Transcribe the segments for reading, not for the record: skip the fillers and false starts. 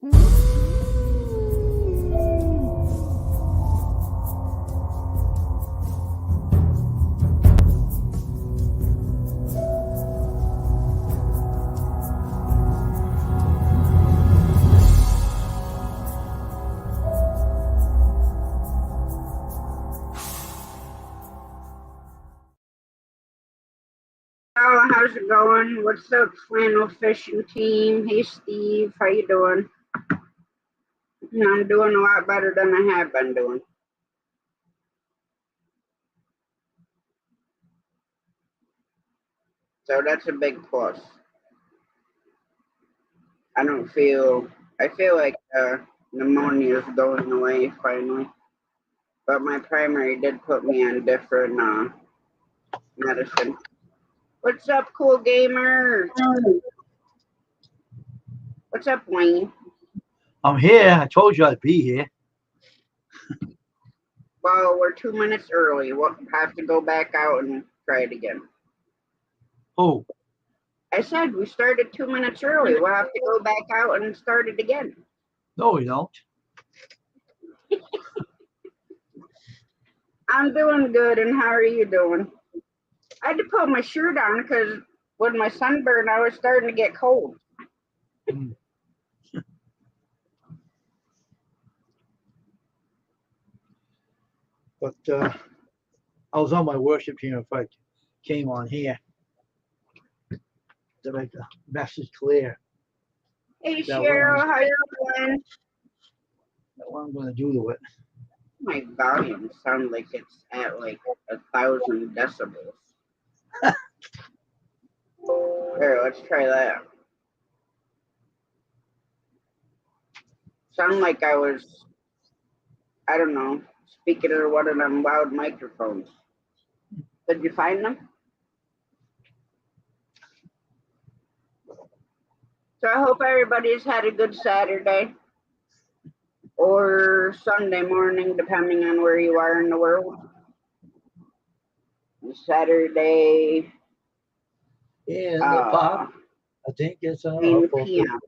Oh, how's it going? What's up, flannel fishing team? Hey, Steve, how you doing? I'm doing a lot better than I have been doing. So that's a big plus. I feel like pneumonia is going away finally. But my primary did put me on different medicine. What's up, cool gamer? What's up, Wayne? I'm here. I told you I'd be here. Well, we're 2 minutes early. We'll have to go back out and try it again. Oh, I said we started 2 minutes early. We'll have to go back out and start it again. no, we don't. I'm doing good, and how are you doing? I had to put my shirt on because with my sunburn, I was starting to get cold. But I was on my worship team if I came on here to make the message clear. Hey, Cheryl, how you doing? What I'm going to do to it. My volume sounds like it's at like 1,000 decibels. Here, let's try that. Sound like I was, I don't know, speaking to one of them loud microphones. Did you find them? So I hope everybody's had a good Saturday or Sunday morning, depending on where you are in the world. Saturday. Yeah, the pop. I think it's 9 p.m.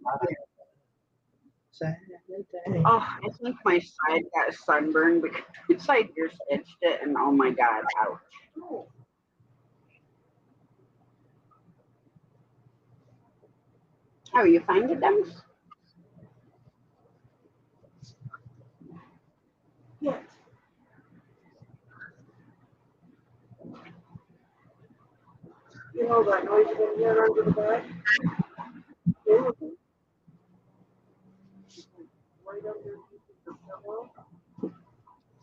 Saturday. Oh, I think my side got sunburned because it's like you stitched it, and oh my god, ouch. Oh, you finding them? Yes. You know that noise in there under the bed? Right under the pillow? You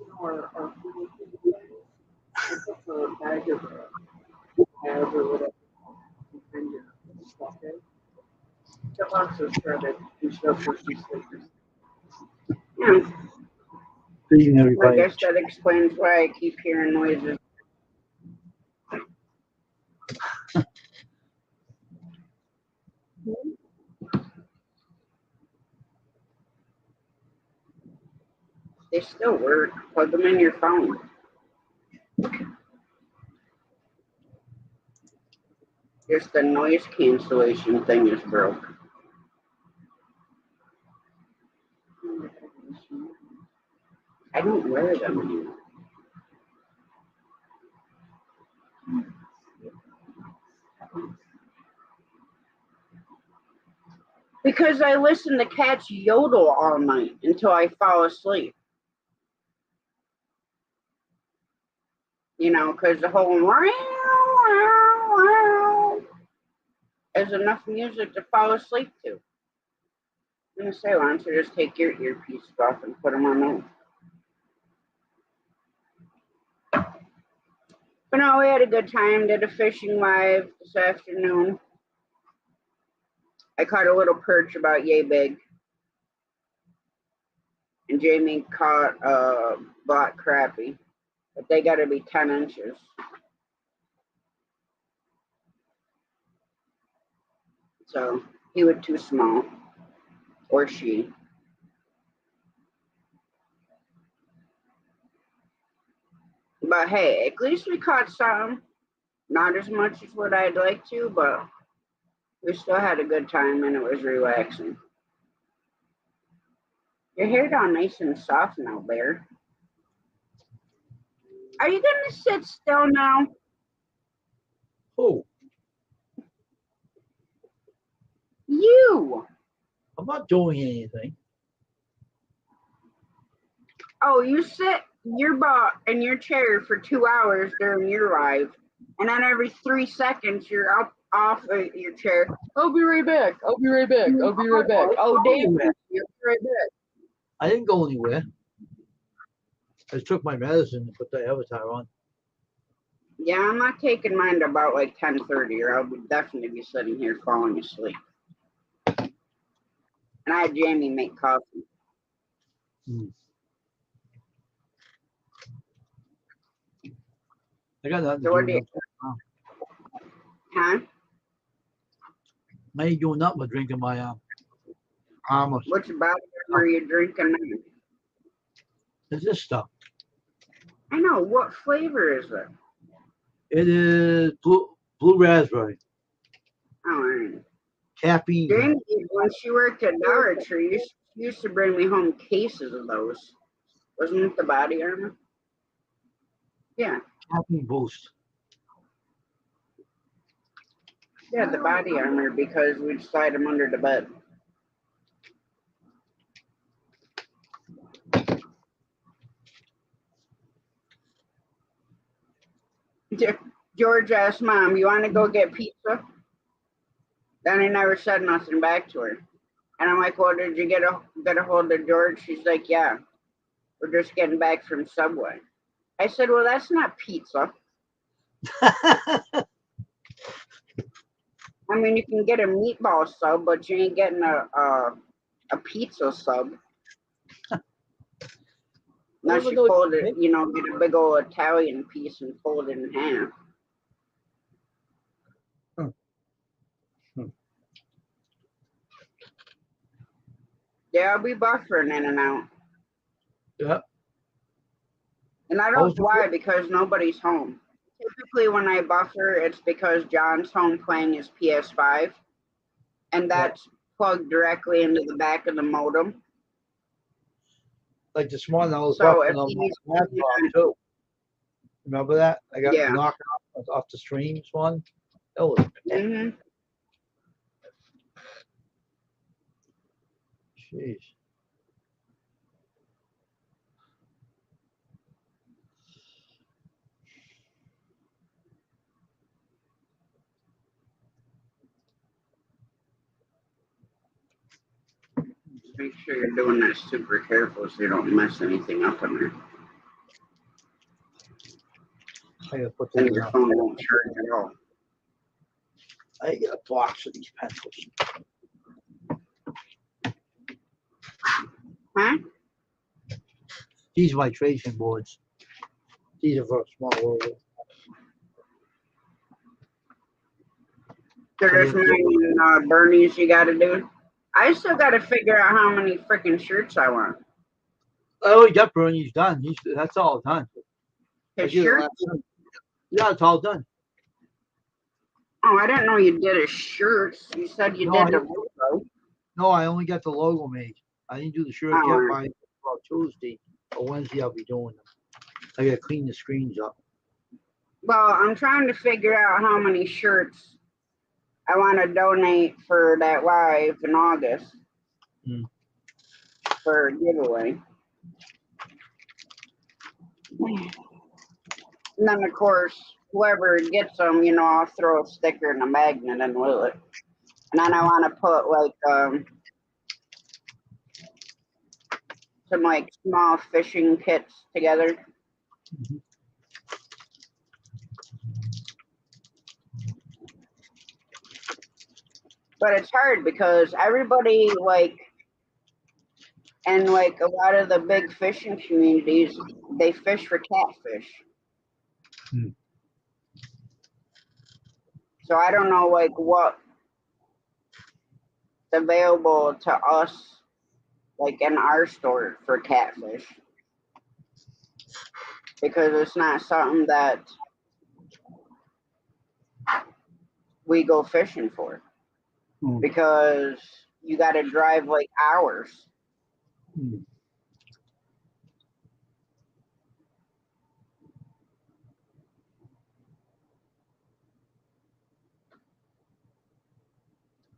know, our it's a bag of pads or whatever. And stuff in. The boxes started and stuff for she's sleeping. Yeah. I guess that explains why I keep hearing noises. They still work. Plug them in your phone. Just the noise cancellation thing is broke. I don't wear them anymore. Because I listen to cats yodel all night until I fall asleep. You know, because the whole is enough music to fall asleep to. I'm going to say, why don't you just take your earpieces off and put them on there? But no, we had a good time. Did a fishing live this afternoon. I caught a little perch about yay big. And Jamie caught a black crappie. But they got to be 10 inches. So he was too small. Or she. But hey, at least we caught some. Not as much as what I'd like to, but we still had a good time and it was relaxing. Your hair's all nice and soft now, Bear. Are you gonna sit still now? Oh, You. I'm not doing anything. Oh, you sit your butt in your chair for 2 hours during your live, and then every 3 seconds you're up off of your chair. I'll be right back. I'll be right back. I'll be right back. Oh, damn, you'll be right back. I didn't go anywhere. I just took my medicine and put the avatar on. Yeah, I'm not taking mine to about like 10:30, or I'll definitely be sitting here falling asleep. And I had Jamie make coffee. I got nothing to So what do do. you, huh? I ain't doing nothing but drinking my almost. Which body are you drinking now? It's this stuff. I know. What flavor is it? It is blue raspberry. Oh, all right. Caffeine. Jamie, when she worked at Dollar Tree, she used to bring me home cases of those. Wasn't it the body armor? Yeah. Caffeine boost. Yeah, the body armor, because we'd slide them under the bed. George asked Mom, "You want to go get pizza?" Then he never said nothing back to her. And I'm like, "Well, did you get a hold of George?" She's like, "Yeah, we're just getting back from Subway." I said, "Well, that's not pizza. I mean, you can get a meatball sub, but you ain't getting a pizza sub." Unless you fold it, get a big old Italian piece and fold it in half. Yeah, I'll be buffering in and out. Yeah. And I don't know why, because nobody's home. Typically, when I buffer, it's because John's home playing his PS5, and that's plugged directly into the back of the modem. Like this morning, I was So buffering on my laptop too. Remember that? I got knocked off the streams one. That was Mm-hmm. Jeez. Just make sure you're doing that super careful so you don't mess anything up in there. I gotta put And your phone won't charge at all. I get a box of these pencils. Huh? These are my tracing boards. These are for a small logo. So there's many Bernie's you gotta do. I still gotta figure out how many freaking shirts I want. I already got Bernie's done. That's all done. His shirt? Yeah, it's all done. Oh, I didn't know you did his shirts. You said you did the logo. No, I only got the logo made. I didn't do the shirt yet. By about Tuesday or Wednesday, I'll be doing them. I gotta clean the screens up. Well, I'm trying to figure out how many shirts I want to donate for that live in August for a giveaway. And then, of course, whoever gets them, I'll throw a sticker and a magnet in with it. And then I want to put like some like small fishing kits together. But it's hard because everybody and a lot of the big fishing communities, they fish for catfish. So I don't know what's available to us in our store for catfish, because it's not something that we go fishing for, because you got to drive hours Hmm.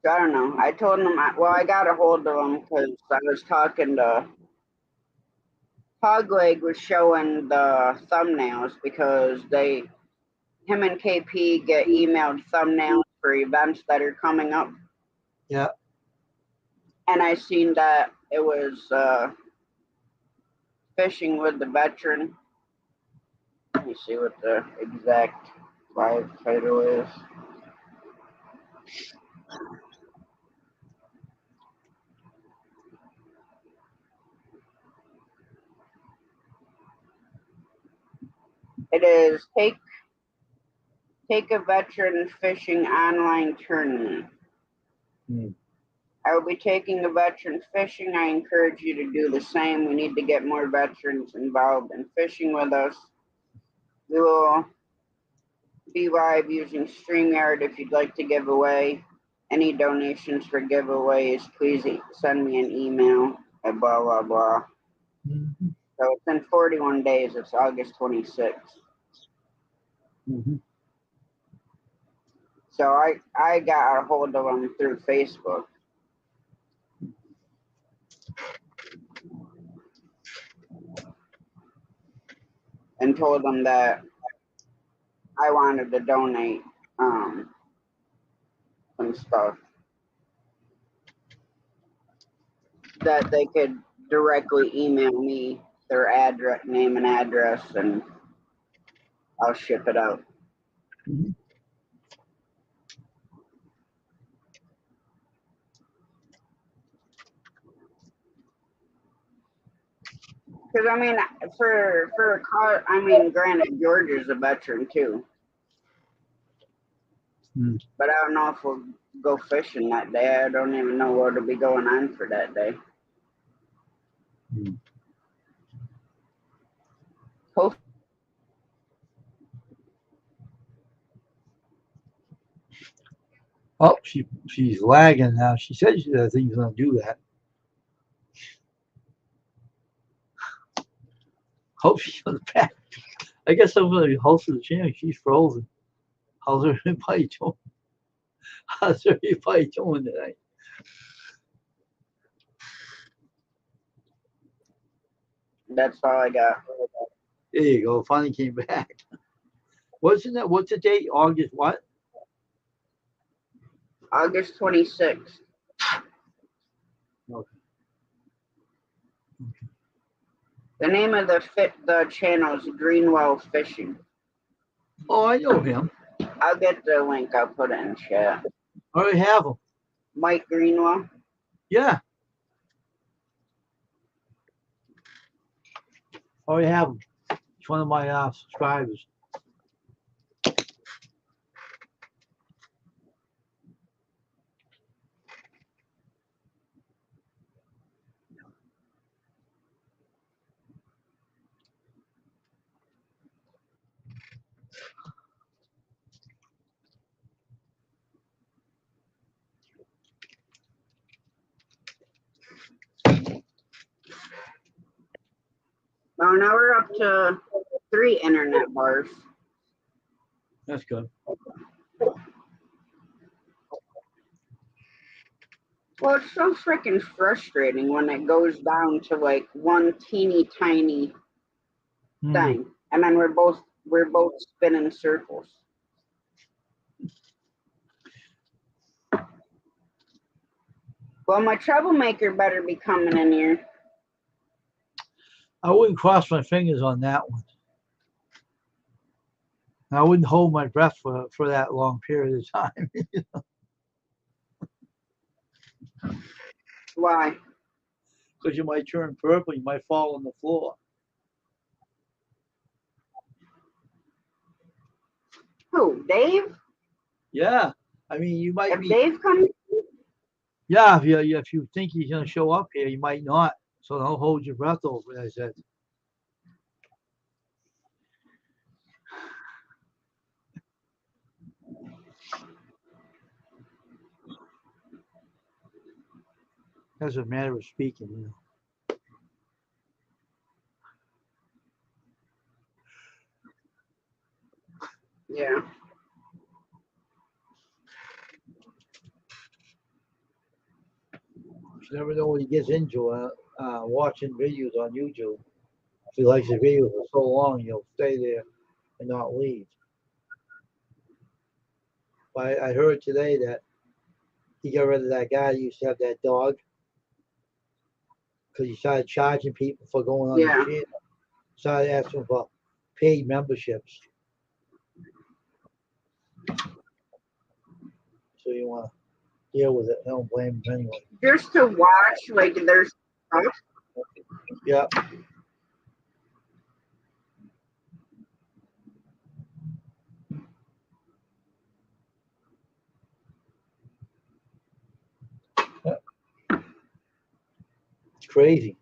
I don't know. I told him, I got a hold of him because I was talking to Hogleg was showing the thumbnails because him and KP get emailed thumbnails for events that are coming up. Yeah. And I seen that it was fishing with the veteran. Let me see what the exact live title is. It is take a veteran fishing online tournament. Hmm. I will be taking a veteran fishing. I encourage you to do the same. We need to get more veterans involved in fishing with us. We will be live using StreamYard if you'd like to give away. Any donations for giveaways, please send me an email at blah, blah, blah. Mm-hmm. So it's in 41 days. It's August 26th. Mm-hmm. So I got a hold of them through Facebook and told them that I wanted to donate some stuff that they could directly email me their address, name and address, and I'll ship it out. Mm-hmm. Because I mean, for a car, I mean, granted, George is a veteran too, Mm. but I don't know if we'll go fishing that day. I don't even know what'll be going on for that day. Mm. Hope Oh, she's lagging now. She said she I think she's gonna do that. Hope she comes back. I guess I'm gonna be hosting the channel. She's frozen. How's everybody doing? How's everybody doing tonight? that's all I got. There you go. Finally came back. Wasn't that what's the date? August what? August 26th. Okay. The name of the channel is Greenwell Fishing. Oh, I know him. I'll get the link. I'll put it in chat. I already have him. Mike Greenwell. Yeah, I already have him. He's one of my subscribers. Well, now we're up to 3 internet bars. That's good. Well, it's so freaking frustrating when it goes down to like one teeny tiny Mm. thing, and then we're both spinning circles. Well, my troublemaker better be coming in here. I wouldn't cross my fingers on that one. I wouldn't hold my breath for that long period of time. Why? Because you might turn purple, you might fall on the floor. Who? Dave? Yeah, I mean you might If be. Dave comes, Yeah, if you think he's gonna show up here, you might not. So don't hold your breath over it. I said. That's a matter of speaking. You never know what he gets into watching videos on YouTube. If he likes the videos for so long, he'll stay there and not leave. But I heard today that he got rid of that guy who used to have that dog because he started charging people for going on his Yeah. channel. Started asking for paid memberships. So you want to deal with it. I don't blame him anyway. Just to watch like their stuff. Yeah. It's crazy.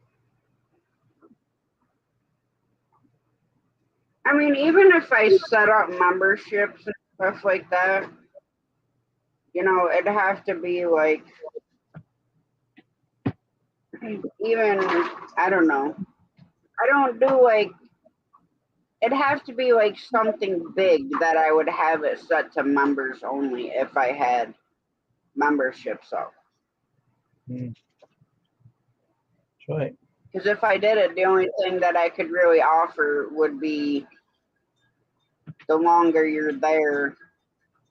I mean, even if I set up memberships and stuff like that, you know, it'd have to be like even I don't know. I don't do like it'd have to be like something big that I would have it set to members only if I had memberships up. Mm. That's right. Because if I did it, the only thing that I could really offer would be the longer you're there,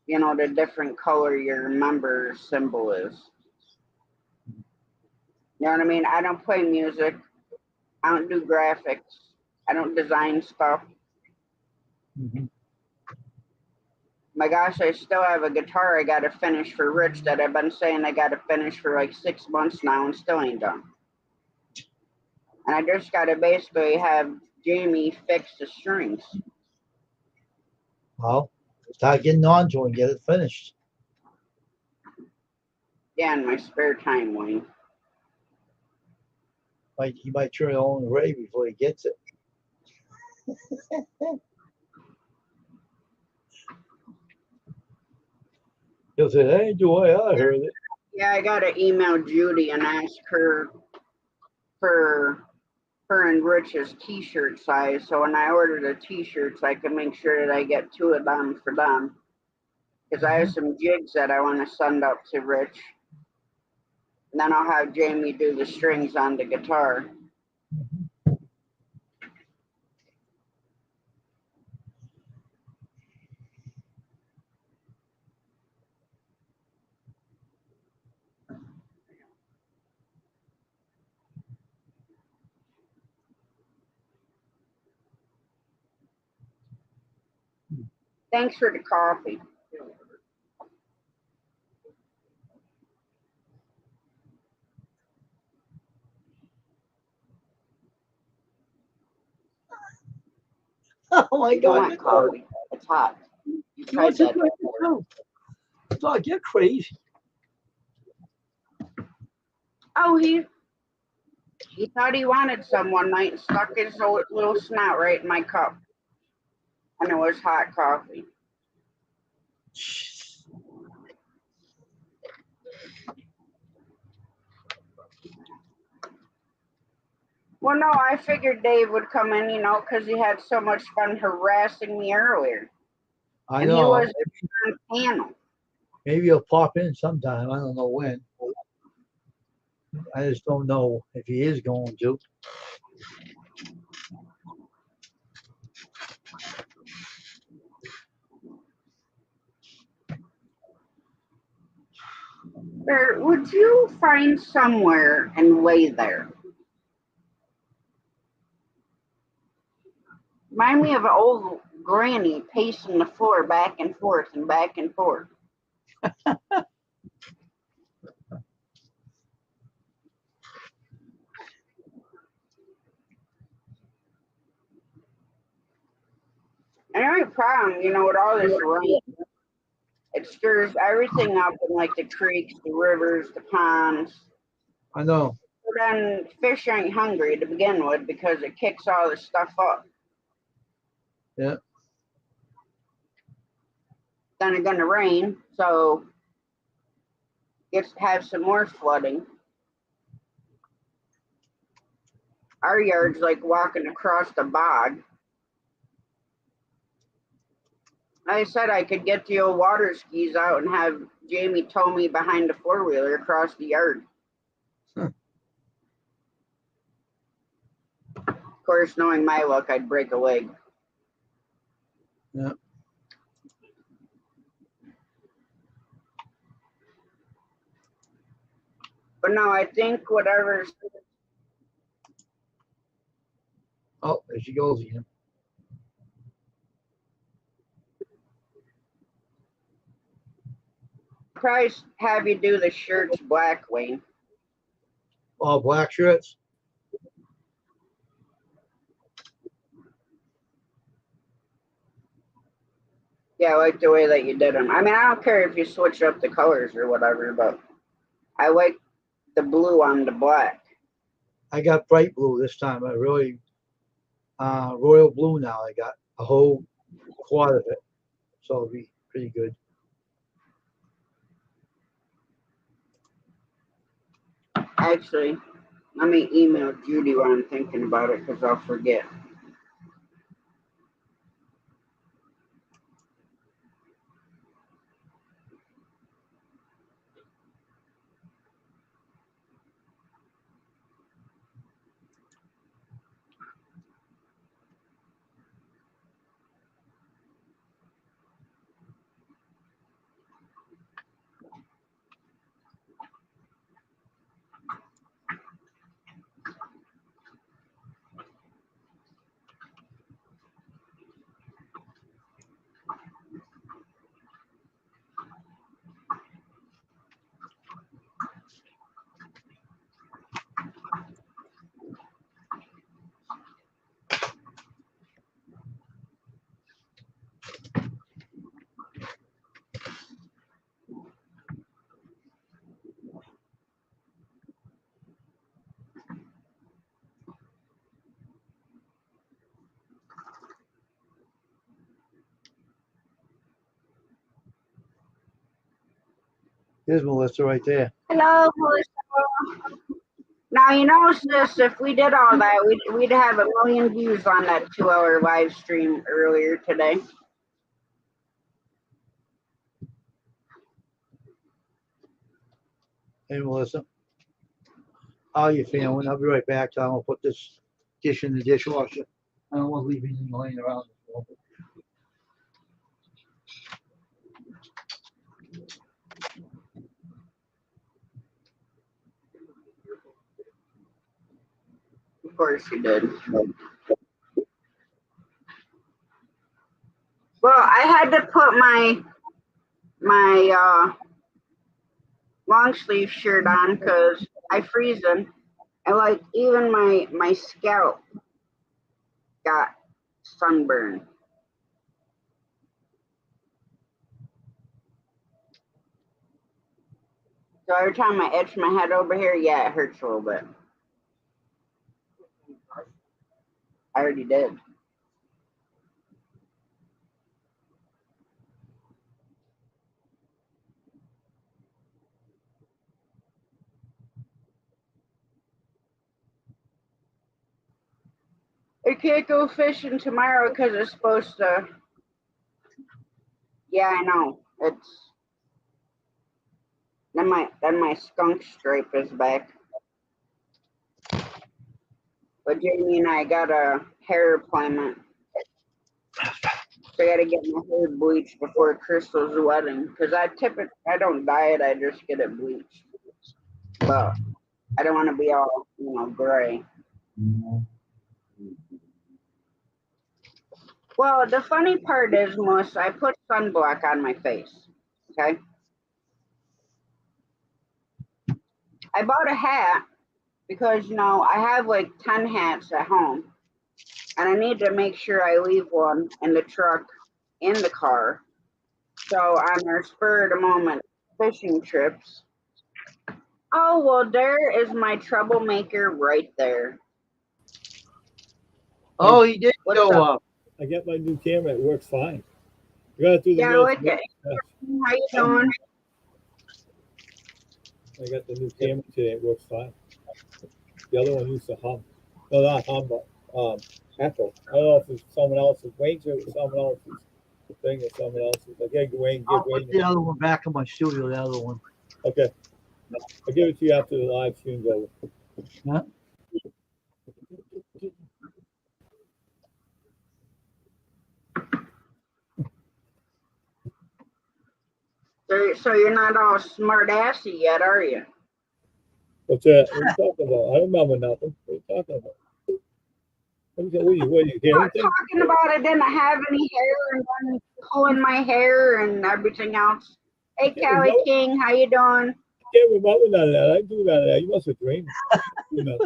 you know, the different color your member symbol is. You know what I mean? I don't play music. I don't do graphics. I don't design stuff. Mm-hmm. My gosh, I still have a guitar I got to finish for Rich that I've been saying I got to finish for like 6 months now and still ain't done. And I just got to basically have Jamie fix the strings. Well, start getting on to it and get it finished. Yeah, in my spare time, Wayne. He might turn it on the ray before he gets it. He'll say, "Hey, the way I heard it." Yeah, I got to email Judy and ask her for her and Rich's t-shirt size. So when I order the t-shirts, I can make sure that I get 2 of them for them. Because I have some jigs that I want to send up to Rich. And then I'll have Jamie do the strings on the guitar. Thanks for the coffee. Oh my You don't God! want coffee. It's hot. You You tried want to that drink before. it too? Dog, you're crazy. Oh, he thought he wanted some one night and stuck his little snout right in my cup. And it was hot coffee. Well, no, I figured Dave would come in, you know, because he had so much fun harassing me earlier. I And he know. was on panel. Maybe he'll pop in sometime. I don't know when. I just don't know if he is going to. There, would you find somewhere and lay there? Remind me of an old granny pacing the floor back and forth and back and forth. And the only problem, you know, with all this rain, it stirs everything up in like the creeks, the rivers, the ponds. I know. But then fish ain't hungry to begin with because it kicks all this stuff up. Yeah. Then it's gonna rain, so gets to have some more flooding. Our yard's like walking across the bog. I said I could get the old water skis out and have Jamie tow me behind the 4-wheeler across the yard. Huh. course, knowing my luck, I'd break a leg. Yeah. But no, I think whatever's Oh, there she goes again. probably have you do the shirts black, Wayne. All black shirts. Yeah, I like the way that you did them. I mean, I don't care if you switch up the colors or whatever, but I like the blue on the black. I got bright blue this time. I really royal blue now. I got a whole quad of it, so it'll be pretty good. Actually, let me email Judy while I'm thinking about it because I'll forget. Here's Melissa right there. Hello, Melissa. Now, you know, sis, if we did all that, we'd have 1,000,000 views on that 2-hour live stream earlier today. Hey, Melissa. How are you feeling? I'll be right back. I'm gonna put this dish in the dishwasher. I don't want to leave anything laying around. Of course you did. Well, I had to put my long sleeve shirt on because I freezing, and like even my scalp got sunburned. So every time I itch my head over here, yeah, it hurts a little bit. I already did. I can't go fishing tomorrow because it's supposed to. Yeah, I know. It's then my skunk stripe is back. But Jamie and I got a hair appointment. So I gotta get my hair bleached before Crystal's wedding. Cause I don't dye it, I just get it bleached. But I don't wanna be all, gray. Well, the funny part is, Melissa, I put sunblock on my face. Okay. I bought a hat because I have like 10 hats at home. And I need to make sure I leave one in the truck in the car. So on our spur of the moment fishing trips. Oh, well, there is my troublemaker right there. Oh, he did What's go up? up. I get my new camera. It works fine. You gotta do the Yeah, real like it. How you doing? I got the new camera today. It works fine. The other one used to hum. No, not hum, but echo. I don't know if it's someone else's. Wayne's or someone else's thing or someone else's. I gotta Wayne I'll give put Wayne. the other one back in my studio. The other one. Okay. I'll give it to you after the live stream's over. Huh? So you're not all smart assy yet, are you? What's that? What are you talking about? I don't remember nothing. What are you talking about? What are you hear Not anything? talking about I didn't have any hair and then pulling my hair and everything else. Hey, Callie King, how you doing? I can't remember none of that. I do none of that. You must have dreamed. You know,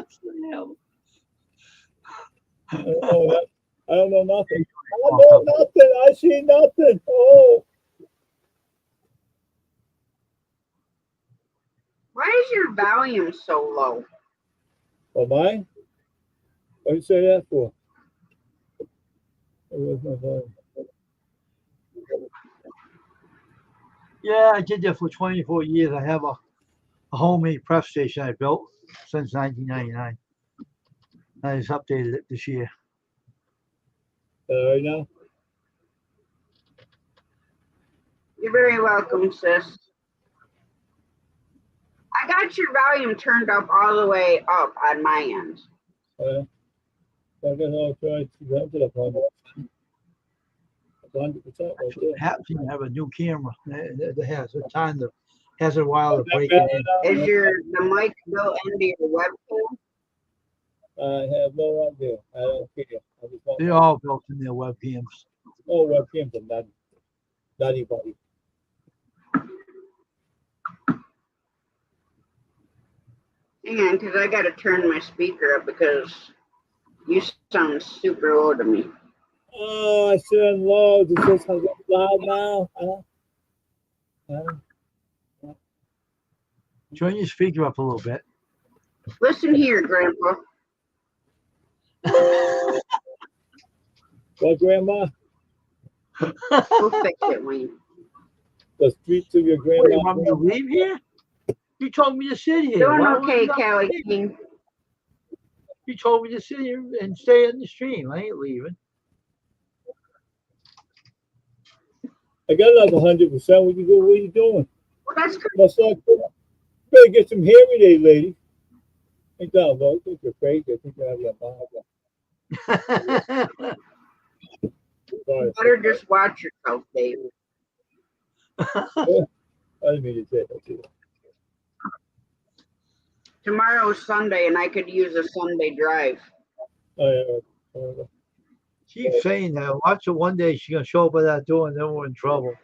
I don't know that. I don't know nothing. I know nothing. I see nothing. Oh, Why is your volume so low? oh mine? What do you say that for? Where's my phone? Yeah, I did that for 24 years. I have a homemade press station I built since 1999. I just updated it this year. Right now? You're very welcome, sis. I got your volume turned up all the way up on my end. I guess I'll try to run to the phone. 100% right Actually, there. happens to have a new camera that has a time to has a while to break it in. Is the mic built into your webcam? I have no idea. I don't care. I just want They're all built in their webcams. oh webcams are not anybody. Hang on, because I got to turn my speaker up because you sound super low to me. Oh, I said low. Is this loud now? Turn your speaker up a little bit. Listen here, Grandpa. What, Grandma? Go fix it, Wayne. The streets of your Wait, you grandma. want me to leave here? You told me to sit here. Doing Why would okay, you not Callie leave? King. You told me to sit here and stay in the stream. I ain't leaving. I got another 100%. What are you doing? Well, that's good. Must not. Better get some hearing aid, lady. Ain't that low? I think you're crazy. I think you have your mind. Sorry. You better just watch yourself, Dave. I didn't mean to say that to you. Tomorrow's Sunday, and I could use a Sunday drive. Oh, yeah. Keep saying that. Watch it one day. She's gonna show up at that door, and then we're in trouble.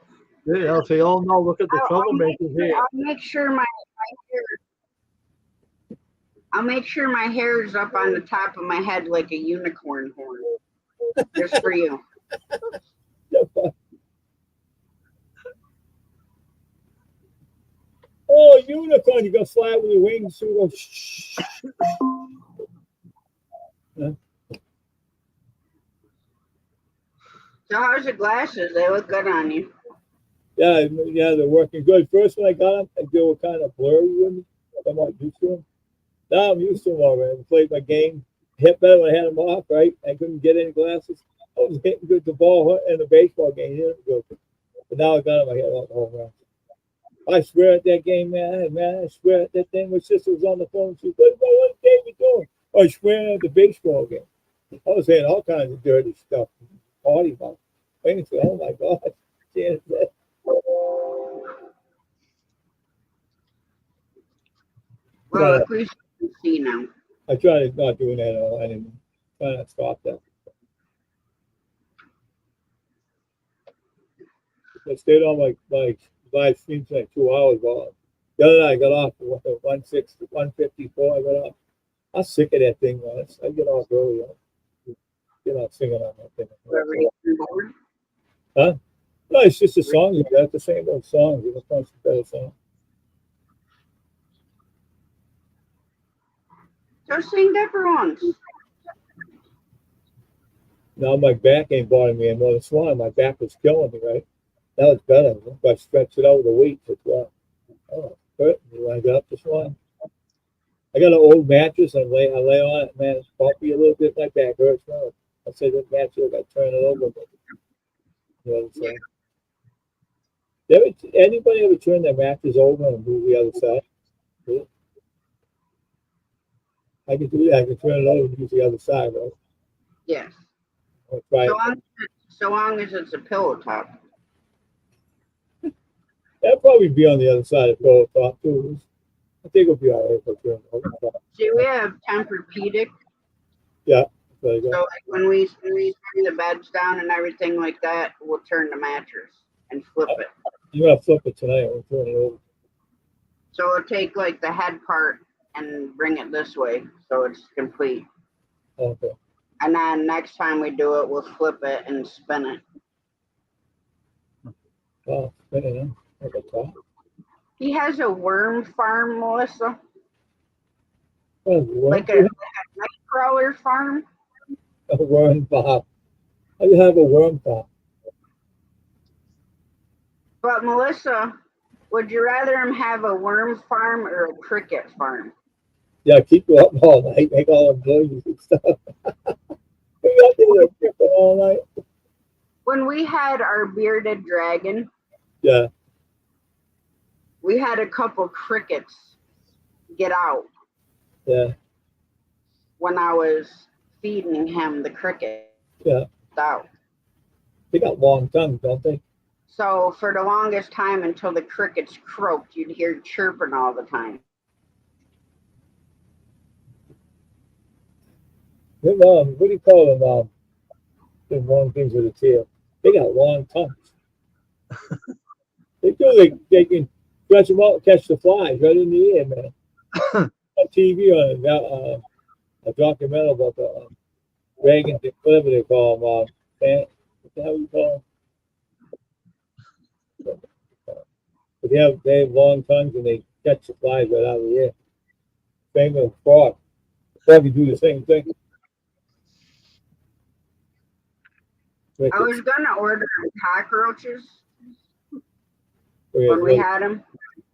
They'll say, "Oh no, look at the troublemakers here." I'll make sure my hair. I'll make sure my hair is up on the top of my head like a unicorn horn. Just for you. Oh, unicorn! You got fly with your wings. So go. Huh? So how's your glasses? They look good on you. Yeah, they're working good. First, when I got them, they were kind of blurry with me. I'm not used to them. Now I'm used to them already. I played my game. Hit better when I had them off, right? I couldn't get any glasses. I was hitting good the ball in the baseball game. Hit it good. But now I got them. I hit all the home runs. I swear at that game, man. I swear at that thing. My sister was on the phone. She said, what game you doing? I swear at the baseball game. I was saying all kinds of dirty stuff. Party about. Oh my God. Well, at least you can see now. I try to not doing that at all anymore. Try not to stop that. I stayed on my live stream for like 2 hours. Well, the other night I got off at 154. I got off. I was sick of that thing, man. I get off early. Get off singing on that thing. Huh? No, it's just a song. You got the same old songs. You find some better songs. So sing different ones. Now my back ain't bothering me anymore. This one, my back was killing me, right? That was better. I stretched it out with a weight as well. Oh, hurt me when I got up this morning. I got an old mattress and I lay on it, man. It's bumpy a little bit. My back hurts now. I said this mattress, I got to turn it over. But, you know what I'm saying? Anybody ever turn their mattress over and move the other side? Yeah. I can do that. I can turn it over and use the other side, right? Yes. I'll try So long as it's a pillow top. That'll probably be on the other side of the top too. I think it'll be all right for sure. See, we have Tempur-Pedic, Yeah. There you so go. like when we bring the beds down and everything like that, we'll turn the mattress and flip it. I'm gonna flip it tonight. We'll turn it over. So we'll take like the head part and bring it this way, so it's complete. Okay. And then next time we do it, we'll flip it and spin it. Wow, spinning in at the top. He has a worm farm, Melissa, Oh, like a night crawler farm. a worm farm. How do you have a worm farm? But Melissa, would you rather him have a worm farm or a cricket farm? Yeah, keep you up all night, make all the noises and stuff. We got there all night. When we had our bearded dragon, Yeah, we had a couple crickets get out yeah, when I was feeding him the cricket yeah. out. They got long tongues, don't they? So for the longest time until the crickets croaked, you'd hear chirping all the time. Them, what do you call them? Them long things with a tail. They got long tongues. They do. They can stretch them out and catch the flies right in the air, man. On TV on a documentary about the Reagan, whatever they call them. What the hell you call them? But they have long tongues and they catch the flies right out of the air. Same with frog. Frog can do the same thing. I was gonna order cockroaches Oh, yeah, when we had them.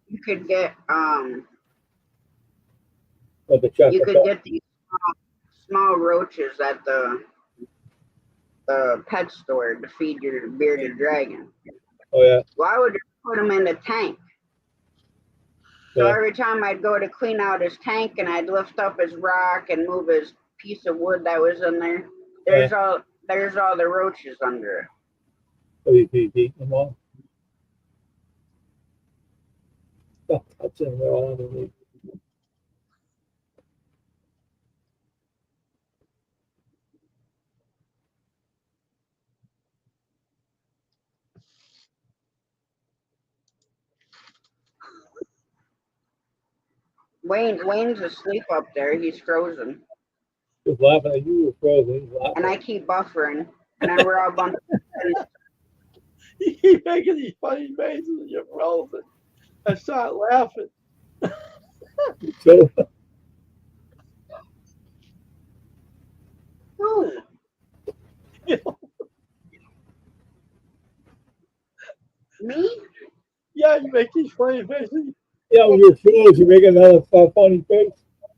You could get but the chest, you could get these small roaches at the pet store to feed your bearded dragon. oh yeah, Why would you put them in the tank? So yeah, every time I'd go to clean out his tank and I'd lift up his rock and move his piece of wood that was in there, there's all the roaches under it. so you eat them all. Oh, that's in there all underneath. Wayne's asleep up there. He's frozen. Just laughing at you, were frozen. He's laughing. And I keep buffering. And then we're all bumping. You keep making these funny faces and you're frozen. I start laughing. So, Ooh, You know? me? Yeah, you make these funny faces. yeah, when you're frozen, you make another funny face.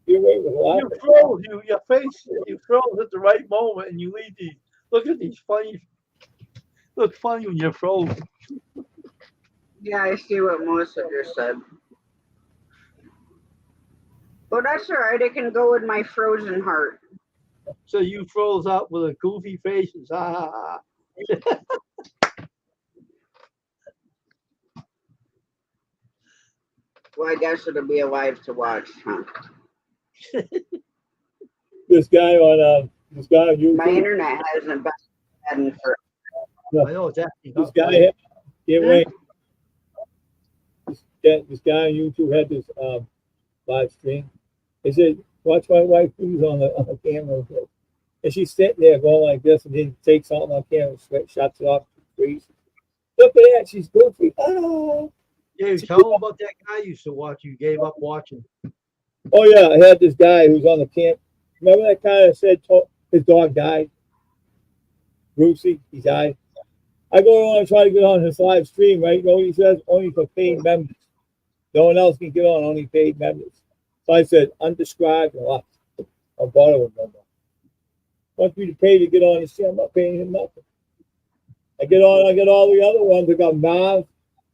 You're making You laughing. froze. Your face. You froze at the right moment, and you leave these. Look at these funny. Look funny when you're frozen. Yeah, I see what Melissa just said. Well, that's all right. It can go with my frozen heart. So you froze up with a goofy face and ha ha ha. Well, I guess it'll be alive to watch, huh? This guy on YouTube. My internet hasn't been bad for. I know it's acting This up. guy, yeah, wait. This guy on YouTube had this live stream. He said, "Watch my wife who's on the camera," and she's sitting there going like this, and then takes something on camera, shuts it off. Freeze. Look at that, she's goofy. Oh. Yeah, tell him about that guy you used to watch. You gave up watching. Oh yeah, I had this guy who's on the camp. Remember that guy that said his dog died? Brucey, he died. I go on and try to get on his live stream, right? You know what he says? Only for paid members. No one else can get on, only paid members. So I said, undescribed and left. I bought a number. Want me to pay to get on the stream? I'm not paying him nothing. I get on, I get all the other ones. I got Mav.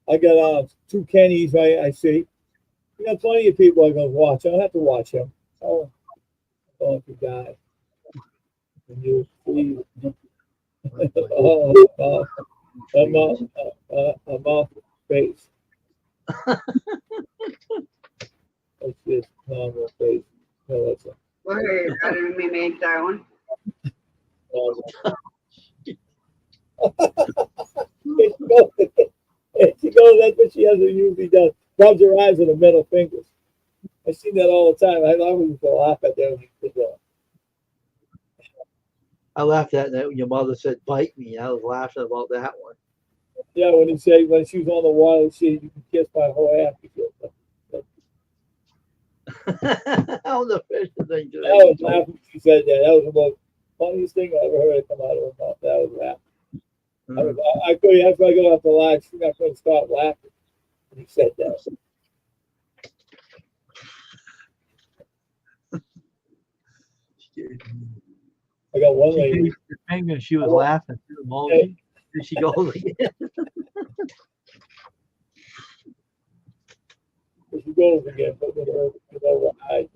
I got two Kennys, right? I see. You got plenty of people I'm going to watch. I don't have to watch him. Oh, I'm going to die. And you, please. I'm off face. That's just normal face. No, that's a, Well, here, you gotta let me make that one. there she goes. There she goes. That's what she has usually does. Rubs her eyes with her middle fingers. I see that all the time. I always used to laugh at that when you did that. I laughed at that when your mother said bite me. I was laughing about that one. Yeah, when he said when she was on the water, she said, you can kiss my whole ass. How the fish thing I was laughing when she said that. That was the most funniest thing I ever heard come out of her mouth. That was laughing. I couldn't, after I got off the line, I couldn't stop laughing when he said that. I got one She lady. gave the finger and she was laughing through the emoji. There she goes again. She goes again, but with her eyes.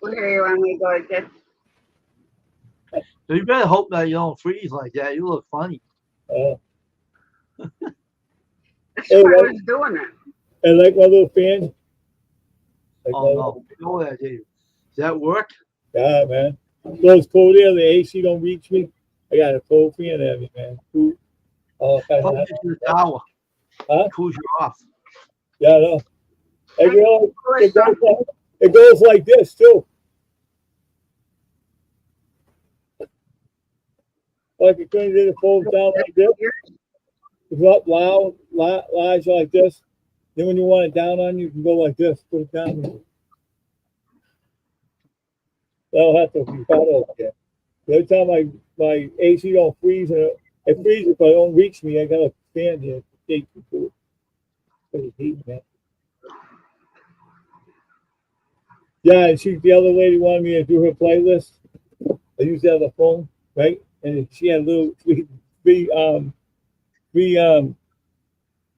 Well, here, you want me to go like this? So you better hope that you don't freeze like that. You look funny. That's Hey, why I what? was doing it. And like my little fan. Like Oh no. You know that, Dave. Does that work? Yeah, man. Those cold air, the AC don't reach me. I got a cold fan at me, man. Ooh. Oh, Plug it into the tower. Huh? Cools you off. Yeah, I know. Thank you, It goes like this too. Like it couldn't get it folds down like this. It's up loud, lies like this. Then when you want it down on you, you can go like this. Put it down. That'll have to be part of it. Every time my AC don't freeze, and it freezes, but it don't reach me. I got a fan here to take me to it. Pretty heat, man. Yeah, and the other lady wanted me to do her playlist. I used the other phone, right? And she had a little three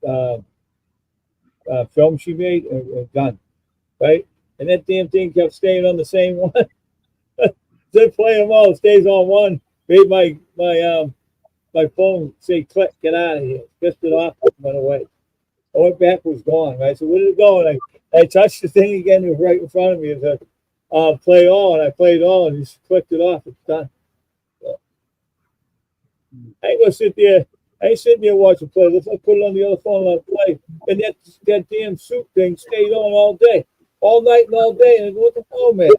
uh, film she made done, right? And that damn thing kept staying on the same one. They play them all, it stays on one. Made my phone say click, get out of here. Pissed it off, went away. I went back, was gone, right? So where did it go? And I touched the thing again, it was right in front of me. It said, play all, and I played all, and just clicked it off. It's done. So, I ain't gonna sit there. I ain't sitting there watching play. Let's put it on the other phone and let it play. And that damn suit thing stayed on all day, all night and all day. And I go, what the hell, man?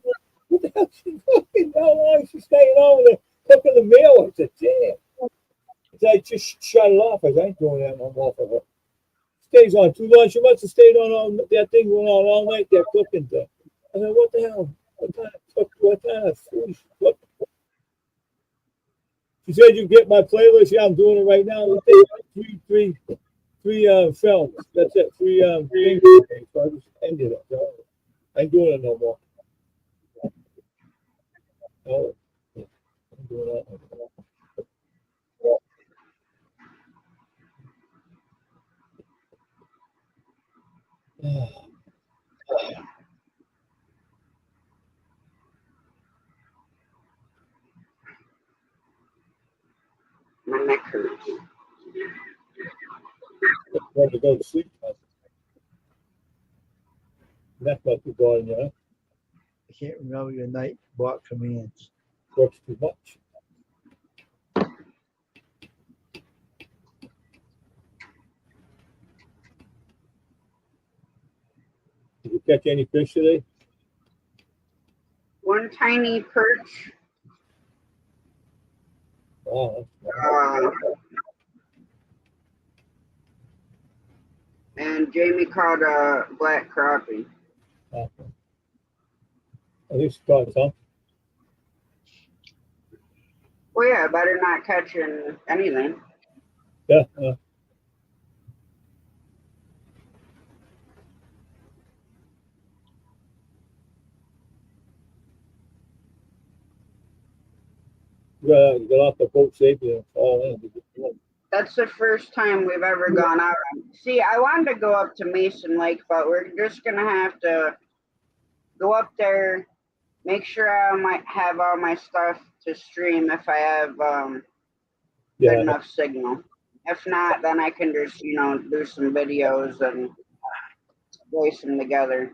What the hell? She fucking how long is she staying on with the cooking the meal? I said, damn. I just shut it off. I ain't doing that no more for her. Stays on too long. She must have stayed on all that thing went on all night. That cooking thing. I said, what the hell? What kind of food? She said you get my playlist. Yeah, I'm doing it right now. Three films. That's it. Three things. So I just ended it. So I ain't doing it no more. No, I'm doing that no more. My neck hurts. Want to go to sleep? That must be going, you know. I can't remember your night block commands. Works too much. Did you catch any fish today? One tiny perch. Oh, And Jamie caught a black crappie. at least caught some. Well, yeah, better not catching anything. Yeah. Get off the boat safely and fall in. That's the first time we've ever gone out. See, I wanted to go up to Mason Lake, but we're just gonna have to go up there, make sure I might have all my stuff to stream if I have good Yeah, enough signal. If not, then I can just, do some videos and voice them together.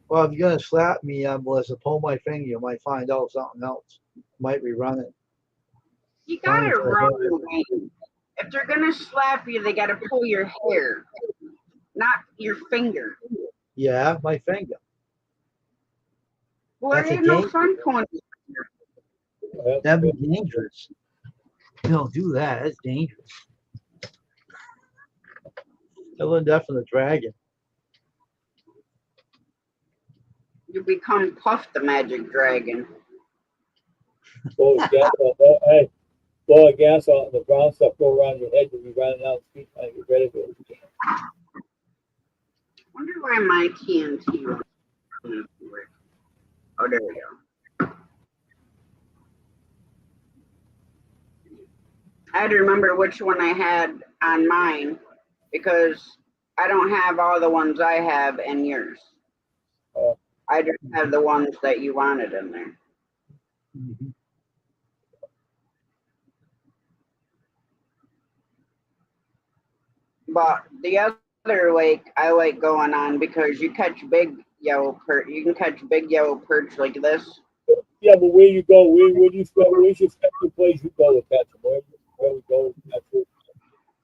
Well, if you're gonna slap me, Melissa, pull my finger. You might find out something else. Might rerun it. You Only gotta for the run hair. away. If they're gonna slap you, they gotta pull your hair, not your finger. Yeah, my finger. Well, it That's a ain't no game. fun pulling. That'd be dangerous. You don't do that. That's dangerous. I learned that from the dragon. You become Puff the Magic Dragon. Blow the gas off. Hey, blow the gas out and the brown stuff go around your head. You'll be running down the street trying to get rid of it. Wonder why my TNT won't work. Oh, there we go. I had to remember which one I had on mine because I don't have all the ones I have in yours. Uh, I just have the ones that you wanted in there. Mm-hmm. But the other lake I like going on because you catch big yellow perch. You can catch big yellow perch like this. yeah, but where you go? Where do you spend? Where's your special place you go to catch them? Where you go to catch them?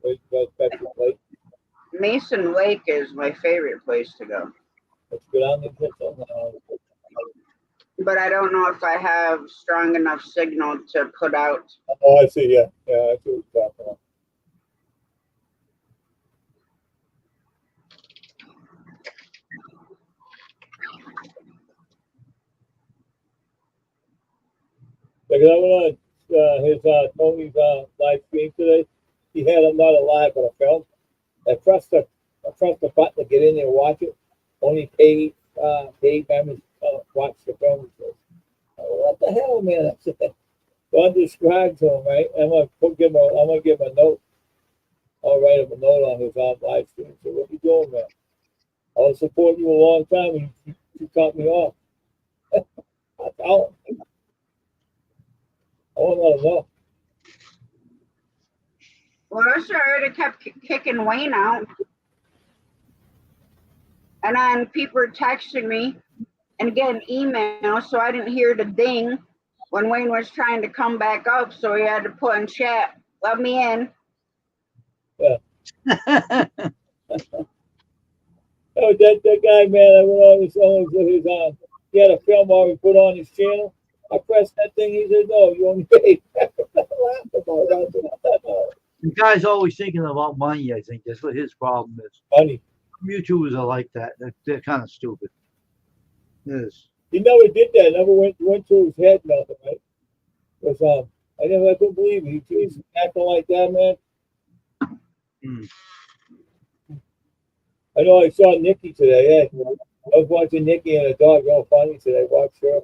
Where you go to catch your place? Mason Lake is my favorite place to go. Let's go down there and catch them. But I don't know if I have strong enough signal to put out. Oh, I see. Yeah, yeah, I see what you're talking about. Like I went on his Tony's live stream today. He had him not a live but a film. I pressed the button to get in there and watch it. Only paid members watch the film. He says, "Oh, what the hell, man?" I said, "So I described to him, right? I'm gonna give him a note. I'll write him a note on his live stream. So what you doing, man? I was supporting you a long time, and you cut me off. I tell him. I want to let him know. Well, I already kept kicking Wayne out. And then people were texting me and getting emails, so I didn't hear the ding when Wayne was trying to come back up. So he had to put in chat, "Let me in." Oh, that guy, man, I went on his he had a film already put on his channel. I pressed that thing. He said, "No, you only paid." I laughed about it. I said, "No, The guy's always thinking about money. I think that's what his problem is. money." YouTubers are like that. They're kind of stupid. Yes. He never did that. Never went through his head nothing, right? Because I couldn't believe it. He's acting like that, man. Mm. I know I saw Nikki today. Yeah. I was watching Nikki and the dog real funny today. I watched her.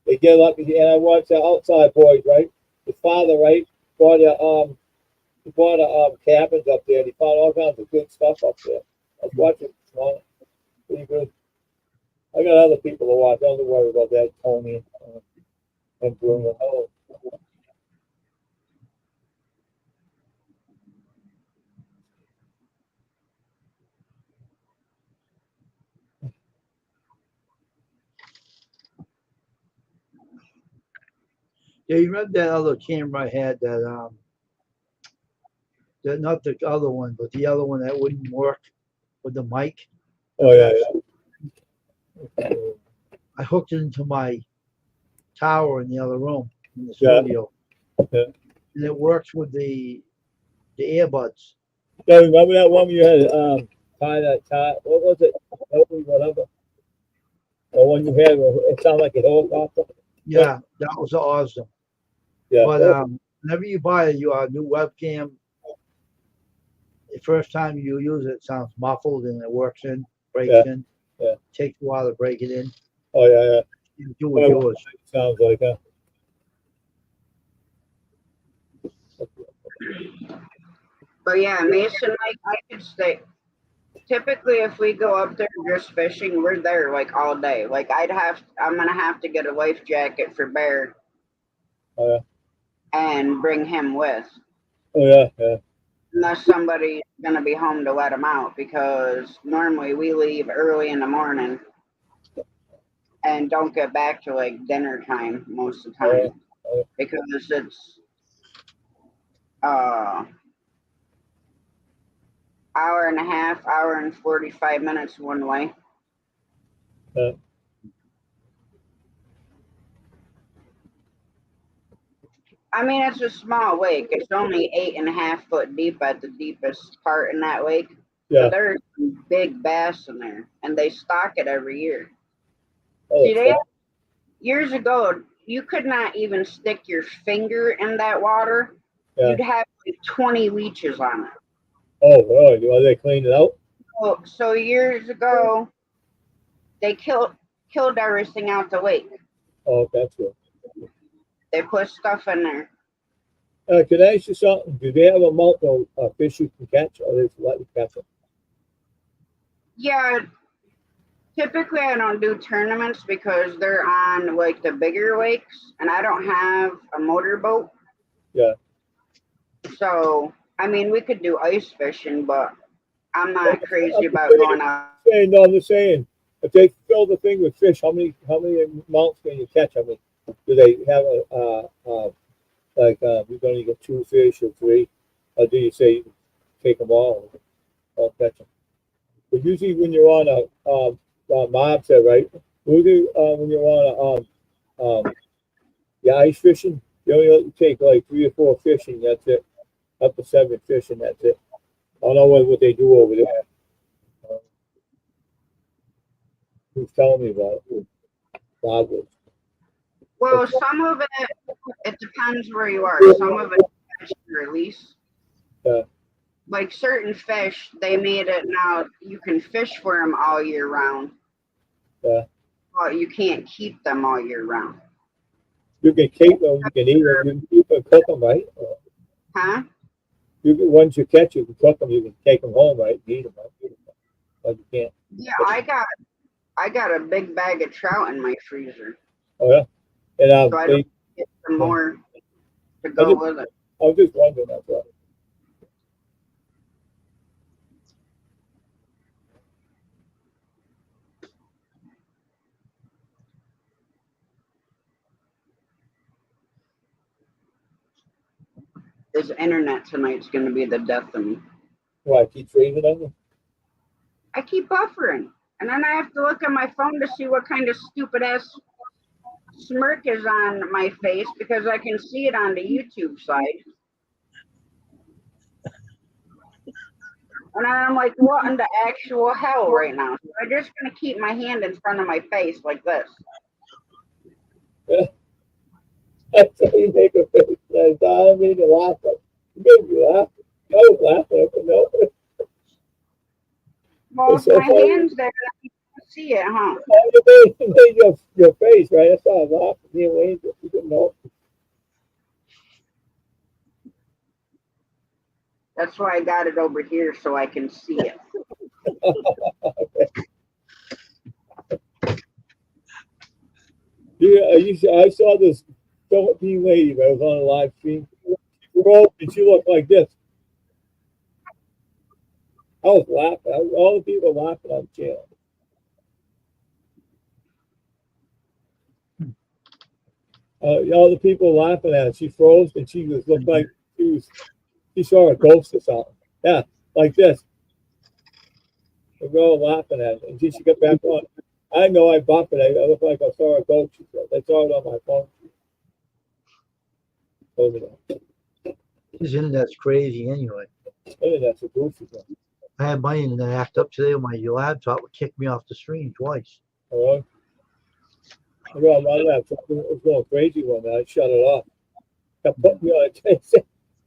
They get up and I watched the Outside Boys, right? His father, right, bought a cabins up there and he found all kinds of good stuff up there. I was watching it this morning. Pretty good. I got other people to watch. Don't worry about that, Tony and Bruno. Oh, Yeah, you remember that other camera I had that not the other one, but the other one that wouldn't work with the mic. oh yeah, yeah. I hooked it into my tower in the other room in the Yeah. studio. Yeah. And it works with the earbuds. Yeah, remember that one you had tie? What was it? Whatever. The one you had, it sounded like a helicopter. Yeah, that was awesome. Yeah. But whenever you buy a new webcam, the first time you use it, it sounds muffled and it works breaks in. Yeah. Takes a while to break it in. Oh yeah, yeah. You do with yours. Sounds like that. But yeah, Mason Lake, I could stay. Typically, if we go up there just fishing, we're there like all day. Like I'm gonna have to get a life jacket for Bear Oh yeah. and bring him with. Oh yeah, yeah. unless somebody's gonna be home to let them out, because normally we leave early in the morning and don't get back to like dinner time most of the Oh, time, because it's uh hour and a half, hour and 45 minutes one way. yeah. I mean, it's a small lake. It's only 8.5 foot deep at the deepest part in that lake. Yeah. But there's some big bass in there, and they stock it every year. Oh, See, it's they fun. years ago, you could not even stick your finger in that water. Yeah. You'd have like 20 leeches on it. Oh, really? Are they clean it out? So years ago, they killed everything out the lake. Oh, that's good. They put stuff in there. Can I ask you something? Do they have a amount of fish you can catch, or they just let you catch them? Yeah, typically I don't do tournaments because they're on like the bigger lakes, and I don't have a motorboat. Yeah. So I mean, we could do ice fishing, but I'm not crazy I'm just about saying, going out. no, I'm just saying, if they fill the thing with fish, how many amounts can you catch? I mean, do they have like you're going to get two fish or three, or do you say you take them all catch them? But usually when you're on a mob set, right? Usually when you're on yeah, ice fishing, you only let you take like 3 or 4 fish, and that's it. Up to 7 fish, and that's it. I don't know what they do over there. Uh, who's telling me about it? Bob was. Well, some of it depends where you are. Some of it catch and release. Yeah, Like certain fish, they made it now you can fish for them all year round, yeah. but you can't keep them all year round. You can keep them, you can eat them, you can keep them, cook them, right? Huh? Once you catch, you can cook them, you can take them home, right? And eat them, right? But you can't. Yeah, I got a big bag of trout in my freezer, Oh yeah, and so I don't they. get some Yeah. more to I go just, with it. I was just wondering that's what. This internet tonight's gonna be the death of me. Why I keep freezing on them? I keep buffering, and then I have to look at my phone to see what kind of stupid ass smirk is on my face because I can see it on the YouTube side. And I'm like, what in the actual hell right now? So I'm just gonna keep my hand in front of my face like this. That's how you make a face. I don't mean to laugh, but you made me laugh. I was laughing, but no, Well, it's if so my funny. hand's there, you can see it, huh? You made your face, right? That's why I was laughing. Me and Wayne, you didn't know. That's why I got it over here so I can see it. Yeah, I saw this Philippine lady, but I was on a live stream. She broke and she looked like this. I was laughing. All the people laughing on the channel. All the people laughing at her. She froze and she was looked like she saw a ghost or something. Yeah, like this. The girl laughing at her. And she got back on. I know I bumped it. I looked like I saw a ghost. She said. I saw it on my phone. Told me that. His internet's crazy anyway. Hey, that's a goofy thing. I had my internet act up today. My laptop would kick me off the screen twice. All right. I got my laptop. It was going crazy one night. I shut it off. Kept putting me on a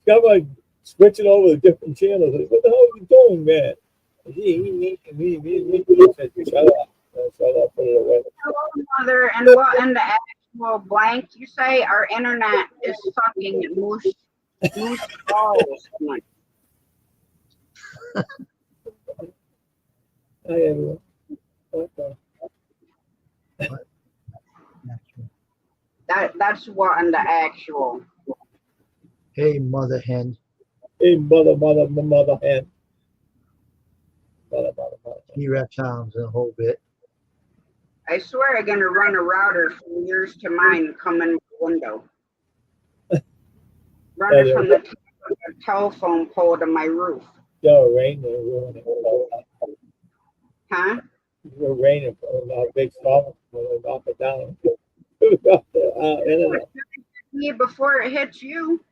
kept like switching over to different channels. Like, what the hell are you doing, man? He said, shut up. Shut up, put it away. Hello, mother, and what in the actual blank you say? Our internet is sucking moose balls. Hi, everyone. Okay. That's what in the actual. Hey, mother hen. Hey, mother hen. Mother hen. T-Rex sounds in a whole bit. I swear I'm gonna run a router from yours to mine and come in the window. Run Yeah, it from the telephone pole to my roof. rain will ruin it. Huh? It'll rain and a big storm will knock it down. Internet. Me before it hits you.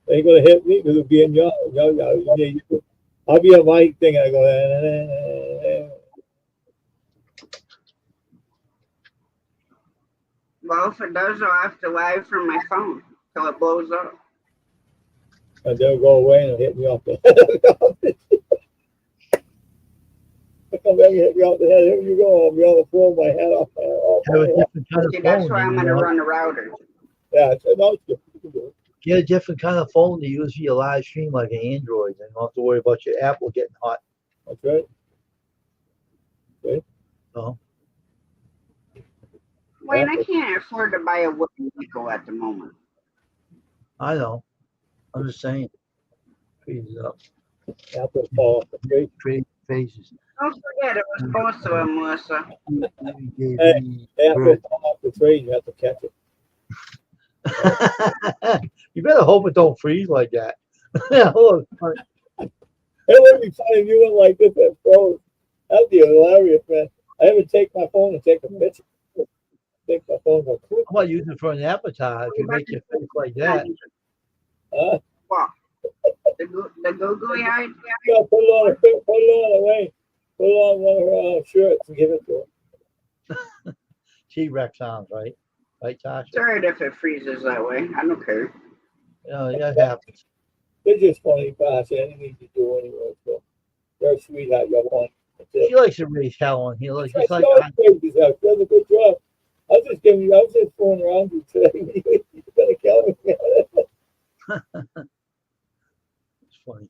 They ain't gonna hit me because it'll be in your I'll be on my thing and I go Well, if it does, I'll have to live from my phone till it blows up. and they'll go away and it'll hit me off the head. I come back and hit me off the head. Here you go. I'll be on the floor with my head off. Have a different kind of See, that's phone. why I'm You gonna know? run a router. Yeah, I said, no, it's good. You can do it. Get a different kind of phone to use for your live stream, like an Android, and don't have to worry about your Apple getting hot. That's right. So Wayne, I can't afford to buy a wooden nickel at the moment. I know. I'm just saying. Freezes up. Apple fall off the tree. Crazy faces. Don't forget, it was both of them, Melissa. Apple fall off the tree. You have to catch it. You better hope it don't freeze like that. Hold on. It would be funny if you went like this at froze. That'd be hilarious, man. I ever take my phone and take a picture. Take my phone and go, How about using it for an avatar if you make your face like that? What? The googly eyed guy? yeah, put it on away. Put it on one of her shirts and give it to her. T-Rex sounds, right? Right, Tasha? It's alright if it freezes that way. I don't care. That happens. They're just funny, Pasha. Anything you do anyway. So you're a sweetheart. You're funny. That's it. She likes to raise hell on here. Like, She just like always praises her. She does a good job. I was just fooling around with you today. You're gonna kill me. it's funny.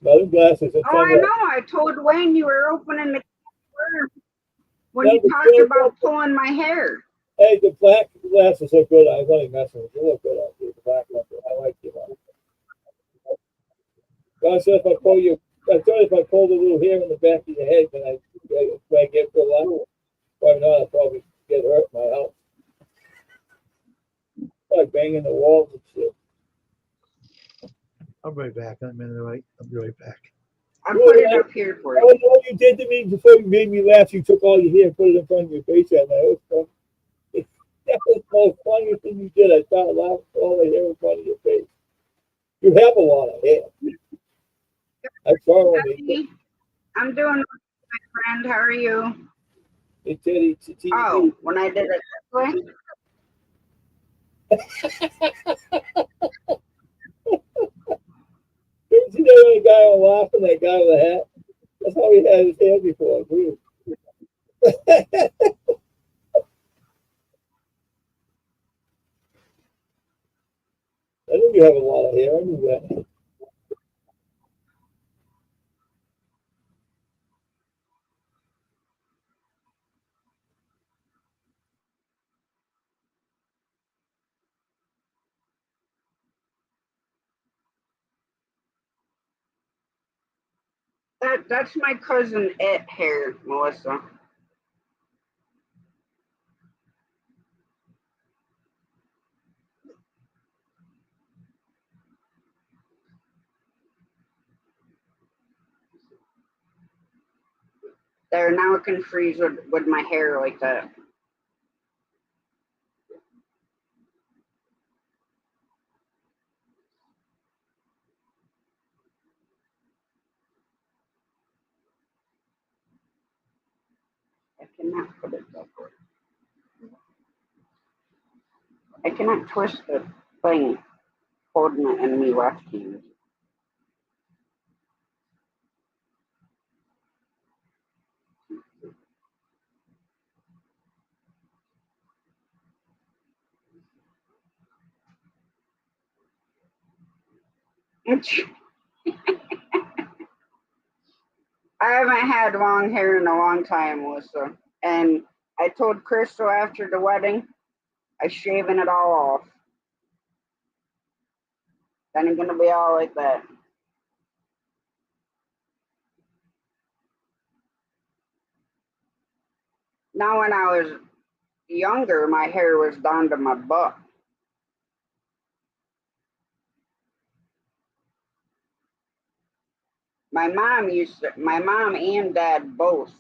Another glasses. Oh, I know. I told Wayne you were opening the door when Yeah, you but talked you're about pulling my hair. Hey, the black glasses look good. I was only messing with you. You look good on you. The black ones. I like you. I said if I pull you, I thought if I pulled a little hair in the back of your head, then I get for a lot. Why not? I'll probably get hurt in my house. Like banging the walls and shit. I'll be right back. I'm in the right. I'll be right back. I put it up here for you. What you did to me before you made me laugh, you took all your hair and put it in front of your face that night. That was the most funniest thing you did. I started laughing with all the hair in front of your face. You have a lot of hair. I saw when they I'm doing it, my friend. How are you? Teddy. Oh, when I did it this way? You see that other guy laughing, that guy with the hat? That's how he had his hair before, too. I knew you have a lot of hair. I knew that. That's my cousin Ed hair, Melissa. There, now it can freeze with my hair like that. I cannot put it that way. I cannot twist the thing holding it in me left hand. I haven't had long hair in a long time, Melissa. And I told Crystal after the wedding, I shaving it all off. Then it's gonna be all like that. Now, when I was younger, my hair was down to my butt. My mom and dad both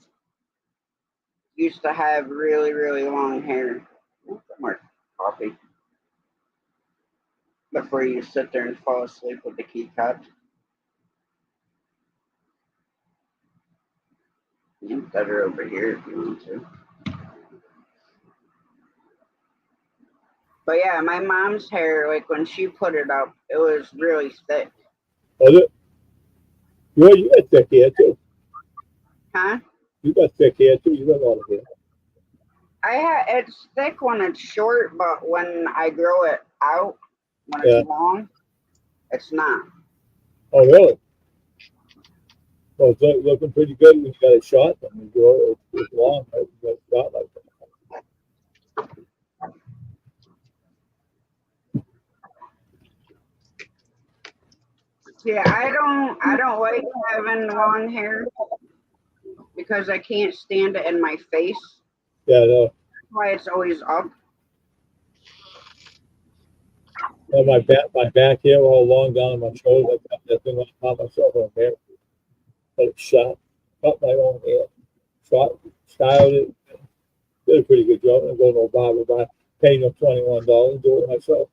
used to have really, really long hair. Some more coffee before you sit there and fall asleep with the key cut. You can set her over here if you want to. But yeah, my mom's hair, like when she put it up, it was really thick. Was it? You got thick hair too. Huh? You got thick hair too. You got a lot of hair. It's thick when it's short, but when I grow it out, when Yeah. it's long, it's not. Oh, really? Well, it's looking pretty good when you got it shot. I mean, it's long. Right? You got it shot like that. Yeah, I don't like having long hair because I can't stand it in my face. Yeah, I know. That's why it's always up. And my back hair all long down on my shoulder. I got that thing on top of myself on hair. But it's shot. Cut my own hair. Shot, styled it. Did a pretty good job. I'm going to a barber, but paying them $21, do it myself.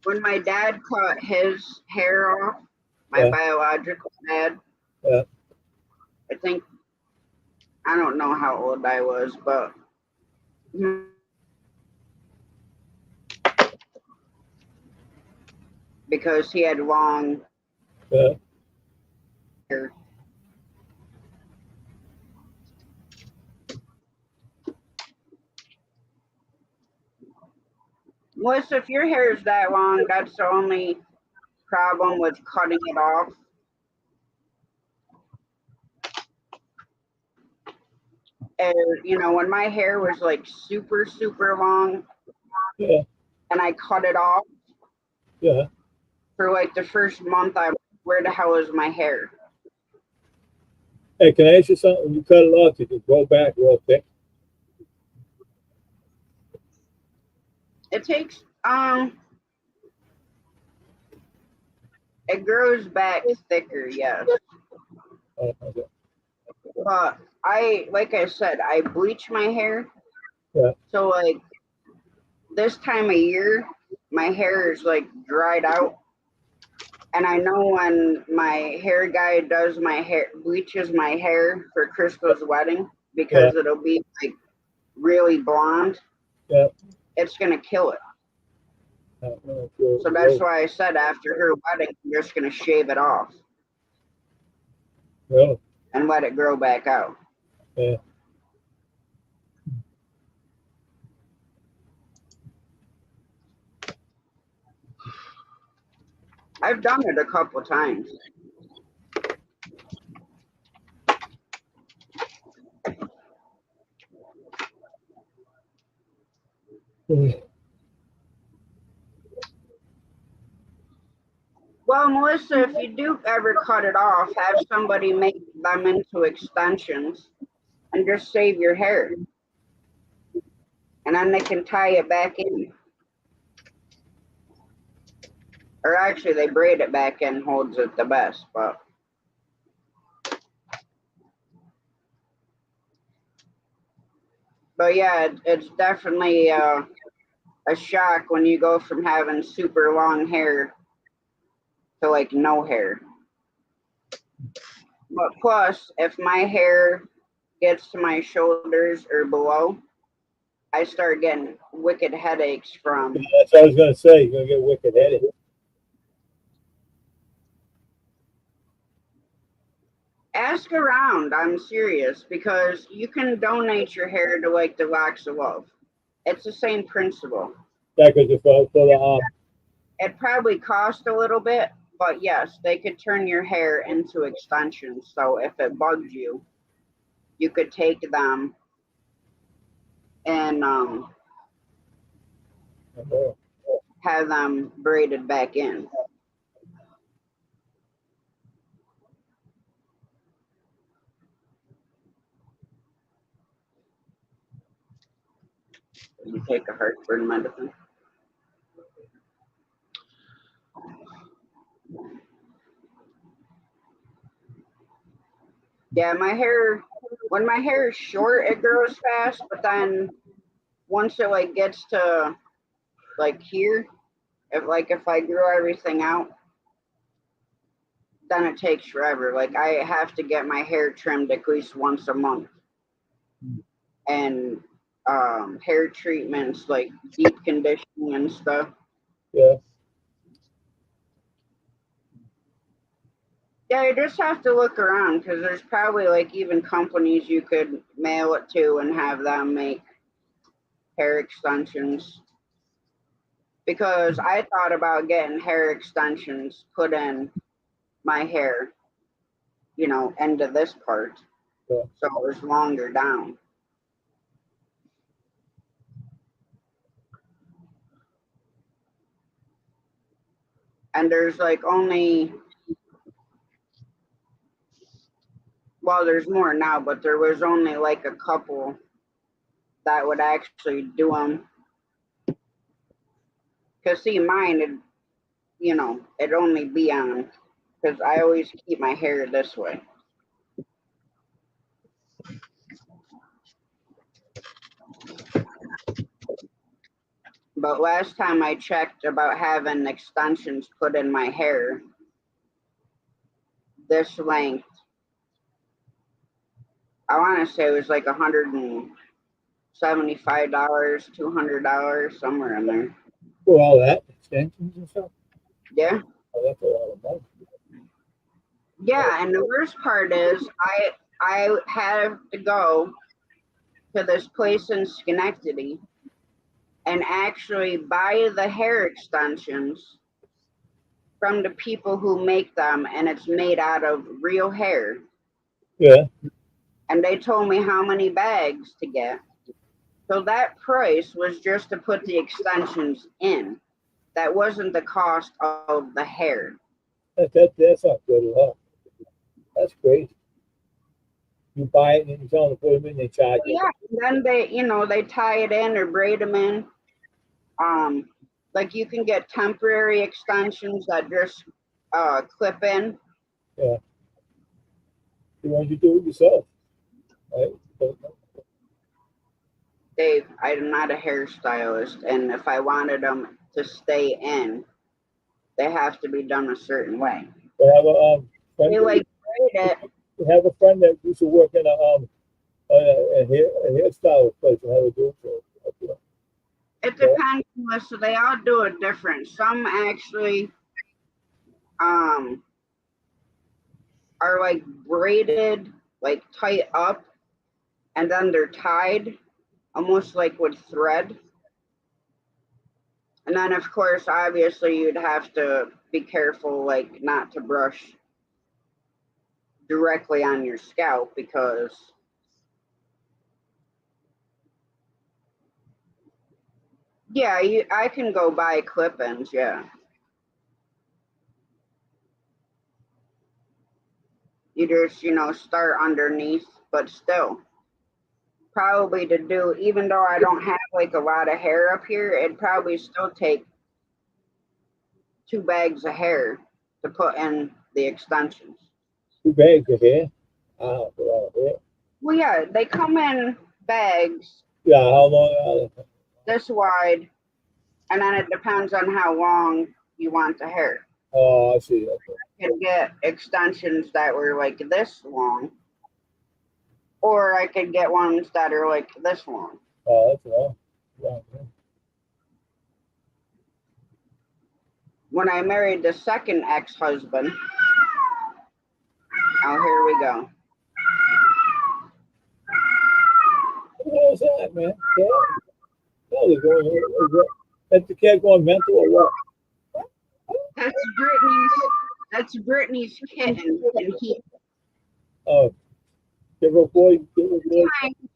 When my dad cut his hair off, my Yeah. biological dad, Yeah. I think, I don't know how old I was, but because he had long Yeah. hair. Melissa, if your hair is that long, that's the only problem with cutting it off. And, you know, when my hair was like super, super long Yeah. and I cut it off Yeah. for like the first month, where the hell is my hair? Hey, can I ask you something? When you cut it off, did you grow back real thick? It takes, it grows back thicker, yes. Oh, okay. But like I said, I bleach my hair. Yeah. So like this time of year, my hair is like dried out. And I know when my hair guy does my hair, bleaches my hair for Crystal's wedding, because it'll be like really blonde, Yeah. it's gonna kill it. So So that's why I said after her wedding, I'm just gonna shave it off Really? and let it grow back out. Yeah. I've done it a couple times. Well, Melissa, if you do ever cut it off, have somebody make them into extensions and just save your hair. And then they can tie it back in. Or actually, they braid it back in, holds it the best. But yeah, it's definitely a shock when you go from having super long hair to like no hair. But plus, if my hair gets to my shoulders or below, I start getting wicked headaches from. That's what I was going to say. You're going to get wicked headache. Ask around, I'm serious, because you can donate your hair to like the Locks of Love. It's the same principle. Yeah, because for the It probably cost a little bit, but yes, they could turn your hair into extensions. So if it bugs you, you could take them and have them braided back in. You take a heartburn medicine. Yeah, my hair, when my hair is short, it grows fast, but then once it like gets to like here, if I grow everything out, then it takes forever. Like I have to get my hair trimmed at least once a month, and hair treatments like deep conditioning and stuff. Yeah. Yeah, you just have to look around because there's probably like even companies you could mail it to and have them make hair extensions. Because I thought about getting hair extensions put in my hair, into this part, Yeah. so it was longer down. And there's like only, well, there's more now, but there was only like a couple that would actually do them. Because see, mine, it'd only be on, because I always keep my hair this way. But last time I checked about having extensions put in my hair, this length, I want to say it was like $175, $200, somewhere in there. For all that extensions and stuff. Yeah. Oh, that's a lot of money. Yeah, and the worst part is I have to go to this place in Schenectady and actually buy the hair extensions from the people who make them, and it's made out of real hair. Yeah. And they told me how many bags to get. So that price was just to put the extensions in. That wasn't the cost of the hair. That's not good at all. That's crazy. You buy it and you tell them to put them in, they charge you. Yeah, and then they tie it in or braid them in. Like you can get temporary extensions that just clip in. Yeah. You want to do it yourself, right? Dave, I'm not a hairstylist, and if I wanted them to stay in, they have to be done a certain way. But have a friend. They like braid it. Have a friend that used to work in a hairstyle place and have a do it for you. It depends, Melissa. They all do it different. Some actually are like braided, like tight up, and then they're tied almost like with thread. And then, of course, obviously, you'd have to be careful, like not to brush directly on your scalp because yeah, I can go buy clip-ins, yeah. You just, start underneath, but still, probably to do, even though I don't have like a lot of hair up here, it'd probably still take 2 bags of hair to put in the extensions. 2 bags of hair. For all hair. Well, yeah, they come in bags Yeah, how long? this wide, and then it depends on how long you want the hair. Oh, I see. Okay. I could get extensions that were like this long, or I could get ones that are like this long. Oh, that's long. Yeah. When I married the second ex-husband, oh, here we go. What was that, man? Cat? No, they're going. That's the cat going mental or what? That's Brittany's kitten, and he Oh, give a boy.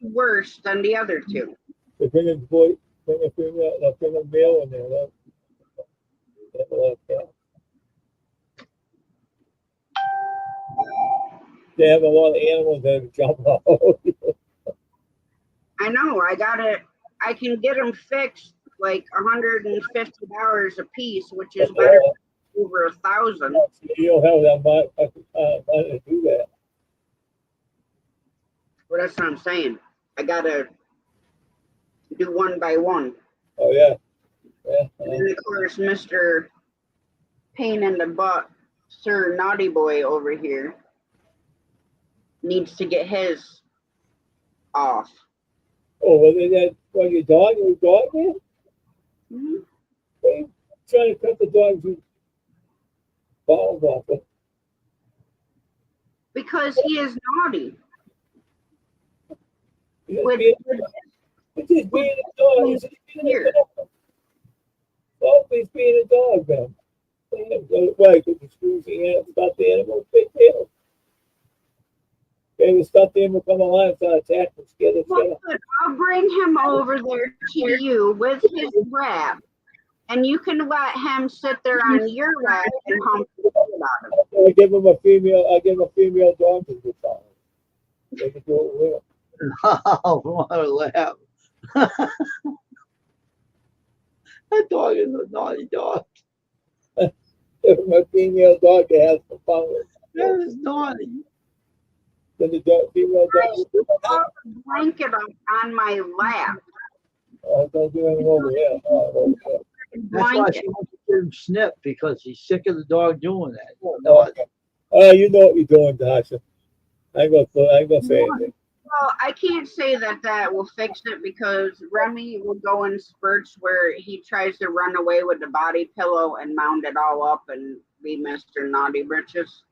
worse than the other two. They bring a boy, bring a female, bring a male in there. They have a lot of cats. They have a lot of animals that jump all over you. I know. I can get them fixed like $150 a piece, which is better than over 1,000. You don't have that money to do that. Well, that's what I'm saying. I gotta do one by one. Oh yeah. Yeah. And of course, Mr. Pain in the Butt, Sir Naughty Boy over here, needs to get his off. Oh, well, that your dog man? Mm-hmm. Why are you trying to cut the dog's balls off? Because he is naughty. It's just being a dog. It's just being a dog. Oh, he's being a dog, man. Why? Because the screws the animal, stop the animal, big deal. Okay, we stop the animal, come alive, start attacking, scare the shit out. I'll bring him over there to you with his wrap, and you can let him sit there on your lap and hump the shit out of him. I give him a female dog to do something. They can do it with him. Oh, what a laugh. That dog is a naughty dog. Give him a female dog to have some fun with. That is naughty. Then the female dog. Put a blanket on my lap. Don't do anything over here. That's why she wants to get him snipped, because he's sick of the dog doing that. You know what you're doing, Dasha. I ain't gonna say anything. Well, I can't say that will fix it, because Remy will go in spurts where he tries to run away with the body pillow and mount it all up and be Mr. Naughty Britches.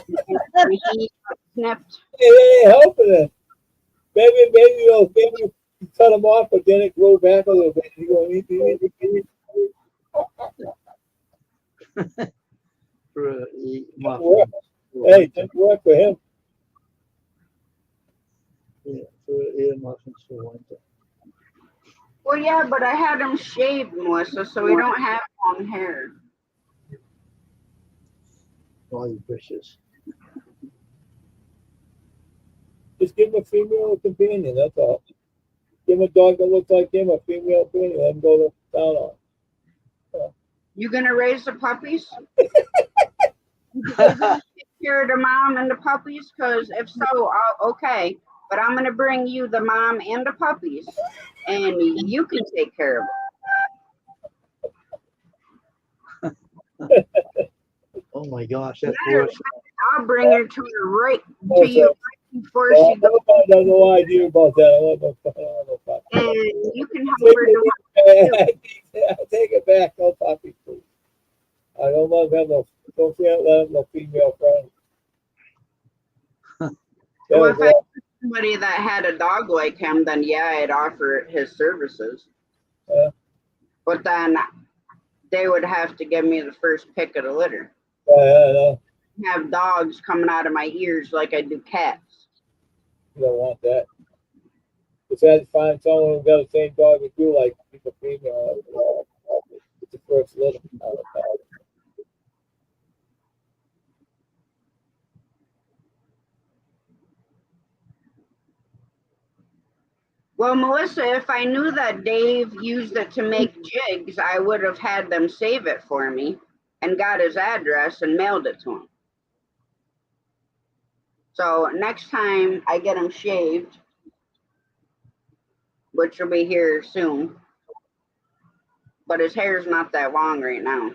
He snipped. It ain't helping it. Maybe you cut him off, but then it grow back a little bit. You go eat. For Hey, it didn't work for him. Yeah, for ear muffins for winter. Well, yeah, but I had him shaved, Melissa, so we don't have long hair. All these bushes. Just give him a female companion, that's all. Give him a dog that looks like him, a female companion, let him go down on. You gonna raise the puppies? You gonna take care of the mom and the puppies? Because if so, okay. But I'm gonna bring you the mom and the puppies, and you can take care of them. Oh my gosh, that's worse. I'll bring her to you right before she goes. I have no idea about that. And you can help her do it. I take it back. No puppy, please. I don't want to have don't let him no female friends. Well, if I had somebody that had a dog like him, then yeah, I'd offer his services. But then they would have to give me the first pick of the litter. I know. Have dogs coming out of my ears like I do cats. You don't want that. Just had to find someone who got the same dog as you, like a female. It's the first litter. Well, Melissa, if I knew that Dave used it to make jigs, I would have had them save it for me and got his address and mailed it to him. So next time I get him shaved, which will be here soon, but his hair's not that long right now.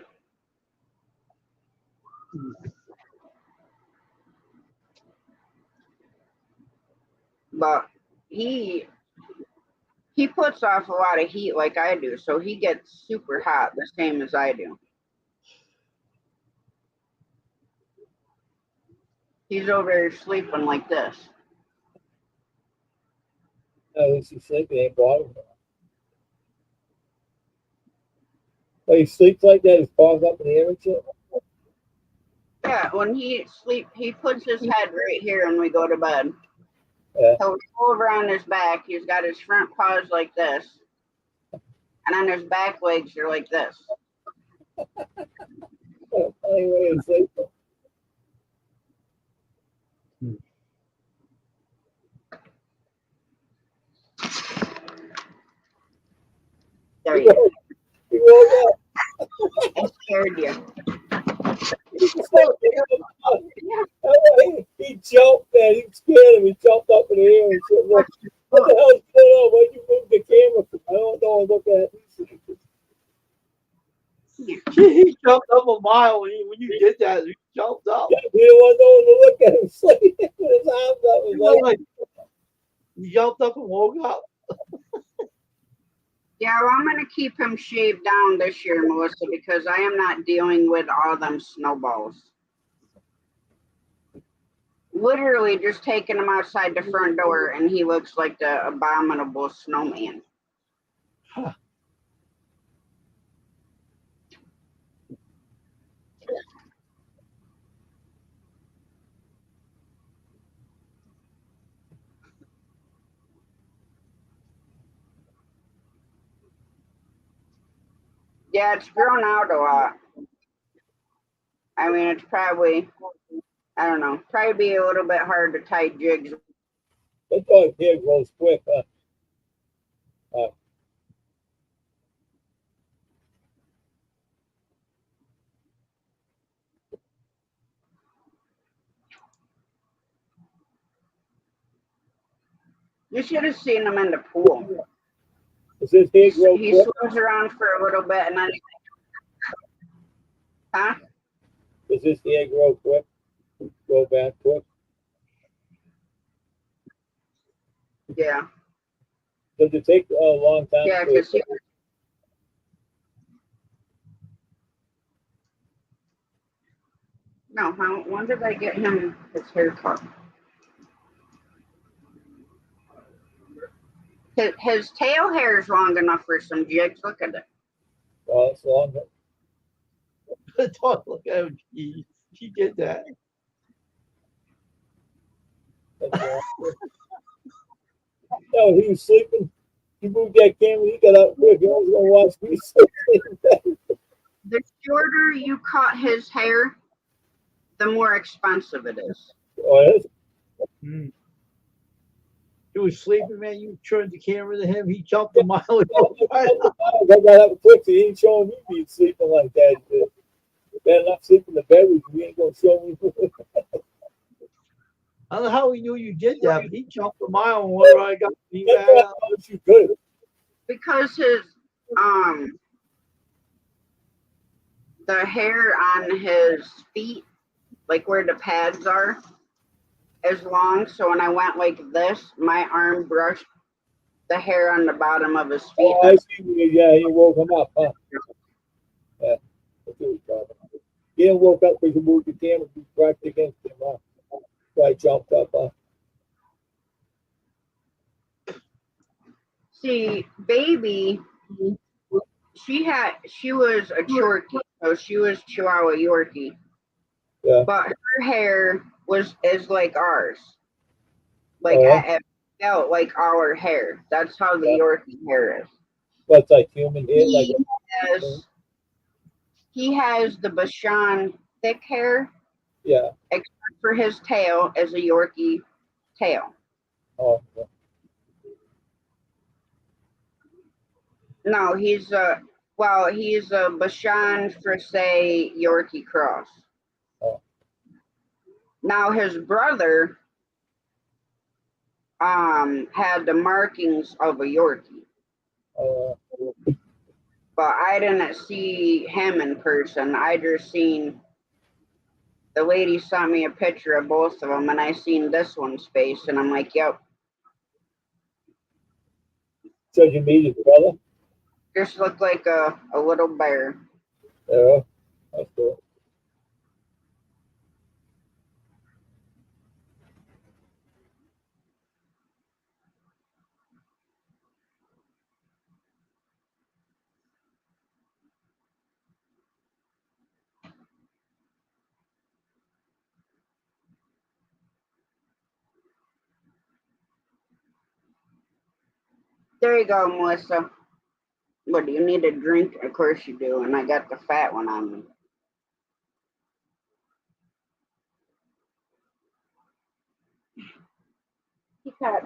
But he puts off a lot of heat like I do, so he gets super hot the same as I do. He's over there sleeping like this. At least he's sleeping, ain't bothering him. But he sleeps like that, his paws up in the air and shit? Yeah, when he sleeps, he puts his head right here when we go to bed. Yeah. He'll roll over on his back. He's got his front paws like this. And then his back legs are like this. Funny way to sleep. There you go. He woke up. I scared you. He jumped, man. He scared him. He jumped up in the air and said, what the hell's going on? Why'd you move the camera? I don't know. Look at it. He jumped up a mile when you did that. He jumped up. Yeah, we don't want no one to look at him sleeping with his arms up. He His was legs. like, he jumped up and woke up. Yeah, well, I'm gonna keep him shaved down this year, Melissa, because I am not dealing with all them snowballs. Literally just taking him outside the front door and he looks like the abominable snowman. Yeah, it's grown out a lot. I mean, it's probably, I don't know, probably be a little bit hard to tie jigs. That dog hair grows quick, huh? You should have seen him in the pool. Does his hair grow He quick? swims around for a little bit and then, huh? Does his hair grow quick? Grow back quick? Yeah, Does it take a long time yeah, to because he, no, when did I get him his hair cut? His tail hair is long enough for some jigs. Look at it. it's long? Don't look at him. He did that. That's long. No, he was sleeping. He moved that camera. He got up quick. He was gonna watch me sleep. The shorter you cut his hair, the more expensive it is. Oh, that's Mm. He was sleeping, man. You turned the camera to him. He jumped a mile and walked right up. I got up quick. So he ain't showing me being sleeping like that. Better not sleep in the bed with you. He ain't gonna show me. I don't know how he knew you did that, but he jumped a mile and went right up. He That's ran why I up. thought you could. Because his the hair on his feet, like where the pads are, is long. So when I went like this, my arm brushed the hair on the bottom of his feet. Oh, I see. Yeah, he woke him up, huh? Yeah. That's what he's talking about. He didn't woke up because you moved the camera. You cracked against him, huh? So I jumped up, huh? See, baby, she was a Yorkie, so she was Chihuahua Yorkie, Yeah. but her hair is like ours. Like Oh, yeah? it felt like our hair. That's how the Yeah. Yorkie hair is. What's like human hair? Like He has the Bashan thick hair, yeah. except for his tail is a Yorkie tail. Oh, yeah. No, he's a Bashan Frise Yorkie cross. Oh. Now his brother had the markings of a Yorkie, but I didn't see him in person. I just seen the lady sent me a picture of both of them, and I seen this one's face, and I'm like, yep, So you meet his brother? just looked like a little bear. Yeah. That's cool. There you go, Melissa. What do you need a drink? Of course you do, and I got the fat one on me. He got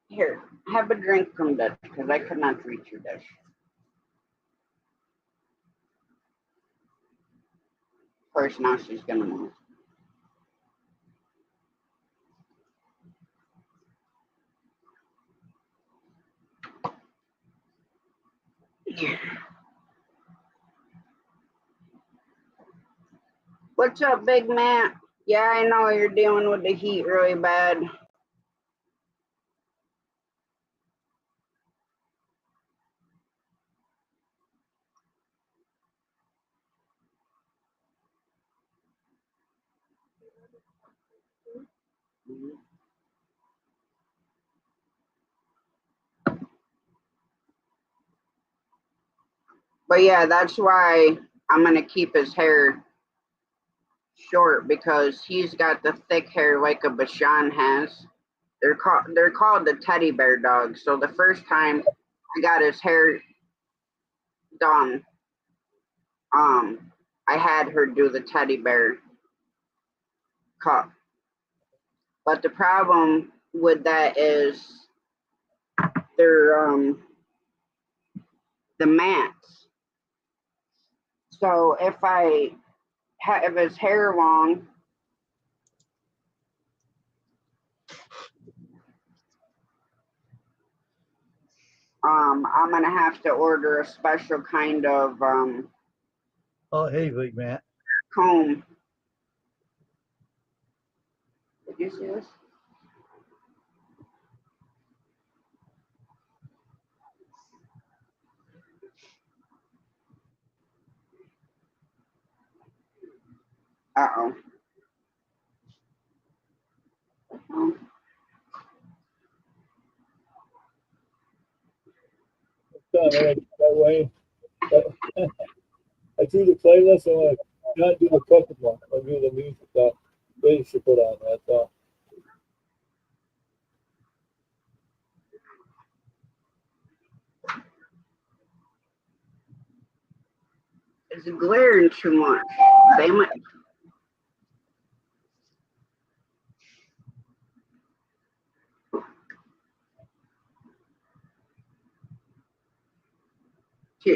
here. Have a drink from this because I could not reach your dish. Of course, now she's gonna move. What's up, Big Matt? Yeah, I know you're dealing with the heat really bad. But yeah, that's why I'm gonna keep his hair short because he's got the thick hair like a Bashan has. They're called the teddy bear dogs. So the first time I got his hair done, I had her do the teddy bear cut. But the problem with that is they're the mats. So if I have his hair long, I'm gonna have to order a special kind of Oh, hey, Big Matt. comb. Did you see this? Uh-oh. That way. I do the playlist and I not do the cooking one. I do the music stuff. They should put on that. So. It's glaring too much. Damn it.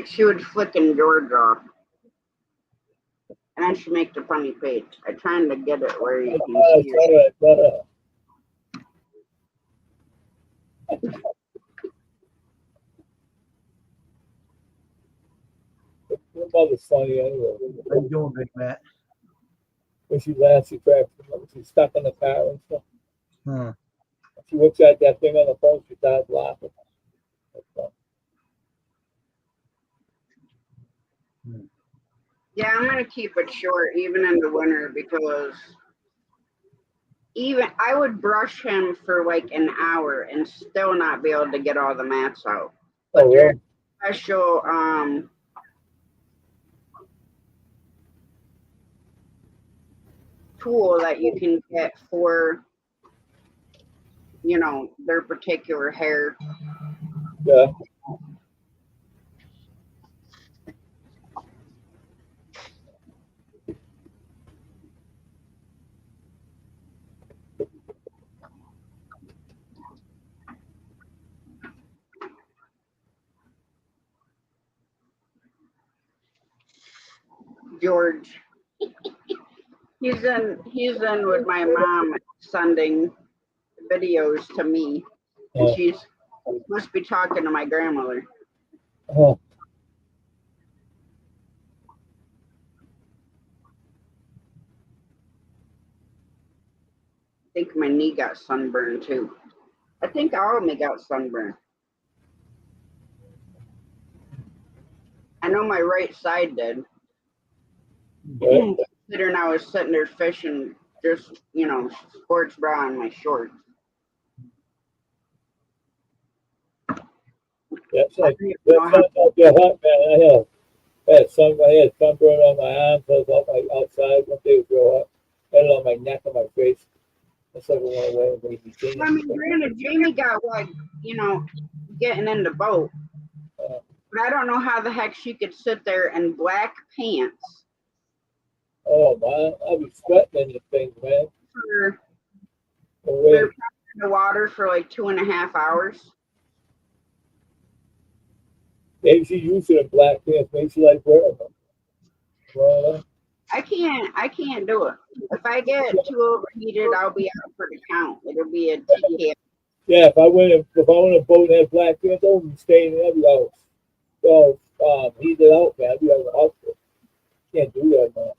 She would flicking George off. And then she make the funny face. I'm trying to get it where you can see it. Your mother's funny anyway. How you doing, Big Matt? When she laughs, she cracks. She's stuck in the car and stuff. Huh. She looks at that thing on the phone, she starts laughing. Yeah, I'm gonna keep it short even in the winter because even I would brush him for like an hour and still not be able to get all the mats out. But Oh, there's really? a special tool that you can get for their particular hair. Yeah. George. He's in with my mom sending videos to me, and she's must be talking to my grandmother. Uh-huh. I think my knee got sunburned too. I think all of me got sunburned. I know my right side did. Right. Considering I was sitting there fishing, just sports bra and my shorts. That's I like don't even that know how. sounds like your hot man. I had sunburn on my arms, I was out my outside one day was real hot. Had it on my neck and my face. That's like it went away and made me I mean, granted, Jamie got like getting in the boat. But I don't know how the heck she could sit there in black pants Oh man, I'll be sweating in the thing, man. for No we were way. in the water for like 2.5 hours. Maybe she used it in black pants. Maybe she like wearing them. Well, I can't do it. If I get too overheated, I'll be out for the count. It'll be a TK. yeah, if I went on a boat and had black pants, I would be staying in every house. So heat it out, man. I'd be out of the house. Can't do that, man.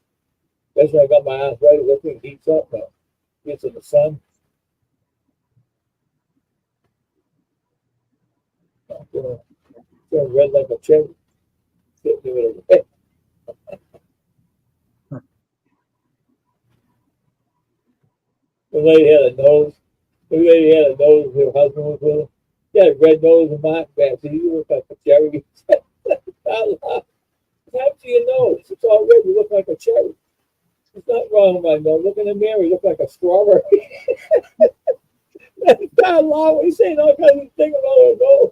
That's when I got my arthritis. That thing heats up, man. Gets in the sun. Turn red like a cherry. Sitting there with a red. The lady had a nose. The lady had a nose. Her husband was with her. She had a red nose and mark back. So you look like a cherry. I laughed. What happened to your nose? It's all red. You look like a cherry. There's nothing wrong with my nose. Look in the mirror. You look like a strawberry. I laughed. He's saying all kinds of things about her nose.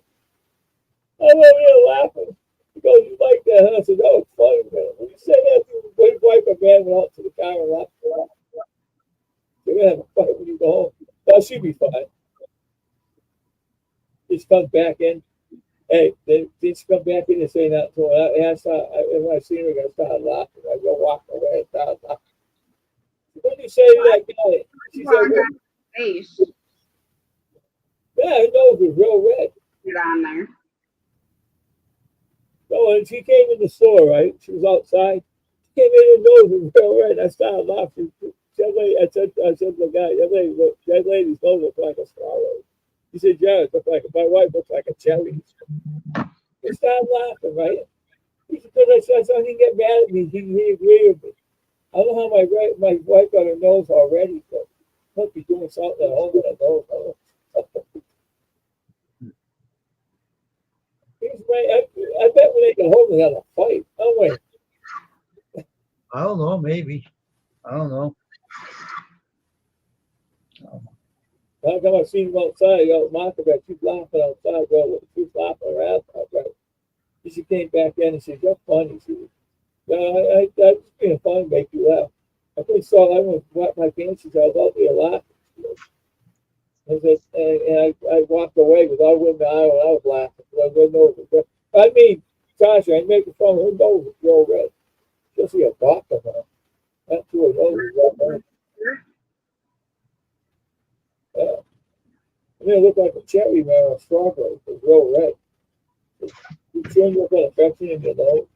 I'm over here laughing. He goes, you like that? And I said, that was funny, man. When you said that, the wife and man went out to the car and laughed. You're going to have a fight when you go home. No, she'll be fine. She comes back in. Hey, then she comes back in and say that to her. And when I see her, I'm going to start laughing. I go walk away and start laughing. What did you say to that guy? She said, well, Face yeah, her nose was real red. get on there. No, and she came in the store, right? She was outside. She came in, her nose was real red. I started laughing. I said to the guy, that lady's nose looks like a strawberry. He said, yeah, it looks like my wife looks like a cherry. He started laughing, right? He said, I didn't get mad at me. He agreed with me. I don't know how my wife got her nose already, but must be doing something at home with her nose. I bet when they get home, they have a fight. Oh, wait. I don't know, maybe. I don't know. How come I seen him outside? Martha, she's laughing outside, bro. She's laughing her ass off, right? She came back in and said, you're funny. She said, no, I just being funny, make you laugh. I think so. I went wipe my pants. She said, I was out there laughing. I said, and I walked away because I went in the aisle and I was laughing. Her nose was red. I mean, Tasha, I make fun of her nose was real red. She'll see a doctor now. That's who her nose was red. Yeah. I mean, it looked like a cherry, man, or a strawberry. It was real red. You shouldn't look at infection in your nose.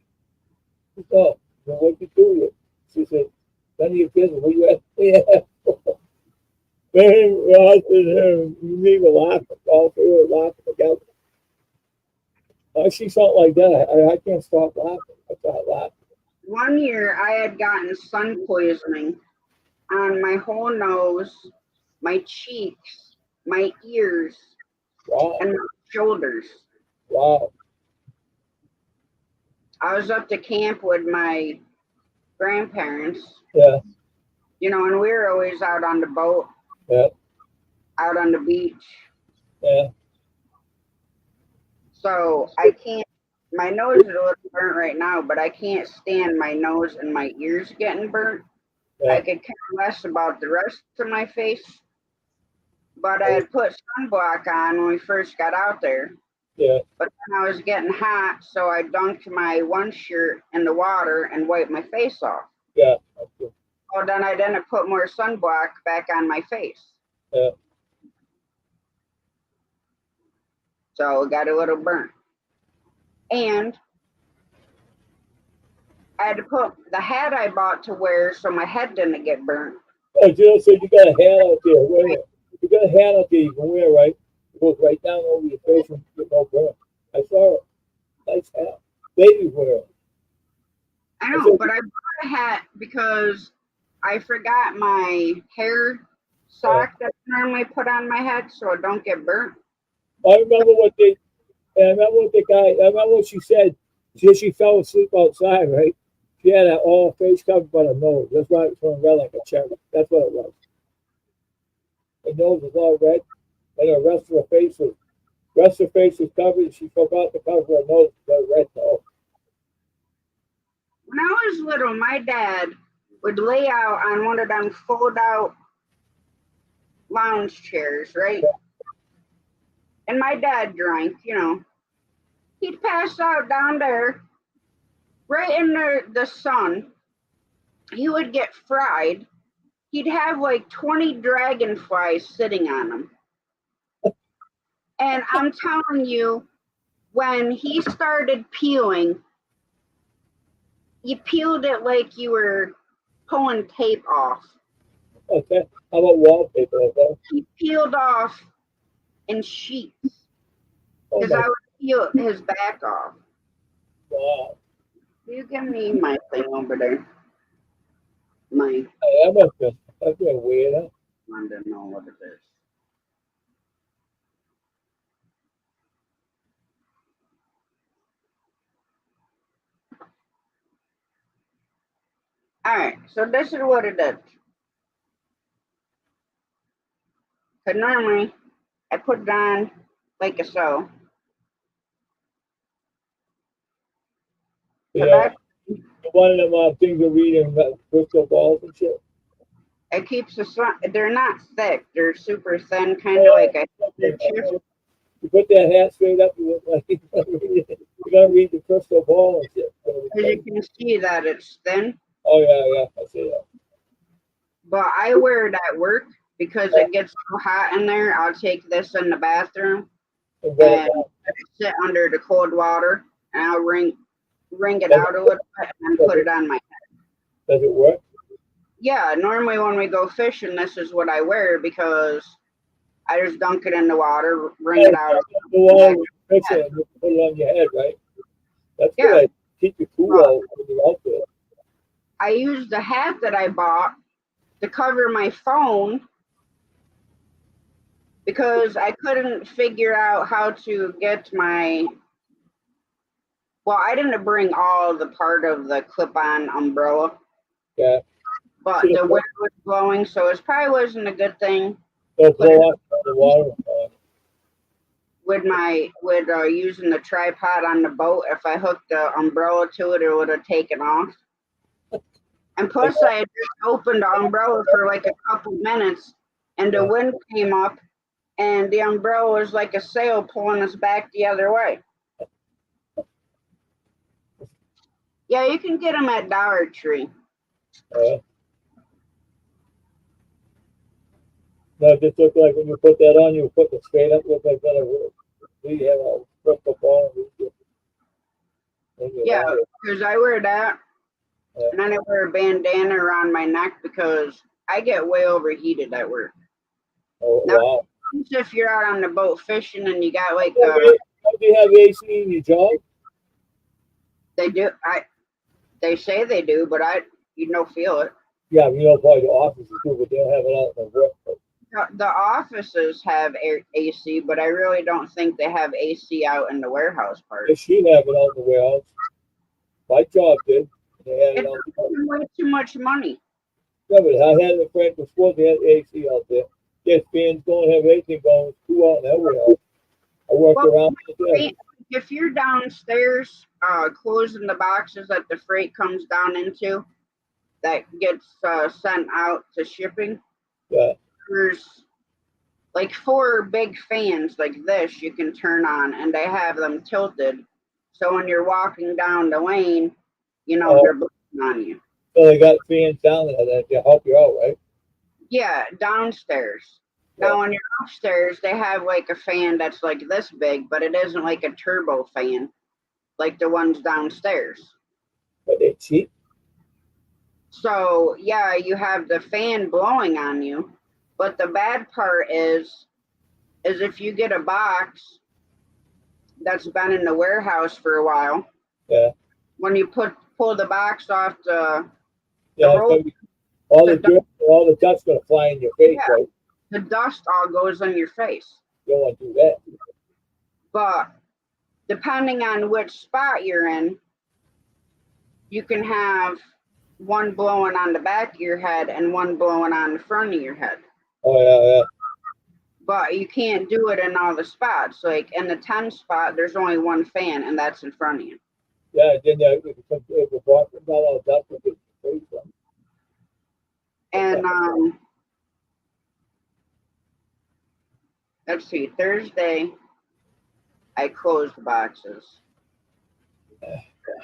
She said, oh, well, what'd you do with it? She said, none of your business. What you ask me? Man, I said, you need to laugh. All three were laughing together. I see something like that. I can't stop laughing. I start laughing. One year I had gotten sun poisoning on my whole nose, my cheeks, my ears, Wow. and my shoulders. Wow. I was up to camp with my grandparents, Yeah. you know, and we were always out on the boat, Yeah. out on the beach. Yeah. So I can't, my nose is a little burnt right now, but I can't stand my nose and my ears getting burnt. Yeah. I could care less about the rest of my face. But I had put sunblock on when we first got out there. Yeah. But then I was getting hot, so I dunked my one shirt in the water and wiped my face off. Yeah. Well, then I didn't put more sunblock back on my face. Yeah. So it got a little burnt. And I had to put the hat I bought to wear so my head didn't get burnt. Oh, Jill said you got a hat out there. Wear it. You got a hat out there you can wear, right? It goes right down over your face and you get no burn. I saw it. Nice hat. Ladies wear it. I know, but I bought a hat because I forgot my hair sock that I normally put on my head so it don't get burnt. I remember what she said. She fell asleep outside, right? She had that all face covered by the nose. That's why it was turning red like a cherry. That's what it was. Her nose was all red, and the rest of her face was rest of her face was covered. She forgot to cover her nose, the red nose. When I was little, my dad would lay out on one of them fold out lounge chairs, right? And my dad drank, you know. He'd pass out down there, right in the sun. He would get fried. He'd have like 20 dragonflies sitting on him. And I'm telling you, when he started peeling, you peeled it like you were pulling tape off. Okay. How about wallpaper? Okay. He peeled off in sheets Oh because my, I would peel his back off. wow. You give me my thing over there. My, Hey, that's been weird, huh? I wanted to know what it is. All right, so this is what it is. Because normally I put it on like a so. Yeah. One of them things are reading crystal balls and shit. It keeps the sun. They're not thick. They're super thin, kind of like a handkerchief. You put that hat straight up, you look like you're gonna read the crystal ball and shit. As you can see that it's thin. Oh yeah, I see that. But I wear it at work because it gets so hot in there. I'll take this in the bathroom and sit under the cold water, and I'll wring it out a little bit and then put it on my head. Does it work? Yeah, normally when we go fishing, this is what I wear because I just dunk it in the water, wring it out. The water, fix it, and you put it on your head, right? That's Yeah. good. Keep you cool out when you're out there. I used the hat that I bought to cover my phone because I couldn't figure out how to get my. Well, I didn't bring all the part of the clip-on umbrella, Yeah. but Should've the wind was blowing, so it probably wasn't a good thing They'll blow up the water. with using the tripod on the boat. If I hooked the umbrella to it, it would have taken off. And plus, I had just opened the umbrella for like a couple minutes, and the wind came up, and the umbrella was like a sail pulling us back the other way. Yeah, you can get them at Dollar Tree. No, it just looked like when you put that on, you put it straight up, look like that. We have a crystal ball. Yeah, because I wear that, and then I wear a bandana around my neck because I get way overheated at work. Oh, Now, wow. if you're out on the boat fishing and you got like Do you have AC in your job? they do, they say they do, but you don't feel it. Yeah, you know, probably the offices do, but they don't have it out in the work. The offices have AC, but I really don't think they have AC out in the warehouse part. They should have it out in the warehouse. My job did. They had it It's out. way too much money. Yeah, but I had a friend before they had AC out there. They had fans going, have anything going, it's cool out in that warehouse. I worked around there. If you're downstairs closing the boxes that the freight comes down into that gets sent out to shipping, Yeah. there's like 4 big fans like this you can turn on, and they have them tilted. So when you're walking down the lane, you know, they're blowing on you. So they got fans down there that to help you out, right? Yeah, downstairs. Yeah. Now when you're upstairs, they have like a fan that's like this big, but it isn't like a turbo fan like the ones downstairs. But they cheap. So yeah, you have the fan blowing on you, but the bad part is if you get a box that's been in the warehouse for a while, Yeah. when you pull the box off the Yeah. All the dust's gonna fly in your face, Yeah. right? the dust all goes on your face. You don't want to do that. But depending on which spot you're in, you can have one blowing on the back of your head and one blowing on the front of your head. Oh yeah, yeah. but you can't do it in all the spots. Like in the 10 spot, there's only one fan, and that's in front of you. Yeah, then if the block not all dust, it gets crazy. And let's see, Thursday, I closed boxes.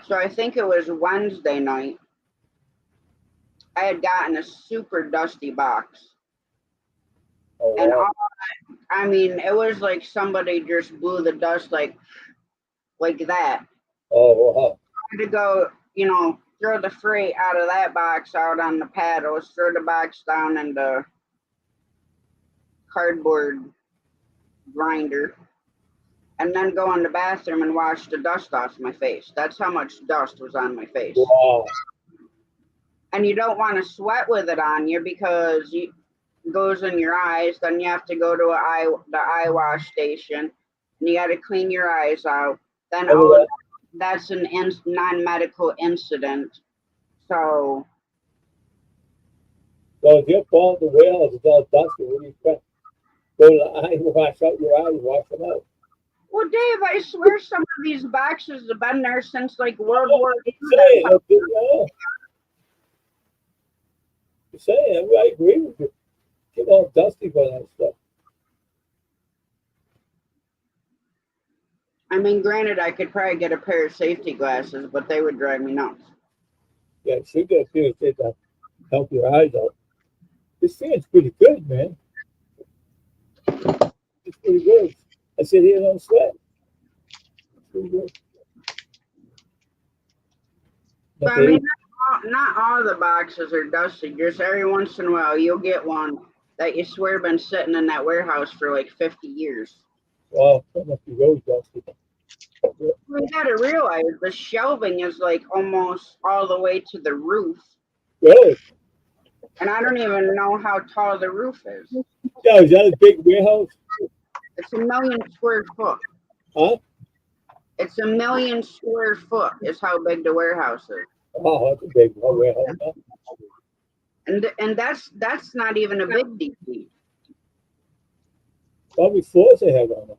So I think it was Wednesday night. I had gotten a super dusty box. Oh, And wow. I mean, it was like somebody just blew the dust like that. Oh, wow. I had to go, throw the freight out of that box out on the paddles, throw the box down in the cardboard grinder, and then go in the bathroom and wash the dust off my face. That's how much dust was on my face. Wow. And you don't want to sweat with it on you because it goes in your eyes. Then you have to go to the eye wash station, and you got to clean your eyes out. Then that's an non-medical incident. So if you fall in the warehouse, it's all dusty. What do you expect? Go to the eye, wash out your eyes, wash them out. well, Dave, I swear some of these boxes have been there since like World War II. I'm saying, I agree with you. Get all dusty by that stuff. I mean, granted, I could probably get a pair of safety glasses, but they would drive me nuts. Yeah, you should get a pair of shit to help your eyes out. This fan's pretty good, man. It's pretty good. I said, here, don't sweat. It's pretty good. But I mean, not all the boxes are dusty. Just every once in a while, you'll get one that you swear been sitting in that warehouse for like 50 years. Wow, that must be really dusty. You gotta realize the shelving is like almost all the way to the roof. Really? And I don't even know how tall the roof is. Yeah, is that a big warehouse? It's 1,000,000 square foot. Huh? It's 1,000,000 square foot is how big the warehouse is. Oh, that's a big warehouse. Huh? And that's not even a big DC. How many floors they have on it?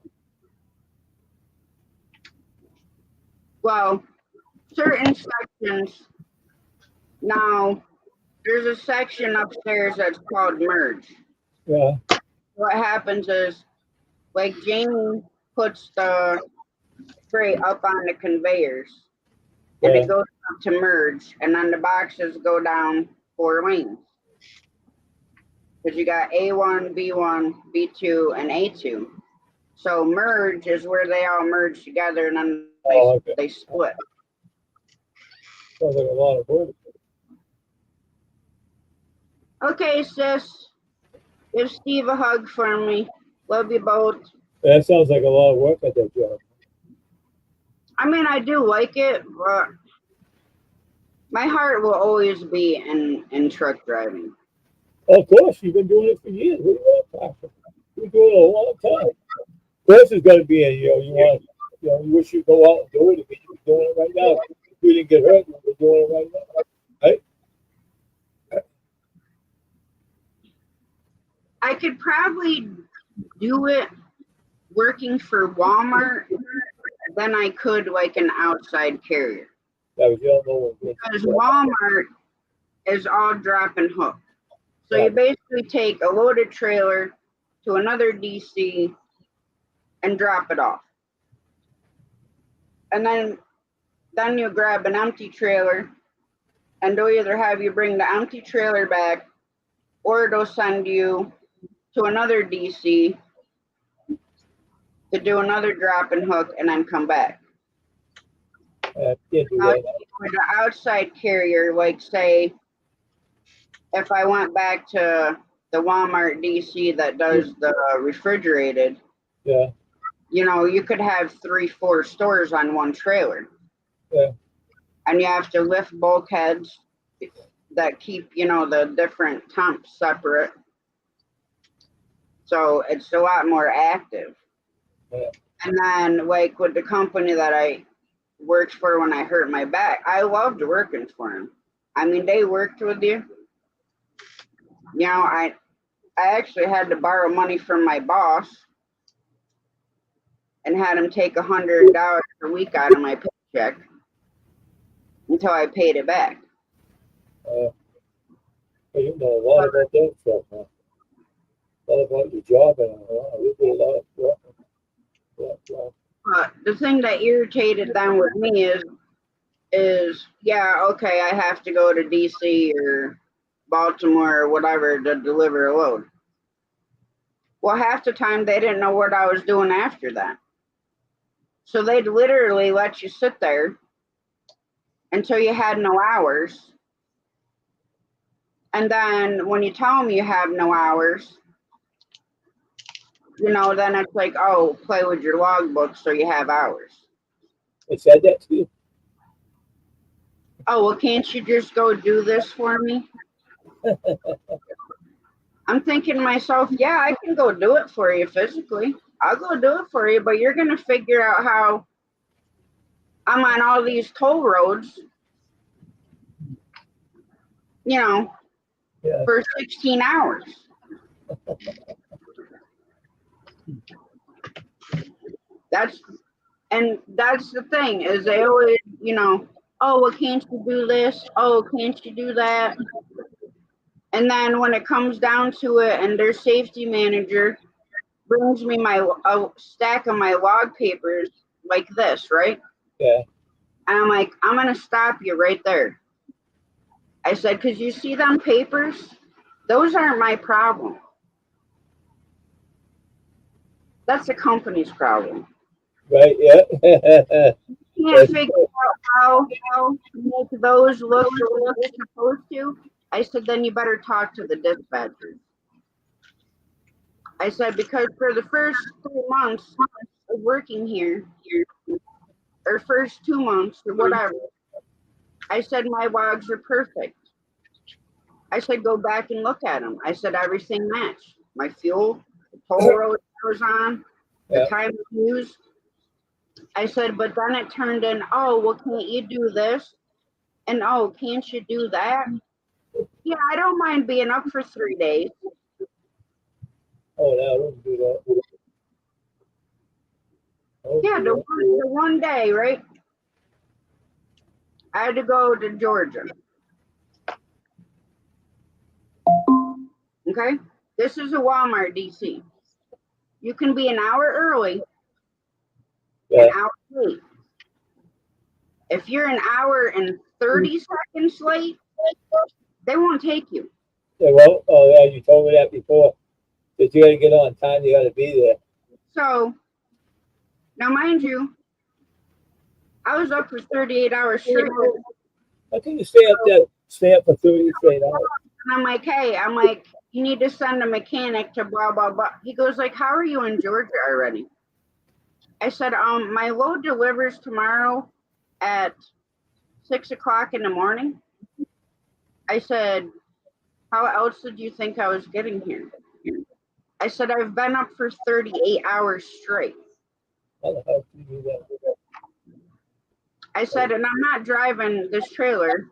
Well, certain sections. Now, there's a section upstairs that's called merge. Yeah. What happens is, like Jamie puts the freight up on the conveyors, and it goes up to merge, and then the boxes go down 4 lanes. Because you got A1, B1, B2, and A2. So merge is where they all merge together, and then they split. Sounds like a lot of work. Okay, sis. Give Steve a hug for me. Love you both. That sounds like a lot of work at that job. I mean, I do like it, but my heart will always be in truck driving. Of course, you've been doing it for years. What do you want, Pastor? You've been doing it a long time. Of course, it's going to be you wish you'd go out and do it. If you're doing it right now, if you didn't get hurt, you're doing it right now, right? I could probably do it working for Walmart than I could like an outside carrier. Yeah, but you don't know because Walmart is all drop and hook. So you basically take a loaded trailer to another DC and drop it off. And then you grab an empty trailer and they'll either have you bring the empty trailer back or they'll send you to another DC to do another drop and hook and then come back. Can't do Now, that. with the outside carrier, like say, if I went back to the Walmart DC that does the refrigerated, Yeah. You could have 3-4 stores on one trailer. Yeah. And you have to lift bulkheads that keep, the different temps separate. So it's a lot more active. Yeah. And then, like with the company that I worked for when I hurt my back, I loved working for them. I mean, they worked with you. I actually had to borrow money from my boss and had him take $100 a week out of my paycheck until I paid it back. You know a lot about that stuff, huh? A lot about your job and you do a lot of work. Yeah. But the thing that irritated them with me is yeah, okay, I have to go to DC or Baltimore or whatever to deliver a load. Well, half the time they didn't know what I was doing after that. So they'd literally let you sit there until you had no hours. And then when you tell them you have no hours, then it's like, oh, play with your logbook so you have hours. They said that to you? Oh, well, can't you just go do this for me? I'm thinking to myself, yeah, I can go do it for you physically. I'll go do it for you, but you're going to figure out how I'm on all these toll roads, Yeah. for 16 hours. That's the thing is they always, oh, well, can't you do this? Oh, can't you do that? And then when it comes down to it and their safety manager brings me a stack of my log papers like this, right? Yeah. And I'm like, I'm going to stop you right there. I said, because you see them papers? Those aren't my problem. That's the company's problem. Right, yeah. You can't figure out how to make those look the way they're supposed to. I said, then you better talk to the dispatchers. I said, because for the first 3 months of working here, or first 2 months, or whatever, I said, my logs are perfect. I said, go back and look at them. I said, everything matched. My fuel, the toll road I was on, the time of use. I said, but then it turned in, oh, well, can't you do this? And oh, can't you do that? Yeah, I don't mind being up for 3 days. Oh, no, I wouldn't do that. Yeah, the one day, right? I had to go to Georgia. Okay? This is a Walmart DC. You can be an hour early, an hour late. If you're an hour and 30 seconds late, they won't take you. Yeah, well, oh, yeah, you told me that before. That you got to get on time, you got to be there. So, now mind you, I was up for 38 hours straight. How can you stay up for 30 straight hours? And I'm like, hey, you need to send a mechanic to blah, blah, blah. He goes like, how are you in Georgia already? I said, my load delivers tomorrow at 6 o'clock in the morning. I said, how else did you think I was getting here? I said, I've been up for 38 hours straight. How the hell can you do that? I said, and I'm not driving this trailer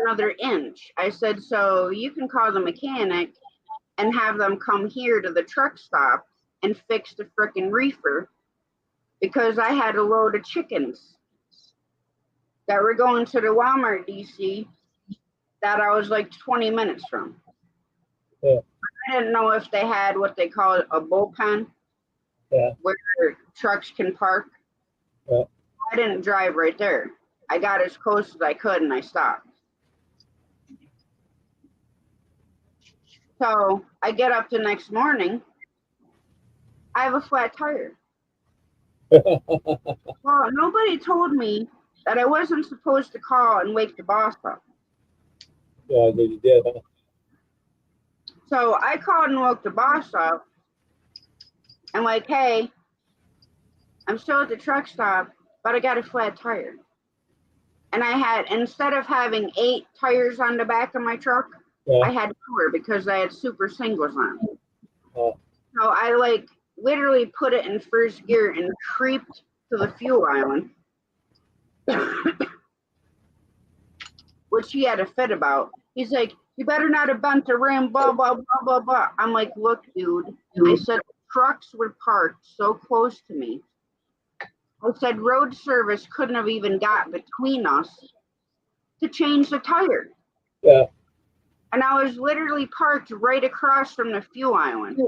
another inch. I said, so you can call the mechanic and have them come here to the truck stop and fix the frickin' reefer because I had a load of chickens that were going to the Walmart DC that I was like 20 minutes from. Yeah. I didn't know if they had what they call a bullpen, where trucks can park. Yeah. I didn't drive right there. I got as close as I could and I stopped. So I get up the next morning. I have a flat tire. Well, nobody told me that I wasn't supposed to call and wake the boss up. Yeah, you did, huh? So I called and woke the boss up. I'm like, hey, I'm still at the truck stop, but I got a flat tire. And I had, instead of having 8 tires on the back of my truck, I had 4 because I had super singles on. So I literally put it in first gear and creeped to the fuel island, which he had a fit about. He's like, You better not have bent the rim, blah, blah, blah, blah, blah. I'm like, look, dude. I said, trucks were parked so close to me. I said, road service couldn't have even got between us to change the tire. Yeah. And I was literally parked right across from the fuel island.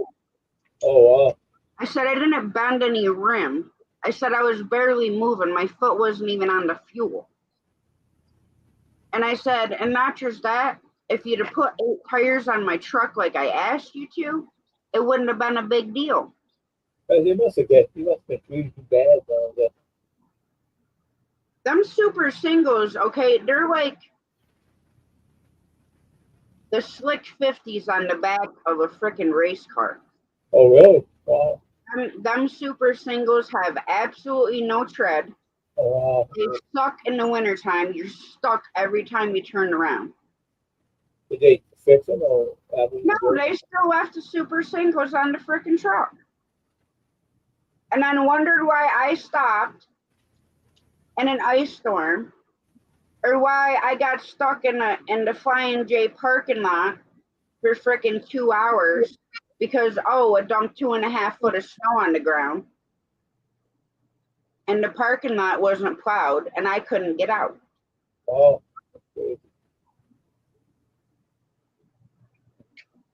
Oh, wow. I said, I didn't bend any rim. I said, I was barely moving. My foot wasn't even on the fuel. And I said, and not just that, if you'd have put 8 tires on my truck like I asked you to, it wouldn't have been a big deal. But you must have been treated too bad, though. Them super singles, okay, they're like the slick 50s on the back of a freaking race car. Oh, really? Wow. Them super singles have absolutely no tread. Oh, wow. They suck in the wintertime. You're stuck every time you turn around. Did they fix them or? No, they still left the super singles on the freaking truck. And then wondered why I stopped in an ice storm, or why I got stuck in the Flying J parking lot for freaking 2 hours because it dumped 2.5 foot of snow on the ground, and the parking lot wasn't plowed, and I couldn't get out. Oh.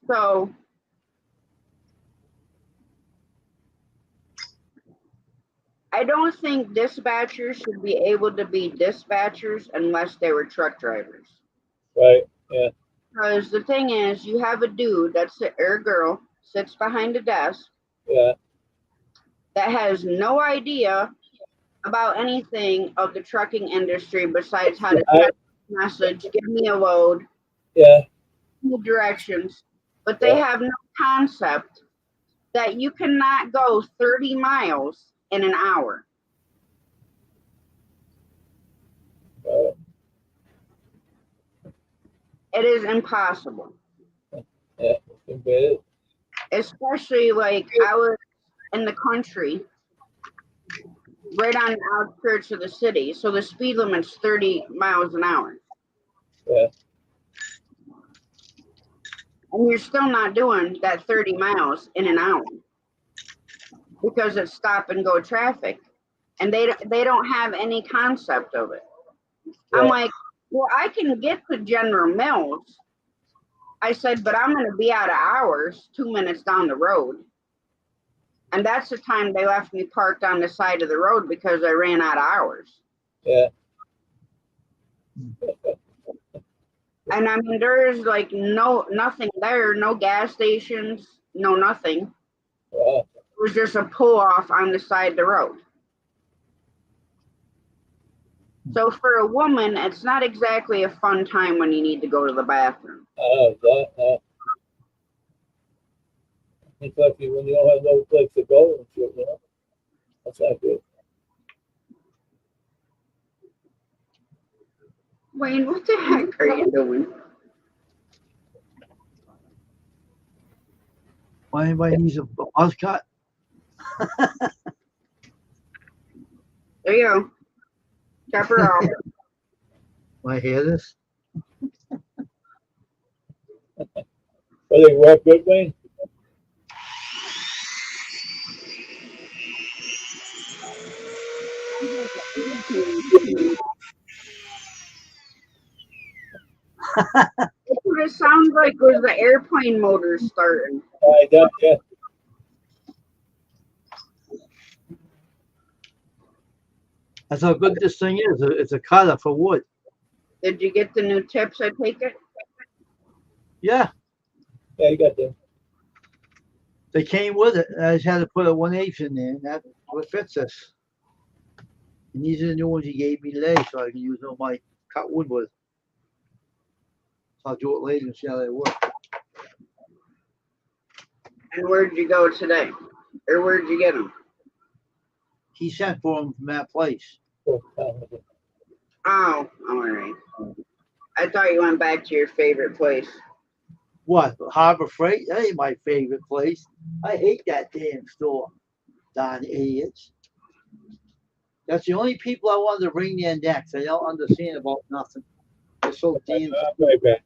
So I don't think dispatchers should be able to be dispatchers unless they were truck drivers. Right. Yeah. Because the thing is, you have a dude or a girl sits behind a desk. Yeah. That has no idea about anything of the trucking industry besides how to text message, give me a load, Yeah. directions, but they have no concept that you cannot go 30 miles in an hour. It is impossible. Yeah. Especially like I was in the country, right on the outskirts of the city, so the speed limit's 30 miles an hour. Yeah. And you're still not doing that 30 miles in an hour because it's stop and go traffic, and they don't have any concept of it. Yeah. I'm like, well, I can get to General Mills. I said, but I'm going to be out of hours 2 minutes down the road. And that's the time they left me parked on the side of the road because I ran out of hours. Yeah. And I mean, there's like nothing there, no gas stations, no nothing. Wow. It was just a pull off on the side of the road. So for a woman, it's not exactly a fun time when you need to go to the bathroom. Especially when you don't have no place to go and shit, you know? That's not good. Wayne, what the heck are you doing? Why anybody needs a buzz cut? There you go. Chop her off. Want to hear this? Well, they work good, Wayne? What it sounds like was the airplane motor starting. Yeah. That's how good this thing is. It's a cutter for wood. Did you get the new tips? I take it. Yeah, Yeah, you got them. they came with it. I just had to put a 1/8 in there, and that's what fits this. And these are the new ones he gave me today, so I can use them on my cut wood with. So I'll do it later and see how they work. And where'd you go today? Or where'd you get them? He sent for them from that place. Oh, all right. I thought you went back to your favorite place. What? Harbor Freight? That ain't my favorite place. I hate that damn store. Darn idiots. That's the only people I wanted to bring there next. They don't understand about nothing. They're so damn I'll be right back.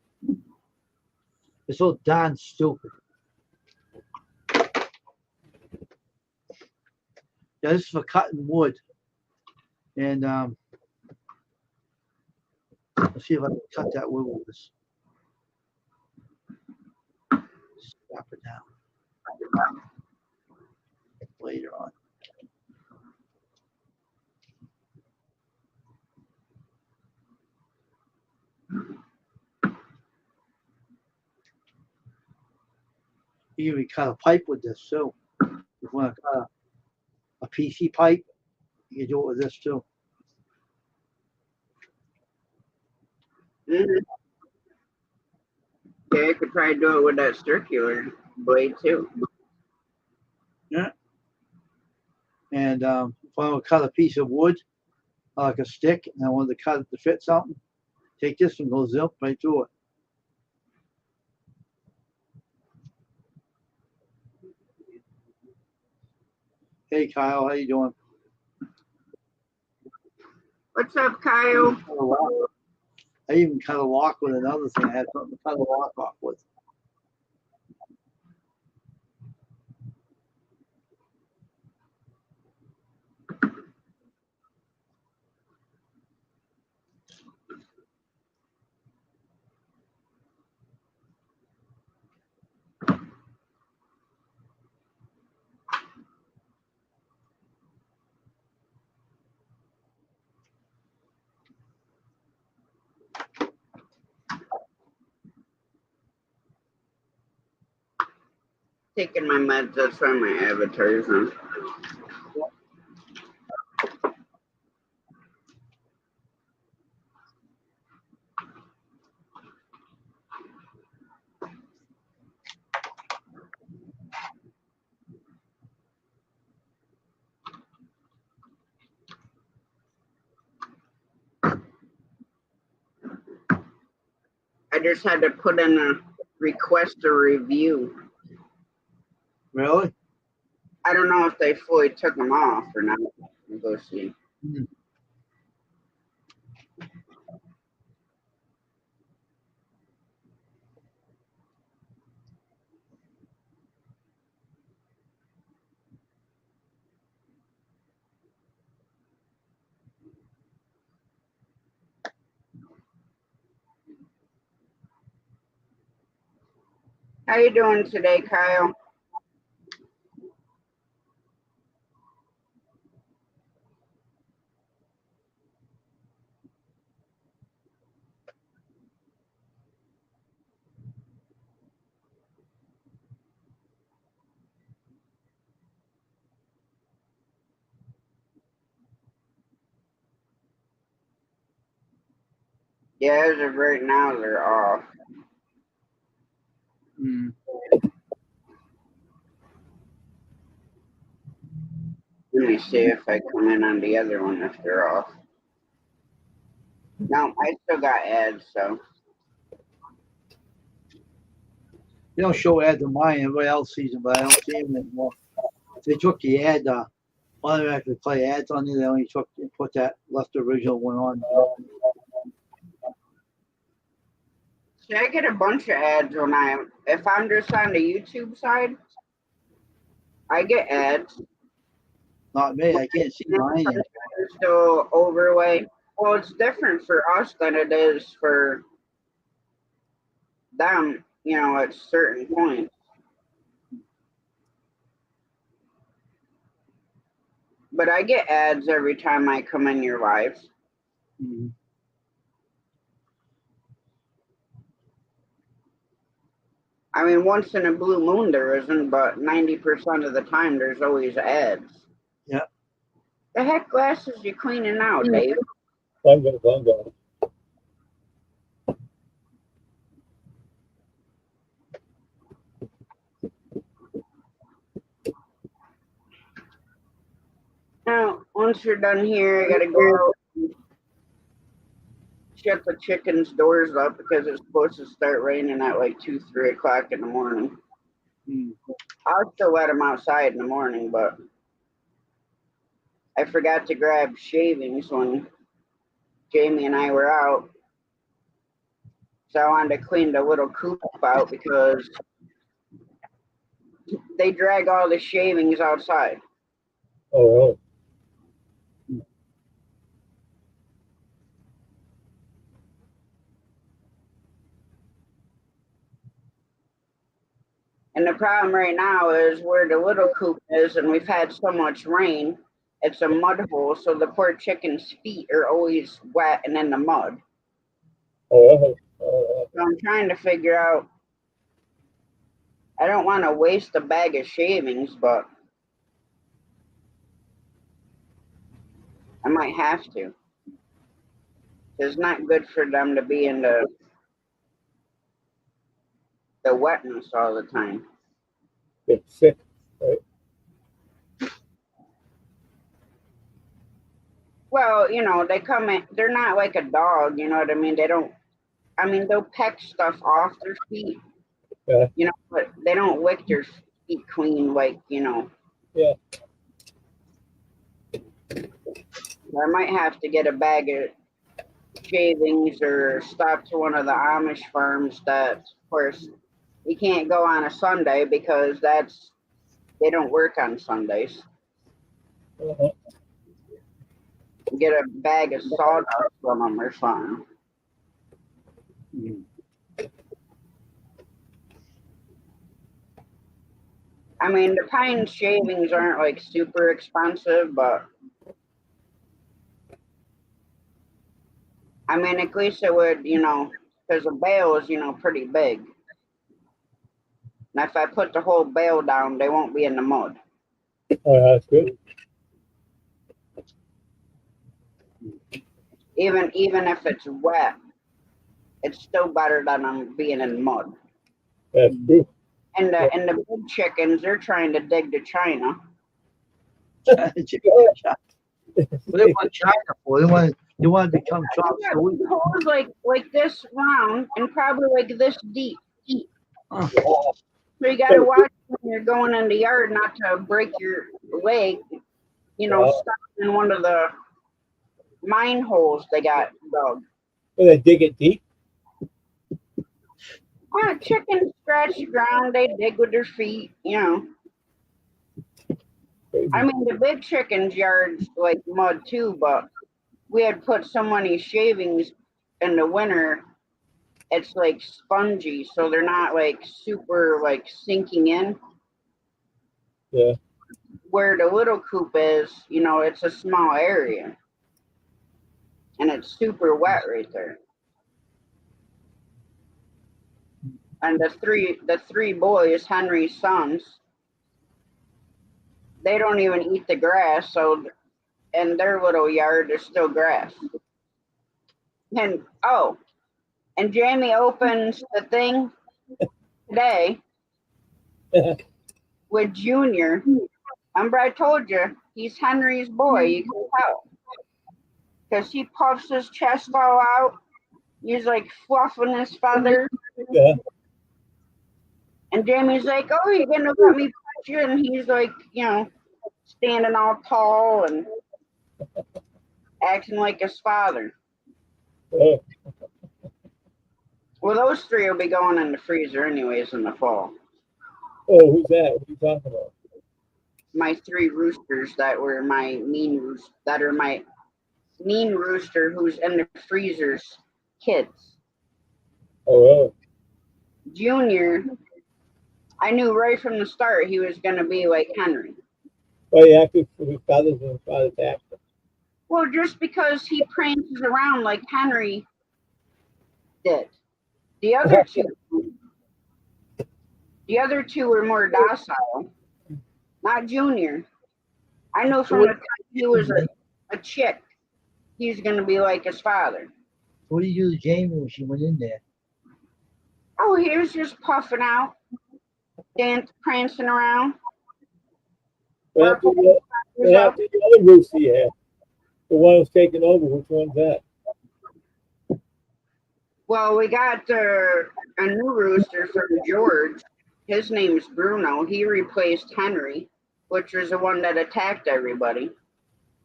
It's so darn stupid. Yeah, this is for cutting wood. And let's see if I can cut that wood with this. Snap it down later on. You can cut a pipe with this too. If you want to cut a PC pipe, you can do it with this too. Mm-hmm. Okay, I could probably do it with that circular blade too. Yeah. And if I want to cut a piece of wood, like a stick, and I wanted to cut it to fit something, take this and go zip right through it. Hey Kyle, how you doing? What's up, Kyle? I even cut a lock with another thing. I had something to cut a lock off with. Taking my meds, that's why my avatar's on. I just had to put in a request a review. Really? I don't know if they fully took them off or not. We'll go see. Hmm. How you doing today, Kyle? Yeah, as of right now, they're off. Hmm. Let me see if I come in on the other one if they're off. No, I still got ads, so. They don't show ads on mine. Everybody else sees them, but I don't see them anymore. If they took the ad, automatically play ads on you. They only put that left original one on. See, I get a bunch of ads when if I'm just on the YouTube side, I get ads. Not me. I can't see mine. Yet. Still overweight. Well, it's different for us than it is for them, at certain points. But I get ads every time I come in your lives. Mm-hmm. I mean, once in a blue moon there isn't, but 90% of the time there's always ads. Yeah. The heck glasses you cleaning out, Dave? Bungo. Now, once you're done here, I gotta go out and shut the chickens' doors up because it's supposed to start raining at like 2, 3 o'clock in the morning. Mm. I'll still let them outside in the morning, but I forgot to grab shavings when Jamie and I were out. So I wanted to clean the little coop out because they drag all the shavings outside. Oh, And the problem right now is where the little coop is, and we've had so much rain, it's a mud hole, so the poor chicken's feet are always wet and in the mud. So I'm trying to figure out, I don't want to waste a bag of shavings, but I might have to. It's not good for them to be in the wetness all the time. it's sick, right? Well, you know, they come in, they're not like a dog, you know what I mean? They don't, I mean, they'll peck stuff off their feet, Yeah. you know, but they don't lick their feet clean, like, you know. Yeah. I might have to get a bag of shavings or stop to one of the Amish farms that, of course, you can't go on a Sunday because they don't work on Sundays. Uh-huh. Get a bag of sawdust from them or something. I mean, the pine shavings aren't like super expensive, but I mean, at least it would, you know, because a bale is, you know, pretty big. And if I put the whole bale down, they won't be in the mud. Oh, that's good. Even if it's wet, it's still better than them being in mud. That's true. And the big chickens, they're trying to dig to China. What they want China for? They want to become chop suey. Holes like this round and probably like this deep. So you gotta watch when you're going in the yard not to break your leg, you know, stuck in one of the mine holes they got dug. Well, they dig it deep. Chickens scratch the ground, they dig with their feet, you know. Crazy. I mean, the big chickens' yards like mud too, but we had put so many shavings in the winter, it's like spongy, so they're not like super like sinking in. Yeah. Where the little coop is, you know, it's a small area. And it's super wet right there. And the three boys, Henry's sons, they don't even eat the grass, so in their little yard there's still grass. And and Jamie opens the thing today with Junior. Remember I told you he's Henry's boy, you can tell. Because he puffs his chest all out. He's like fluffing his feathers. Yeah. And Jamie's like, "Oh, you're gonna let me pet you?" And he's like, you know, standing all tall and acting like his father. Oh, Well, those three will be going in the freezer anyways in the fall. oh, who's that? What are you talking about? My three roosters that were my my mean rooster who's in the freezer's kids. Oh, really? Junior, I knew right from the start he was gonna be like Henry. Well, you have to for his feathers and his father's accent. Well, just because he prances around like Henry did. The other two were more docile. Not Junior. I know from the time he was a chick, he's gonna be like his father. What did you do to Jamie when she went in there? Oh, he was just puffing out, prancing around. What happened to the other rooster you had? The one who's taking over, which one's that? Well, we got a new rooster from George. His name's Bruno. He replaced Henry, which was the one that attacked everybody.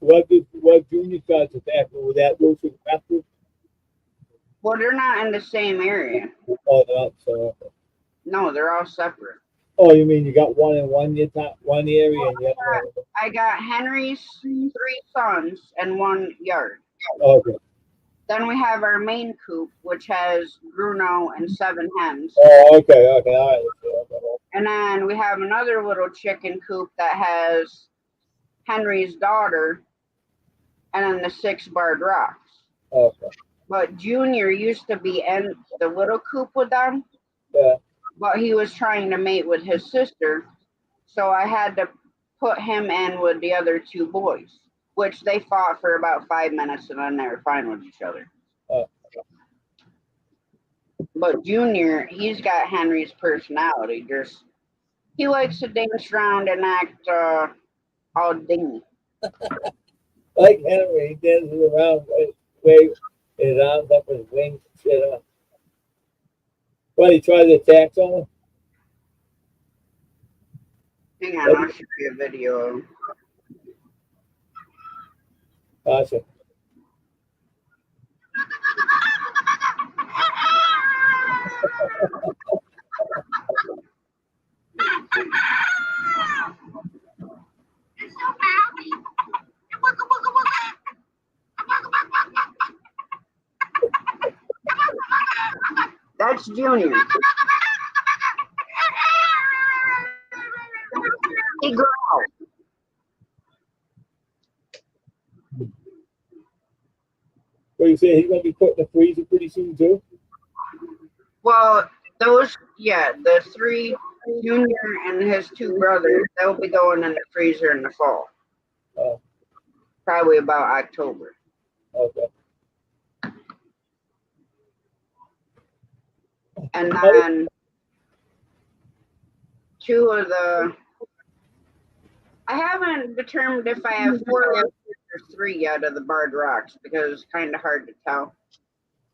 What Junior starts attacking with that rooster after? Well, they're not in the same area. Oh, they're not, so, okay. No, they're all separate. Oh, you mean you got one in one area and the other one? I got Henry's 3 sons and 1 yard. Okay. Then we have our main coop, which has Bruno and 7 hens. Oh, okay, okay, all right. Okay. And then we have another little chicken coop that has Henry's daughter and then the 6 barred rocks. Okay. But Junior used to be in the little coop with them. Yeah. But he was trying to mate with his sister. So I had to put him in with the other 2 boys, which they fought for about 5 minutes and then they were fine with each other. But Junior, he's got Henry's personality. He likes to dance around and act all dingy. Like Henry, he dances around, wave his arms up his wings and shit. What, he tried to attack someone? Hang on, I'll show you a video. Gotcha. That's Junior. He growls. What you say, he's going to be put in the freezer pretty soon, too? Well, the 3, Junior and his 2 brothers, they'll be going in the freezer in the fall. Probably about October. Okay. And then 2 of the... I haven't determined if I have 4 or 3 yet of the barred rocks because it's kind of hard to tell.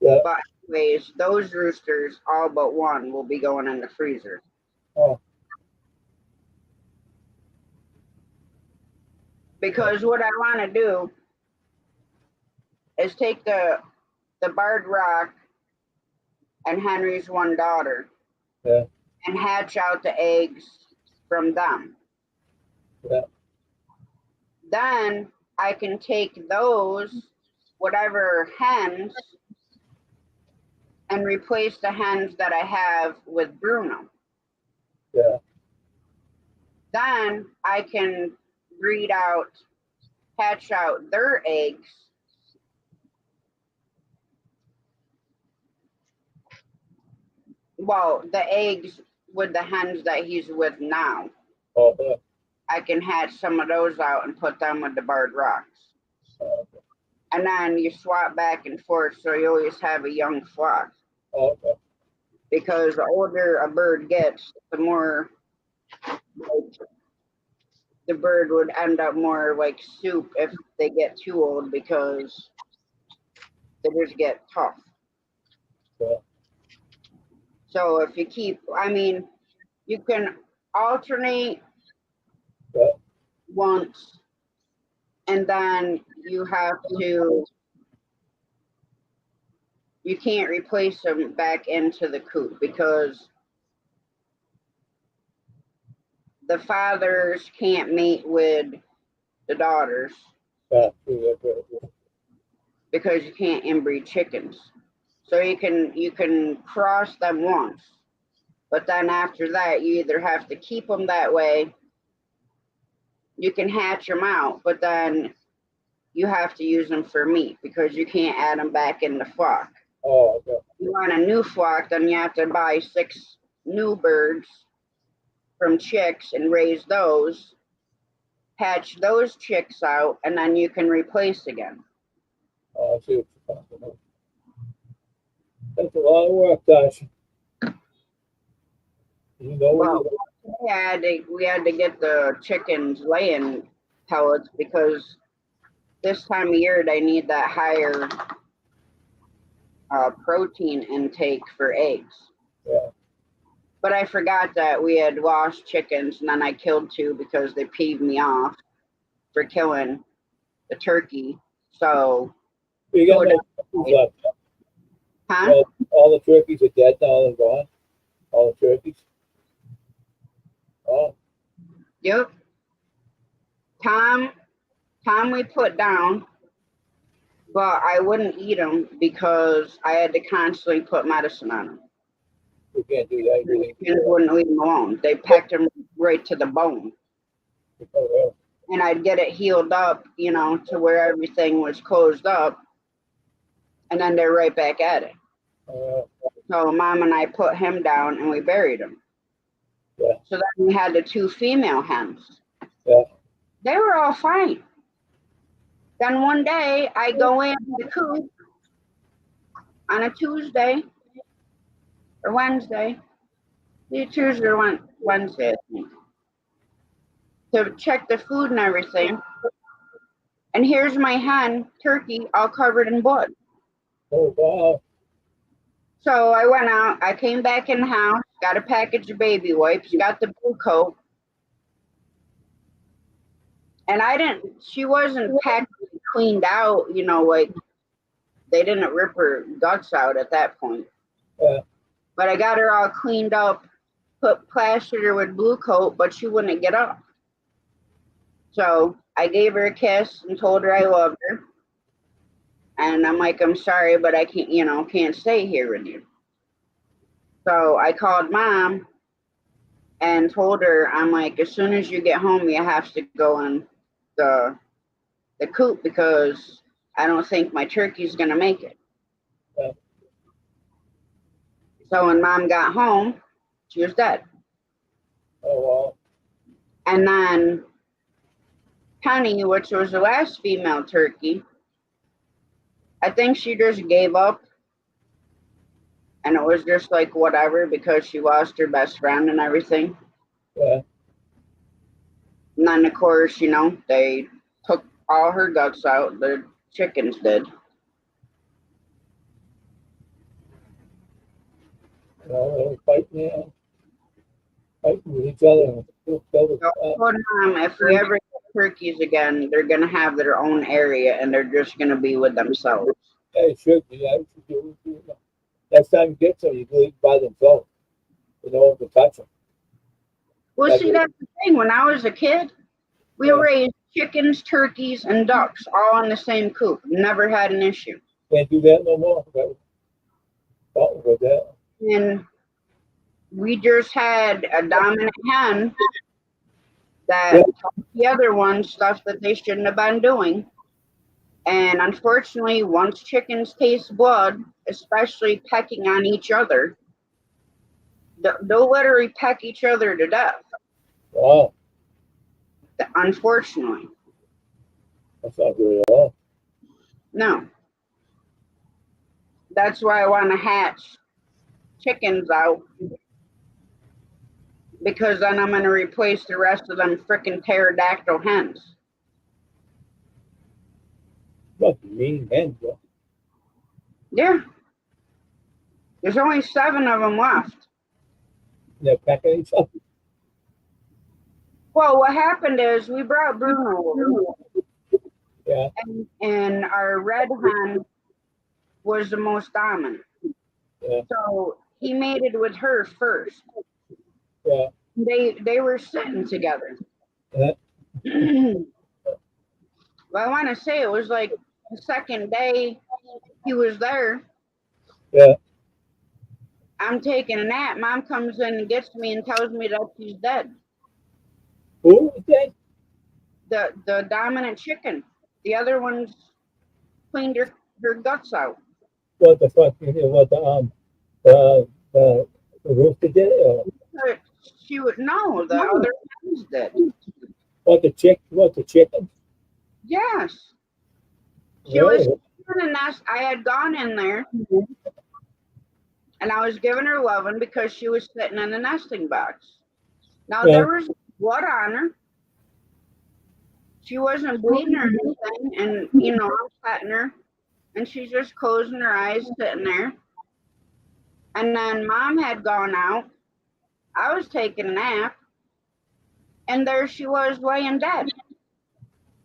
Yeah. But anyways, those roosters, all but 1, will be going in the freezer. Oh. Because what I want to do is take the barred rock and Henry's 1 daughter, Yeah. and hatch out the eggs from them. Yeah. Then I can take those, whatever hens, and replace the hens that I have with Bruno. Yeah. Then I can hatch out their eggs. Well, the eggs with the hens that he's with now. Oh, yeah. I can hatch some of those out and put them with the barred rocks. Okay. And then you swap back and forth so you always have a young flock. Okay. Because the older a bird gets, the more the bird would end up more like soup if they get too old because they just get tough. Yeah. So if you you can alternate once, and then you can't replace them back into the coop because the fathers can't mate with the daughters because you can't inbreed chickens. So you can cross them once, but then after that you either have to keep them that way. You can hatch them out, but then you have to use them for meat because you can't add them back in the flock. Oh, okay. If you want a new flock, then you have to buy 6 new birds from chicks and raise those, hatch those chicks out, and then you can replace again. Oh, I see what you're talking about. That's a lot of work, Tasha. You know Well, we had to get the chickens laying pellets because this time of year they need that higher protein intake for eggs. Yeah. But I forgot that we had lost chickens, and then I killed 2 because they peeved me off for killing the turkey. So You got no turkeys left. Huh? All the turkeys are dead now. They're gone. All the turkeys. Oh, Yep. Tom, Tom, we put down, but I wouldn't eat them because I had to constantly put medicine on them. you can't do that. You The chickens wouldn't leave them alone. They pecked them right to the bone. can't. And I'd get it healed up, to where everything was closed up, and then they're right back at it. Uh, So Mom and I put him down and we buried him. Yeah. So then we had the 2 female hens. Yeah. They were all fine. Then one day I go in the coop on a Tuesday or Wednesday, Tuesday or Wednesday, I think, to check the food and everything. And here's my hen, turkey, all covered in blood. Oh, wow. So I went out, I came back in the house, got a package of baby wipes, got the blue coat. And she wasn't packed cleaned out, like they didn't rip her guts out at that point. Yeah. But I got her all cleaned up, plastered her with blue coat, but she wouldn't get up. So I gave her a kiss and told her I loved her. And I'm like, I'm sorry, but I can't stay here with you. So I called Mom and told her, I'm like, as soon as you get home, you have to go in the coop because I don't think my turkey's gonna make it. Yeah. So when Mom got home, she was dead. Oh, wow. And then Penny, which was the last female turkey, I think she just gave up. And it was just like whatever because she lost her best friend and everything. Yeah. And then of course, they took all her guts out, the chickens did. They're fighting, fighting with each other. So I told Mom, if we ever get turkeys again, they're gonna have their own area and they're just gonna be with themselves. Yeah, it should be. Yeah, next time you get some, you can leave by themselves. You don't have to touch them. Well, see, that's the thing. When I was a kid, we raised chickens, turkeys, and ducks all in the same coop. Never had an issue. Can't do that no more. Something with that. And we just had a dominant hen that taught the other ones stuff that they shouldn't have been doing. And unfortunately, once chickens taste blood, especially pecking on each other, they'll literally peck each other to death. Wow. Unfortunately. That's not good at all. No. That's why I want to hatch chickens out. Because then I'm going to replace the rest of them frickin' pterodactyl hens. What mean hens, bro? Yeah. There's only 7 of them left. They're pecking each other. Well, what happened is we brought Bruno over. Yeah. And our red hen was the most dominant. Yeah. So he mated with her first. Yeah. They were sitting together. Yeah. Well, I want to say it was like the second day he was there. Yeah. I'm taking a nap. Mom comes in and gets me and tells me that she's dead. Who is that? The dominant chicken. The other ones cleaned her guts out. What the fuck? What the rooster did it? Or She would no. The other ones did. what the chicken? Yes. She Really? was in a nest. I had gone in there and I was giving her loving because she was sitting in the nesting box. Now Yeah. there was blood on her. She wasn't bleeding or anything, and I'm petting her, and she's just closing her eyes, sitting there. And then Mom had gone out. I was taking a nap, and there she was laying dead.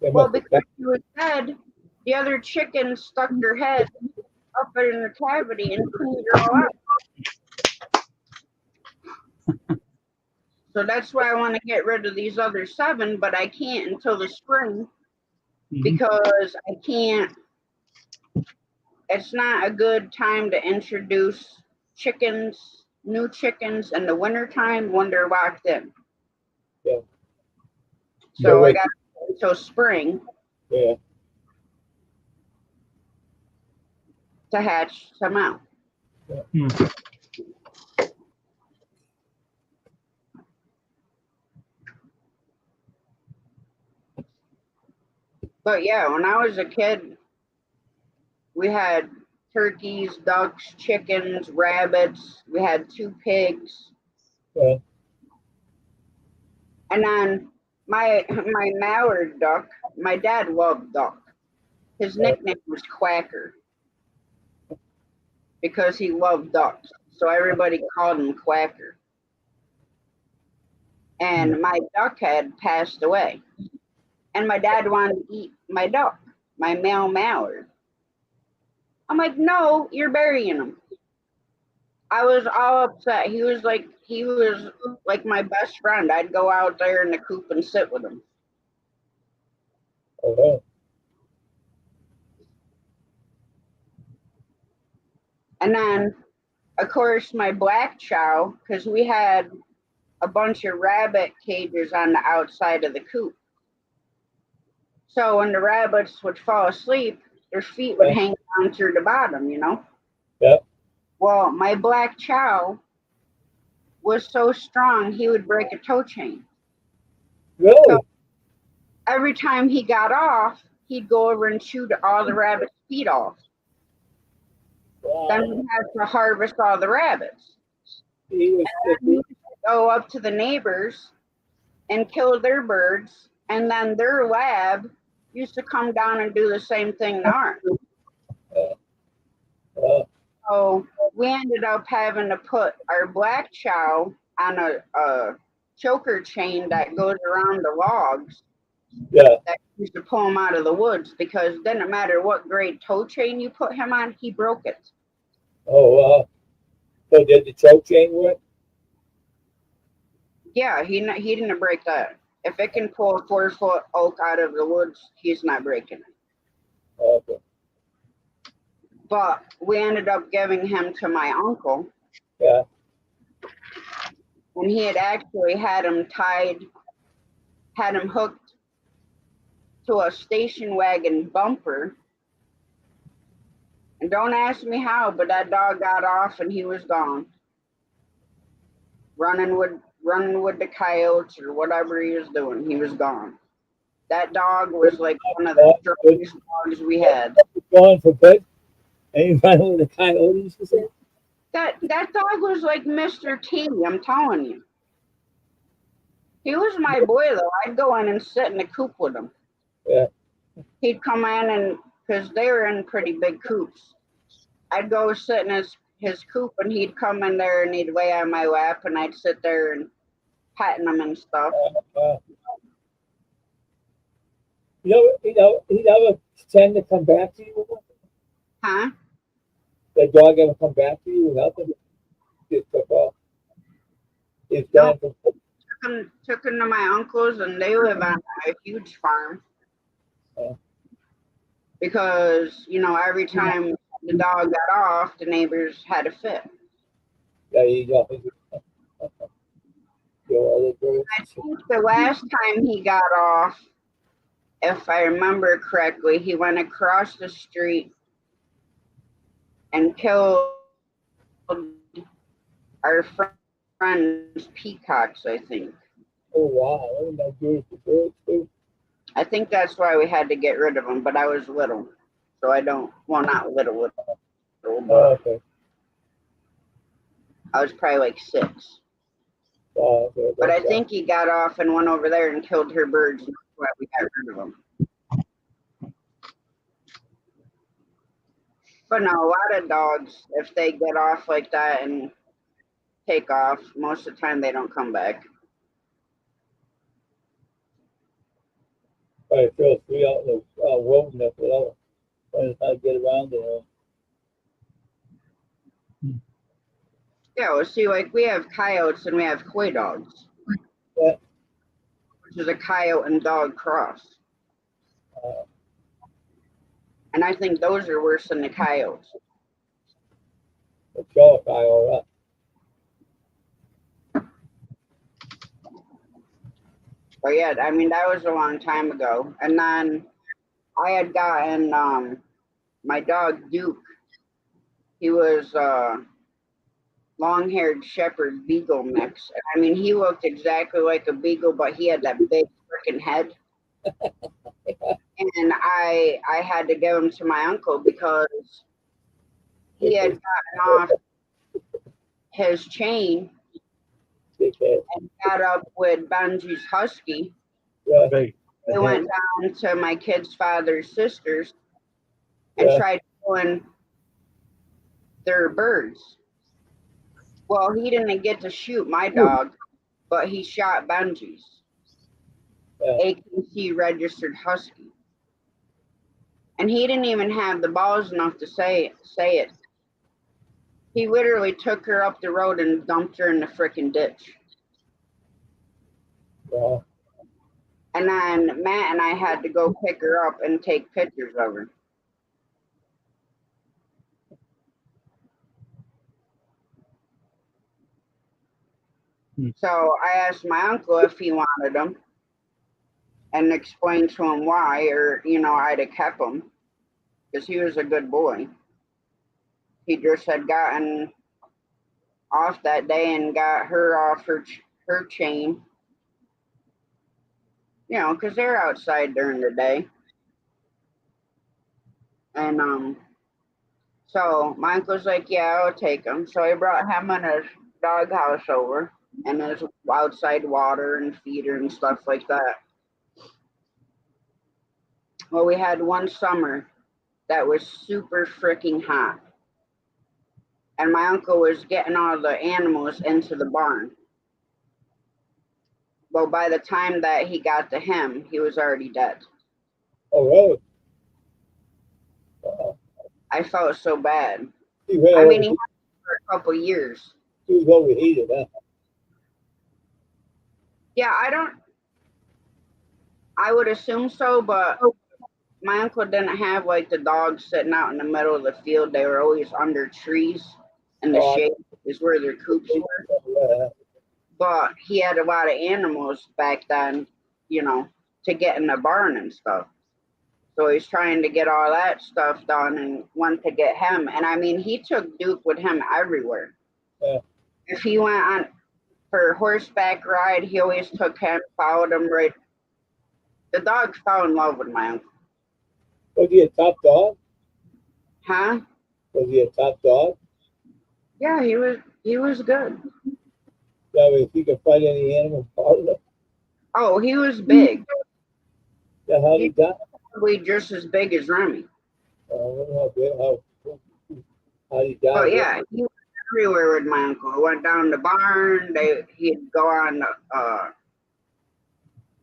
They Well, must have because she was dead, the other chicken stuck her head up in the cavity and cleaned her all up. So that's why I want to get rid of these other 7, but I can't until the spring because I can't. It's not a good time to introduce new chickens in the wintertime when they're locked in. Yeah. So I got to wait until spring Yeah. to hatch some out. But yeah, when I was a kid, we had turkeys, ducks, chickens, rabbits. We had 2 pigs. Yeah. And then my mallard duck, my dad loved duck. His nickname was Quacker because he loved ducks. So everybody called him Quacker. And my duck had passed away. And my dad wanted to eat my duck, my male mallard. I'm like, no, you're burying him. I was all upset. He was like my best friend. I'd go out there in the coop and sit with him. Okay. And then, of course, my black chow, because we had a bunch of rabbit cages on the outside of the coop. So when the rabbits would fall asleep, their feet would hang down through the bottom, you know? Yeah. Well, my black chow was so strong, he would break a toe chain. Really? So every time he got off, he'd go over and shoot all the rabbits' feet off. Wow. Then we'd have to harvest all the rabbits. He was And then he'd go up to the neighbors and kill their birds, and then their lab used to come down and do the same thing to ours. So we ended up having to put our black chow on a choker chain that goes around the logs. Yeah. That used to pull him out of the woods because it didn't matter what grade toe chain you put him on, he broke it. Oh, wow. So did the choke chain work? Yeah, he didn't break that. If it can pull a 4-foot oak out of the woods, he's not breaking it. Okay. But we ended up giving him to my uncle. Yeah. And he had actually had him hooked to a station wagon bumper. And don't ask me how, but that dog got off and he was gone. Running with the coyotes or whatever he was doing, he was gone. That dog was like one of the strongest dogs we had. Going for good? And you ran with the coyotes, you said? That dog was like Mr. T, I'm telling you. He was my boy though. I'd go in and sit in the coop with him. Yeah. He'd come in and because they were in pretty big coops. I'd go sit in his coop and he'd come in there and he'd lay on my lap and I'd sit there and patting him and stuff. He never tend to come back to you? Huh? That dog ever come back to you? Nothing? Just took off. It's gone from Took him to my uncle's and they live on a huge farm. Because, every time the dog got off, the neighbors had a fit. Yeah, you go. I think the last time he got off, if I remember correctly, he went across the street and killed our friend's peacocks, I think. Oh, wow. That was beautiful birds, too. I think that's why we had to get rid of him, but I was little. So not little, but Okay. I was probably like 6. Okay. But I think he got off and went over there and killed her birds, and that's why we got rid of him. But no, a lot of dogs, if they get off like that and take off, most of the time they don't come back. Probably feel free out in the wilderness, whatever. Trying to get around there. Yeah, well, see, like we have coyotes and we have coy dogs, Yeah. which is a coyote and dog cross. Uh, And I think those are worse than the coyotes. the killer coyote. But yeah, I mean, that was a long time ago. And then I had gotten my dog Duke. He was long-haired shepherd beagle mix. I mean, he looked exactly like a beagle, but he had that big freaking head. And I had to give him to my uncle because he had gotten off his chain Dickhead. and got up with Benji's husky. Yeah. Right. They went down to my kid's father's sisters and Yeah. tried killing their birds. Well, he didn't get to shoot my dog, but he shot Benji's Yeah. AKC registered husky. And he didn't even have the balls enough to say it. He literally took her up the road and dumped her in the frickin' ditch. Yeah. And then Matt and I had to go pick her up and take pictures of her. So I asked my uncle if he wanted them and explained to him why, or, I'd have kept him because he was a good boy. He just had gotten off that day and got her off her chain, because they're outside during the day. And so my uncle's like, yeah, I'll take him. So I brought him and his doghouse over and his outside water and feeder and stuff like that. Well, we had one summer that was super freaking hot. And my uncle was getting all the animals into the barn. Well, by the time that he got to him, he was already dead. Oh, really? I felt so bad. He ran I mean, he over. had it for a couple years. He was overheated, huh? Yeah, I would assume so, but my uncle didn't have like the dogs sitting out in the middle of the field. They were always under trees in the Oh, shade is where their coops were. yeah. But he had a lot of animals back then, to get in the barn and stuff. So he's trying to get all that stuff done and went to get him. And I mean, he took Duke with him everywhere. Yeah. If he went on for a horseback ride, he always took him, followed him right. The dog fell in love with my uncle. Was he a top dog? Huh? Was he a top dog? Yeah, he was good. That way, if he could fight any animal, probably. Oh, he was big. Yeah, how he got? Probably just as big as Remy. I don't know how he died. But yeah, he was everywhere with my uncle. He went down the barn. He'd go on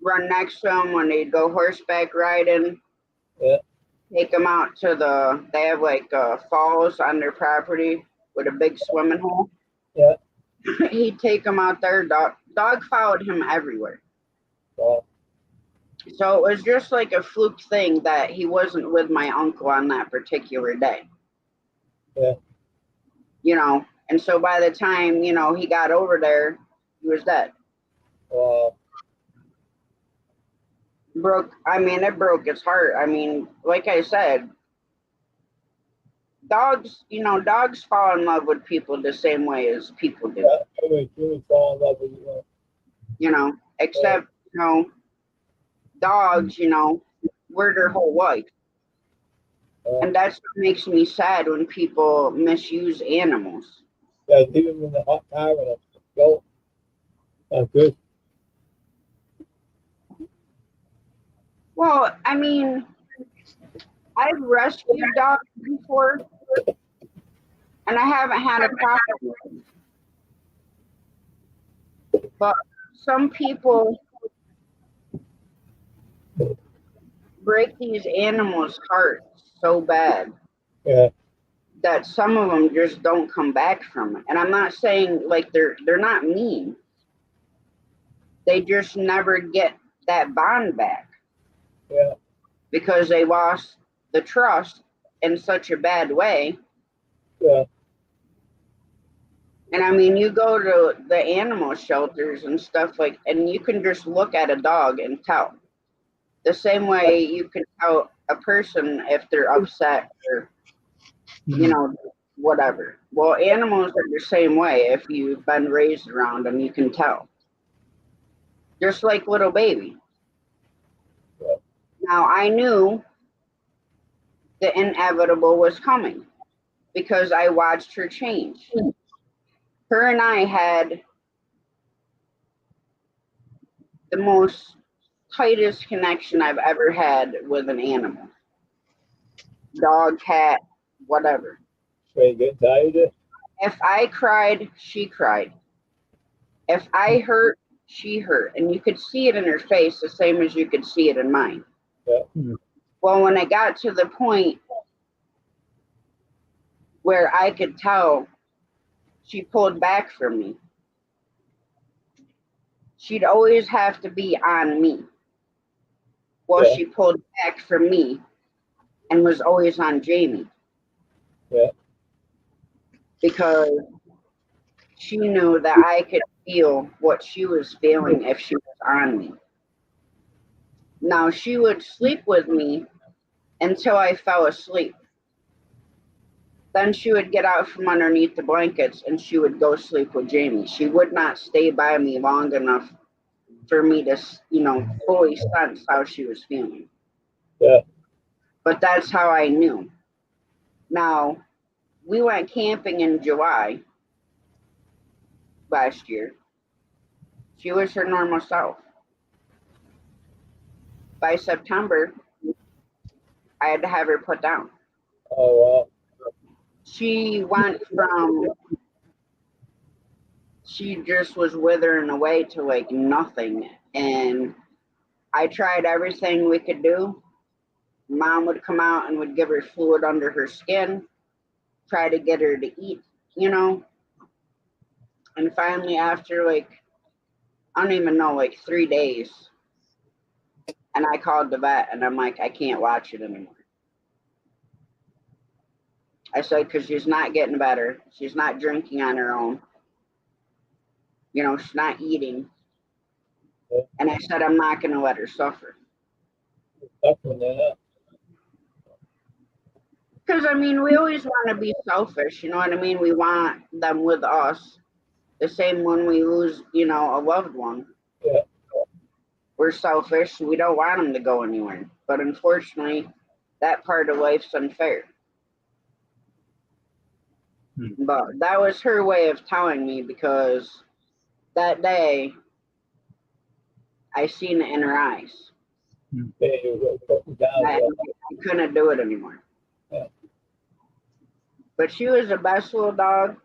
run next to him when they'd go horseback riding. Yeah. Take them out to they have like falls on their property with a big swimming hole. Yeah. He'd take them out there. Dog followed him everywhere. Wow. So it was just like a fluke thing that he wasn't with my uncle on that particular day. Yeah. And so by the time, he got over there, he was dead. Wow. It broke his heart. I mean, like I said, dogs fall in love with people the same way as people do. Yeah. Humans fall in love with you. Except, dogs, we're their whole life. And that's what makes me sad when people misuse animals. Yeah, leave him in the hot car and go. Not good. Well, I mean, I've rescued dogs before, and I haven't had a problem with them. But some people break these animals' hearts so bad. Yeah. that some of them just don't come back from it. And I'm not saying like they're not mean. They just never get that bond back. Yeah. Because they lost the trust in such a bad way. Yeah. And I mean, you go to the animal shelters and stuff like, and you can just look at a dog and tell. The same way you can tell a person if they're upset or, you know, whatever. Well, animals are the same way. If you've been raised around them, you can tell. Just like little baby. Yeah. Now, I knew the inevitable was coming because I watched her change. Her and I had the most tightest connection I've ever had with an animal. Dog, cat, whatever. So you getting tired of it? If I cried, she cried. If I hurt, she hurt. And you could see it in her face the same as you could see it in mine. Yeah. Well, when it got to the point where I could tell she pulled back from me, she'd always have to be on me. Well, Yeah. she pulled back from me and was always on Jamie. Yeah. Because she knew that I could feel what she was feeling if she was on me. Now, she would sleep with me until I fell asleep. Then she would get out from underneath the blankets and she would go sleep with Jamie. She would not stay by me long enough for me to, fully sense how she was feeling. Yeah. But that's how I knew. Now, we went camping in July last year. She was her normal self. By September, I had to have her put down. Oh, She went from, she just was withering away to like nothing. And I tried everything we could do. Mom would come out and would give her fluid under her skin, try to get her to eat, And finally, after like, I don't even know, like 3 days, and I called the vet and I'm like, I can't watch it anymore. I said, because she's not getting better. She's not drinking on her own. She's not eating. And I said, I'm not going to let her suffer. suffering that. Because, I mean, we always want to be selfish. You know what I mean? We want them with us. The same when we lose, a loved one. Yeah. We're selfish. We don't want them to go anywhere. But unfortunately, that part of life's unfair. But that was her way of telling me, because that day I seen it in her eyes. Yeah, you were putting down. I couldn't do it anymore. Yeah. But she was the best little dog,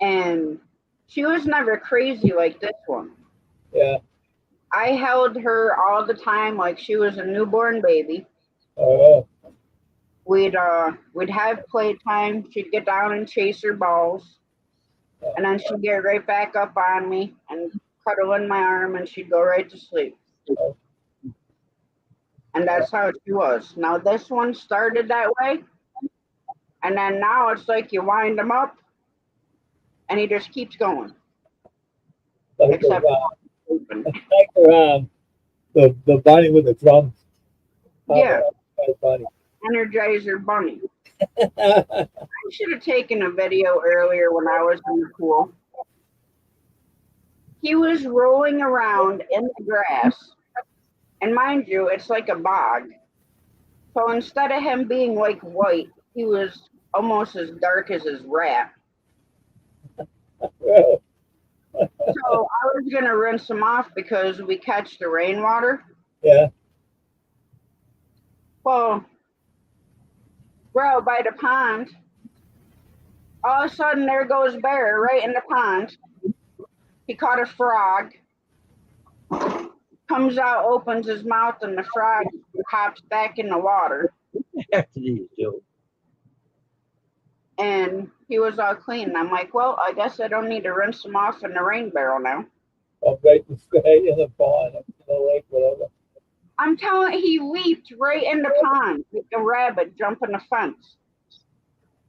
and she was never crazy like this one. Yeah. I held her all the time like she was a newborn baby. Oh, We'd have playtime. She'd get down and chase her balls, and then she'd get right back up on me and cuddle in my arm, and she'd go right to sleep. Oh. And that's how she was. Now this one started that way, and then now it's like you wind him up, and he just keeps going. like Except the bunny with the drums. yeah, Bunny. Energizer Bunny. I should have taken a video earlier when I was in the pool. He was rolling around in the grass, and mind you, it's like a bog. So instead of him being like white, he was almost as dark as his rat. Yeah. So I was gonna rinse him off because we catch the rainwater. Yeah. Well, we're out by the pond. All of a sudden, there goes Bear right in the pond. He caught a frog. Comes out, opens his mouth, and the frog hops back in the water. After these two. And he was all clean. And I'm like, well, I guess I don't need to rinse them off in the rain barrel now. I'm right to stay in the pond, in the lake, whatever. I'm telling you, he leaped right in the pond like a rabbit jumping a fence.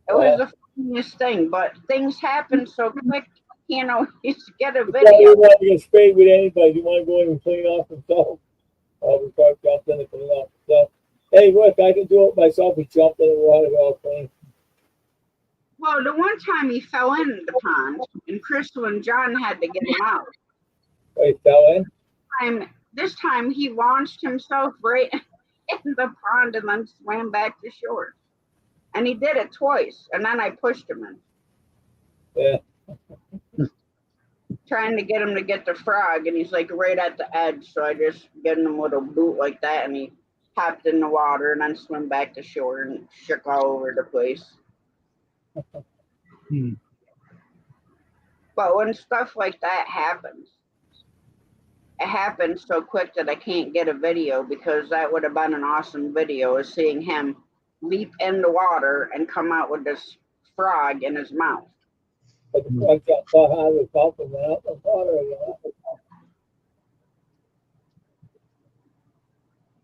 It was the funniest thing, but things happen so quick, you can't always get a You video. want to get sprayed with anybody. You want to go in and clean off himself. We probably jumped in and clean off himself. Hey, look, I can do it myself. He jumped in the water, all clean. Well, the one time he fell in the pond, and Crystal and John had to get him out. He fell in? This time he launched himself right in the pond and then swam back to shore. And he did it twice, and then I pushed him in. Yeah. Trying to get him to get the frog, and he's like right at the edge, so I just get him with a boot like that, and he hopped in the water and then swam back to shore and shook all over the place. But when stuff like that happens, it happens so quick that I can't get a video, because that would have been an awesome video, is seeing him leap in the water and come out with this frog in his mouth. But the frog got so high with pulp and went out in the water.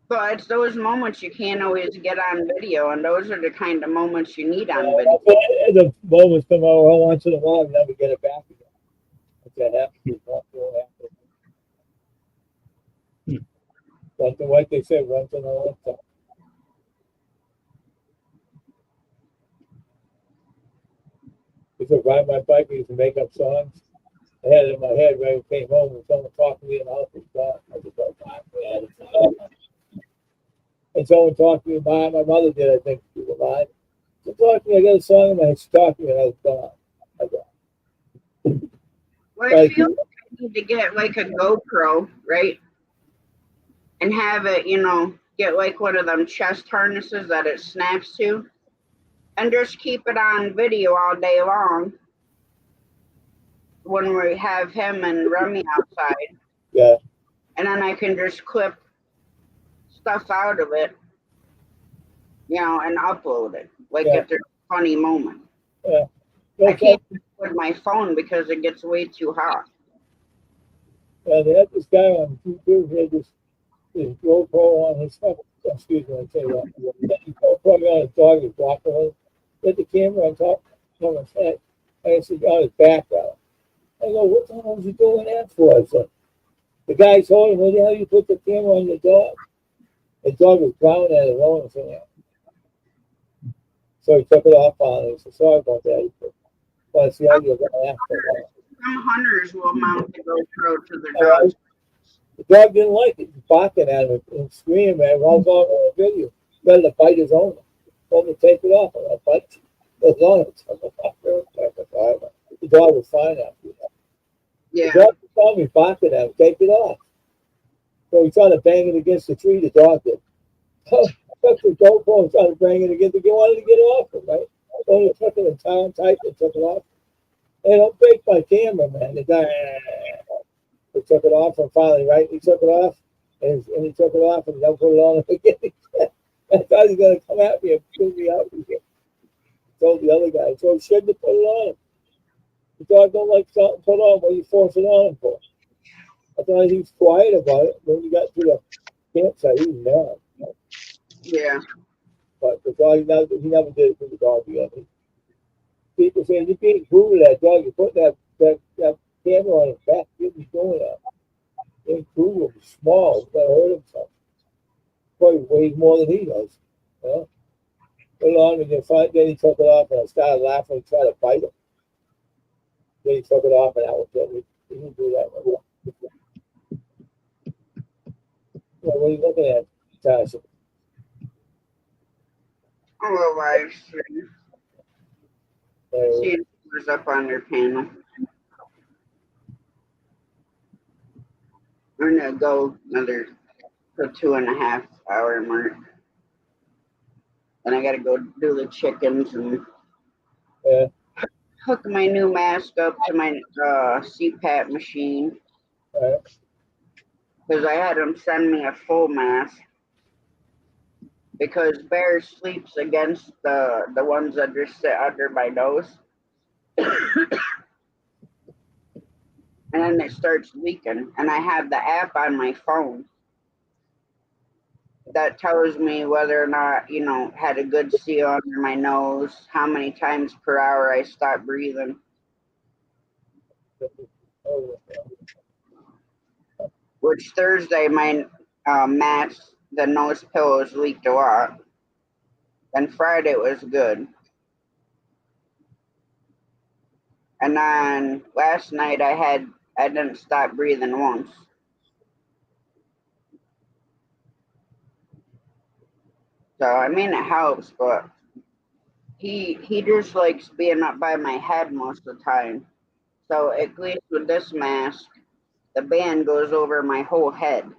But it's those moments you can't always get on video, and those are the kind of moments you need on video. The moments come over once in a while, and never get it back again. That happens. But like they said, once in a lifetime. I used to ride my bike. I used to make up songs. I had it in my head when I came home, and someone talked to me in the house was gone. I just thought, and someone talked to me about my mother did, I think she was alive. She talked to me, I got a song in my head, she talked to me, and I was gone. Well, I feel like I need to get like a GoPro, right? And have it, get like one of them chest harnesses that it snaps to, and just keep it on video all day long when we have him and Remy outside. Yeah. And then I can just clip stuff out of it, and upload it. Like if there's a funny moment. Yeah. I can't with my phone because it gets way too hot. Yeah, they had this guy on YouTube, he had this GoPro on his stuff. Excuse me, I tell you that. He GoPro on his dog, he's walking with him. He had the camera on top of his head. And I said, on his background. I go, what the hell is he doing that for? I said, the guy told him, where the hell you put the camera on your dog? The dog was growling at his own thing. So he took it off on him. He said, sorry about that. He said, well, see how you're going to ask for that. Some hunters will mount the GoPro to their dogs. The dog didn't like it. He barking at him and screaming at him. I was on the video. He ready to bite his owner. Told him to take it off. And I bite his owner. The dog was fine after that. Yeah. The dog told me barking at him, take it off. So he tried to bang it against the tree, the dog did. I took the GoPro and tried to bang it against it. He wanted to get off it, right? So he took it and tight and took it off. Hey, don't break my camera, man. The guy, he took it off, and finally, right, he took it off, and he took it off, and he don't put it on again. I thought he was going to come at me and pull me out. He told the other guy, so he shouldn't have put it on him. The dog don't like something put on, what you force it on him for? I thought he was quiet about it. When we got to the campsite, he was mad. Yeah. But the dog, he never did it to the dog again. People saying, you're being cruel to that dog. You put that camera on his back. You're doing that. Being cruel. He's small. He's going to hurt himself. Probably weighs more than he does. You know? Put it on, and then he took it off, and I started laughing and tried to bite him. Then he took it off, and I was getting, he didn't do that no more. Well, what are you looking at, Tasha? Hello, live stream. See who's up on their panel. I'm gonna go another 2.5 hour mark. And I gotta go do the chickens and hook my new mask up to my CPAP machine. Because I had them send me a full mask. because Bear sleeps against the ones that just sit under my nose, and then it starts leaking. And I have the app on my phone that tells me whether or not, had a good seal under my nose, how many times per hour I stop breathing. Which Thursday my mask, the nose pillows leaked a lot. And Friday was good. And then last night I didn't stop breathing once. So I mean it helps, but he just likes being up by my head most of the time. So at least with this mask, the band goes over my whole head.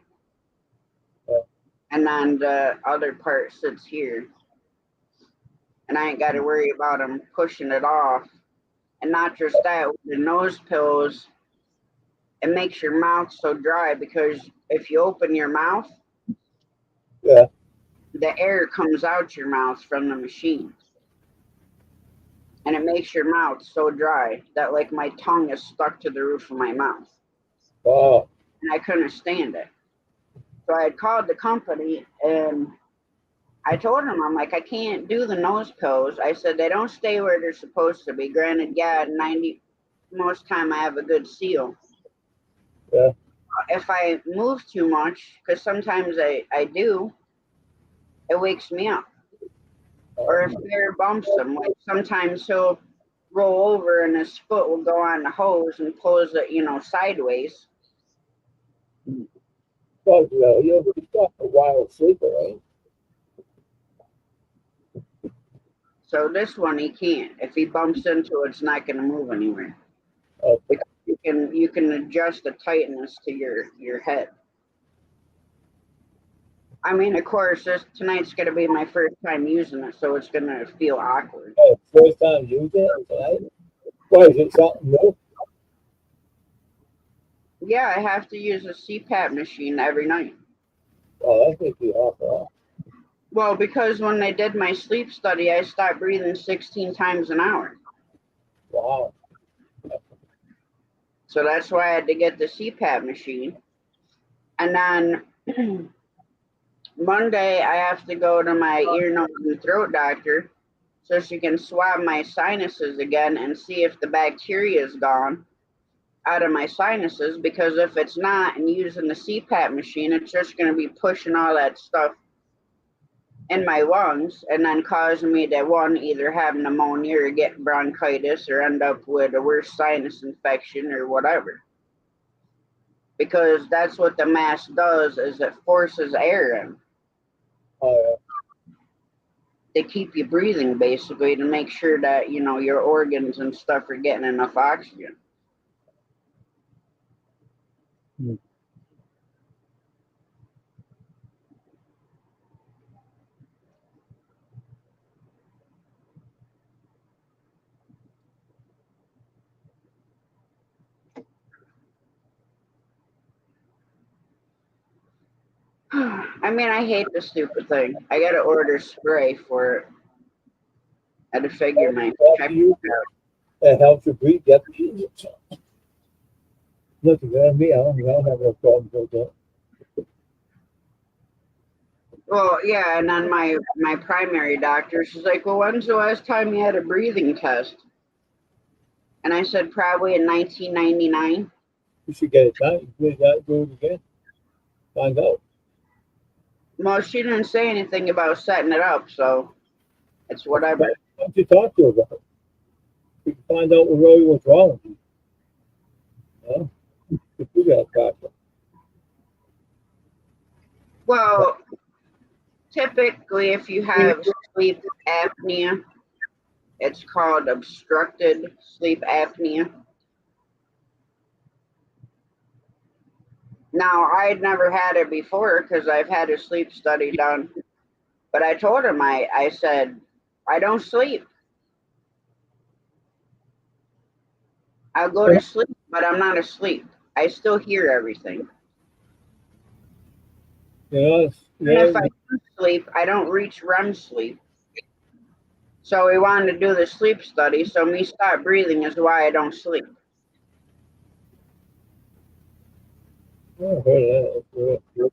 And then the other part sits here. And I ain't got to worry about him pushing it off. And not just that, with the nose pillows, it makes your mouth so dry because if you open your mouth, Yeah. the air comes out your mouth from the machine. And it makes your mouth so dry that like my tongue is stuck to the roof of my mouth. Wow. And I couldn't stand it. So I had called the company and I told them, I'm like, I can't do the nose pillows. I said, they don't stay where they're supposed to be. Granted, yeah, 90, most time I have a good seal. Yeah. If I move too much, because sometimes I do, it wakes me up. Or if Bear bumps him, like sometimes he'll roll over and his foot will go on the hose and close it, sideways. Well, you're a wild sleeper, right? So this one he can't. If he bumps into it, it's not going to move anywhere. Okay. Because you can adjust the tightness to your head. I mean, of course, tonight's going to be my first time using it, so it's going to feel awkward. Oh, first time using it tonight? Why, is it something new? Yeah, I have to use a CPAP machine every night. Oh, that makes you awful. Well, because when they did my sleep study, I stopped breathing 16 times an hour. Wow. So that's why I had to get the CPAP machine. And then Monday, I have to go to my ear, nose, and throat doctor so she can swab my sinuses again and see if the bacteria is gone out of my sinuses. Because if it's not, and using the CPAP machine, it's just going to be pushing all that stuff in my lungs and then causing me to either have pneumonia or get bronchitis or end up with a worse sinus infection or whatever. Because that's what the mask does, is it forces air in Oh, to keep you breathing, basically, to make sure that your organs and stuff are getting enough oxygen. I mean, I hate the stupid thing. I gotta order spray for it. I had to figure my yeah. check. That helps you breathe. Yep. Look at me. I don't have no problems with that. Well, yeah, and then my primary doctor, she's like, well, when's the last time you had a breathing test? And I said, probably in 1999. You should get it done. You got do it again. Find out. Well, she didn't say anything about setting it up, so it's whatever. Why don't you talk to her about it? You can find out what really was wrong with you. Yeah? If you got a problem. Well, typically, if you have sleep apnea, it's called obstructed sleep apnea. Now, I'd never had it before because I've had a sleep study done. But I told him, I said, I don't sleep. I'll go to sleep, but I'm not asleep. I still hear everything. You know, And if Yeah, I do sleep, I don't reach REM sleep. So we wanted to do the sleep study. So me stop breathing is why I don't sleep. I heard of that. That's good.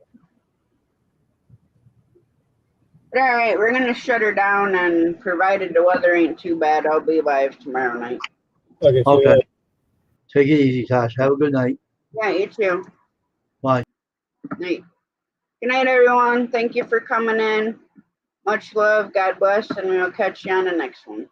But all right, we're gonna shut her down, and provided the weather ain't too bad, I'll be live tomorrow night. Okay, so Okay. Take it easy, Tosh. Have a good night. Yeah, you too. Bye. Night. Good night, everyone. Thank you for coming in. Much love. God bless, and we'll catch you on the next one.